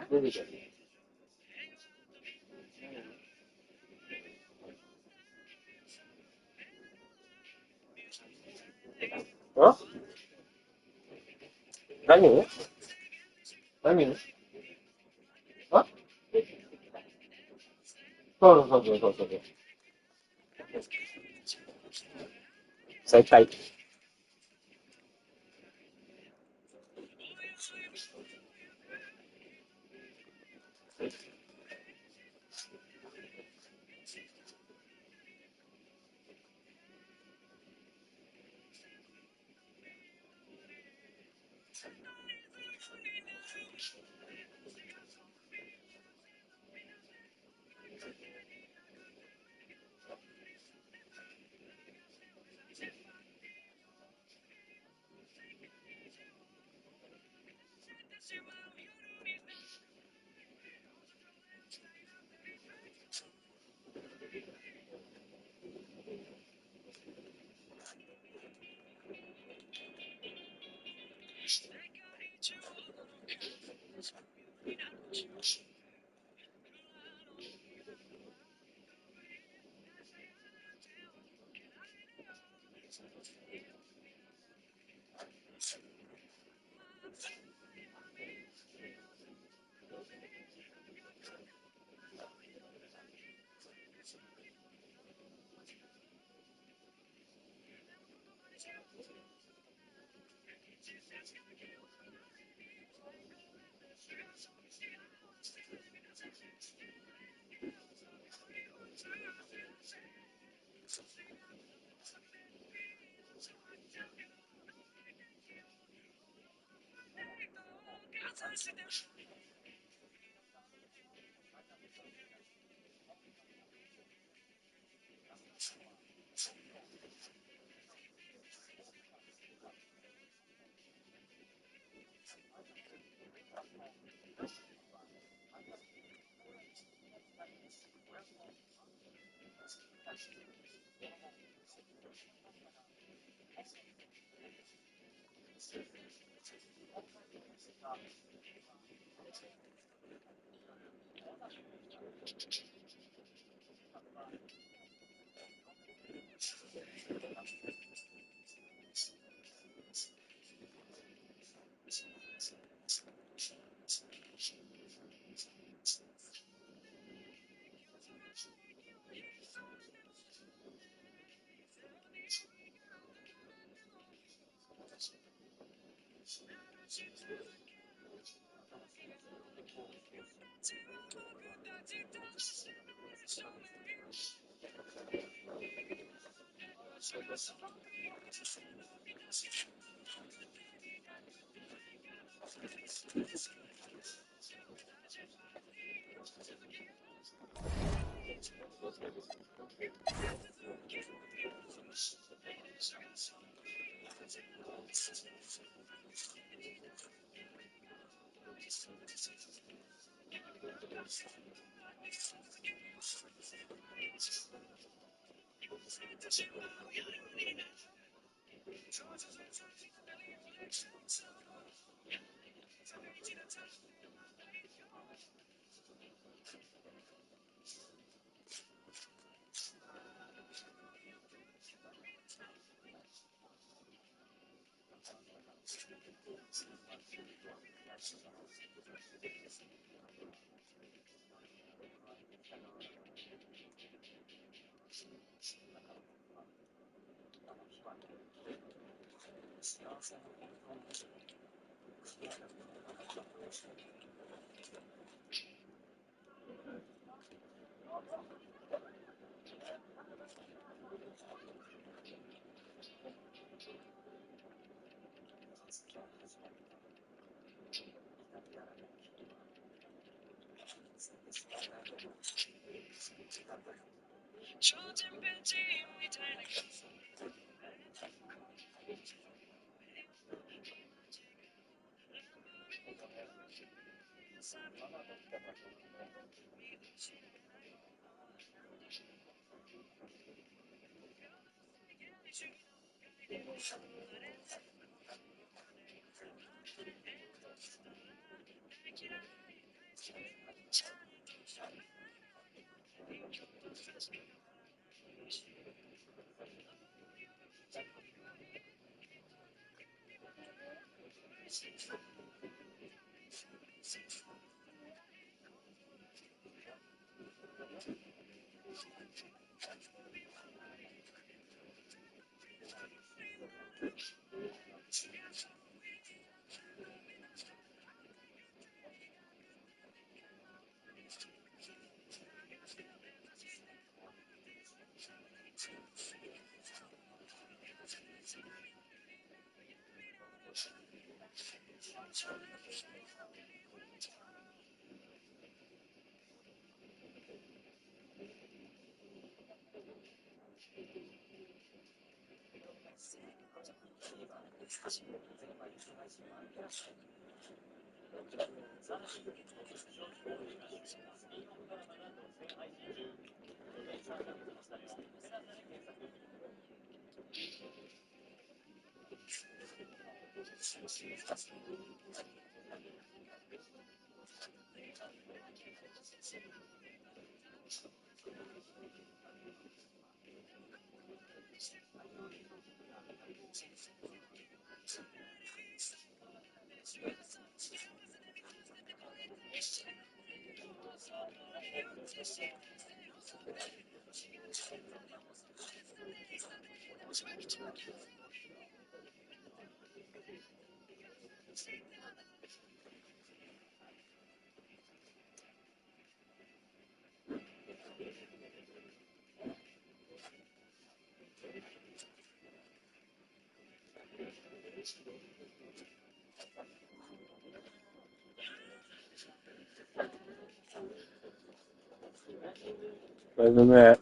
出てきた。あ？何？何？あ？そうそうそうそうそう。再開。Other than that,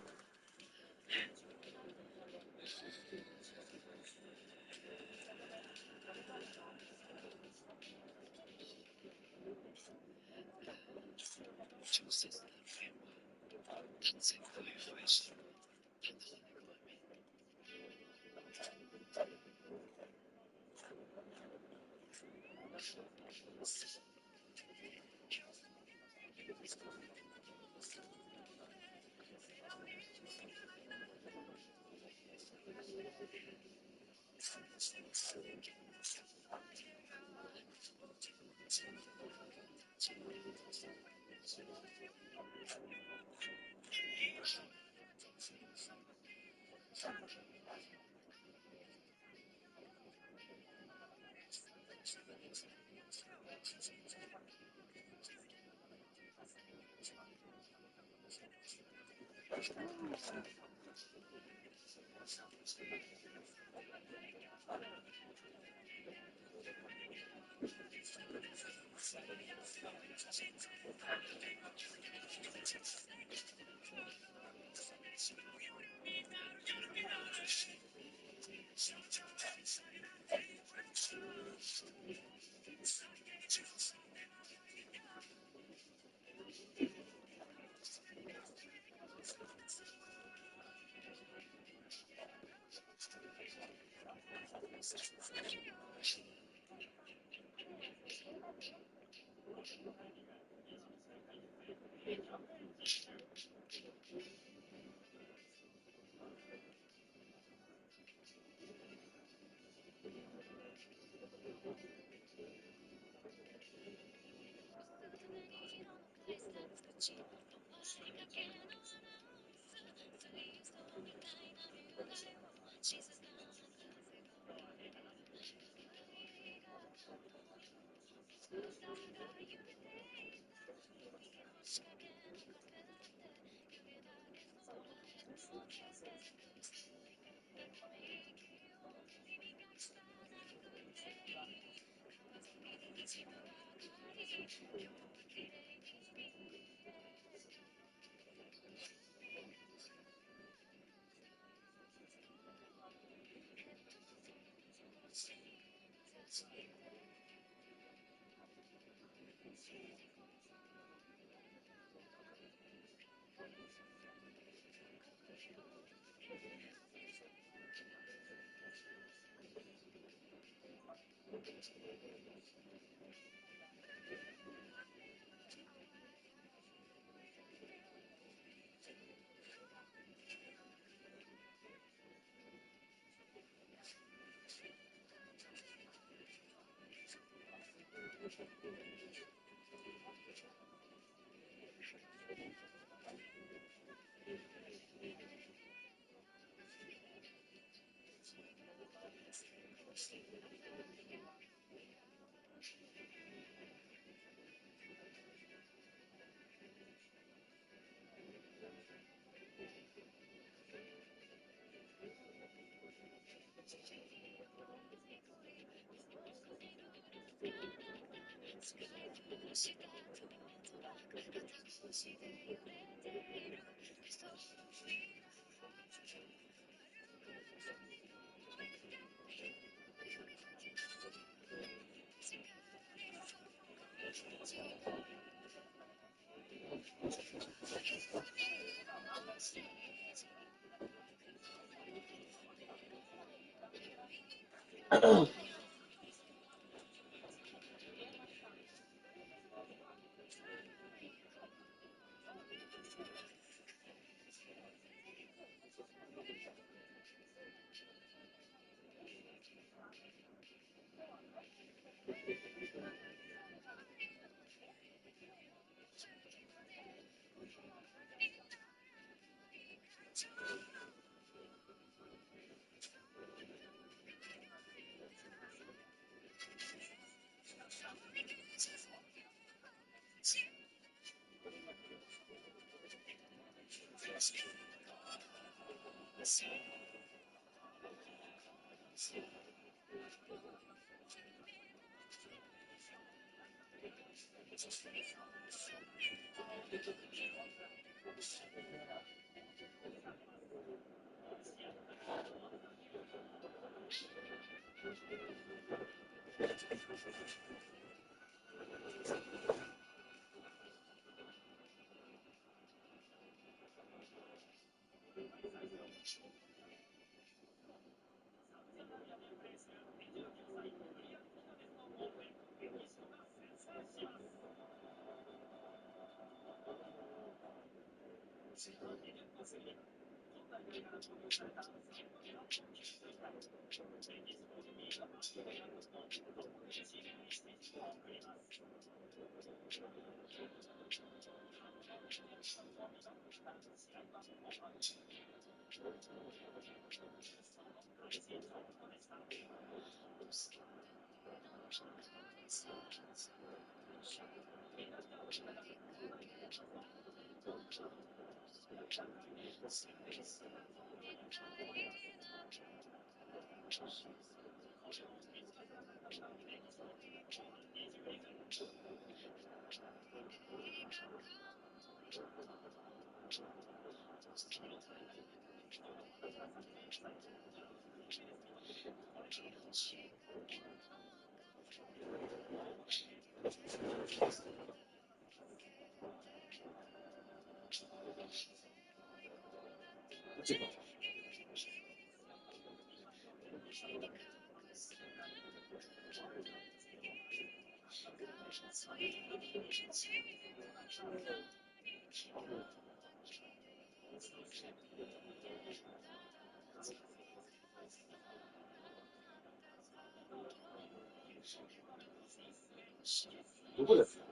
どこですか？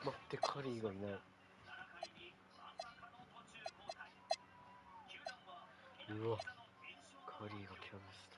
待って、カリーがいない。うわ、カリーがキャンセル。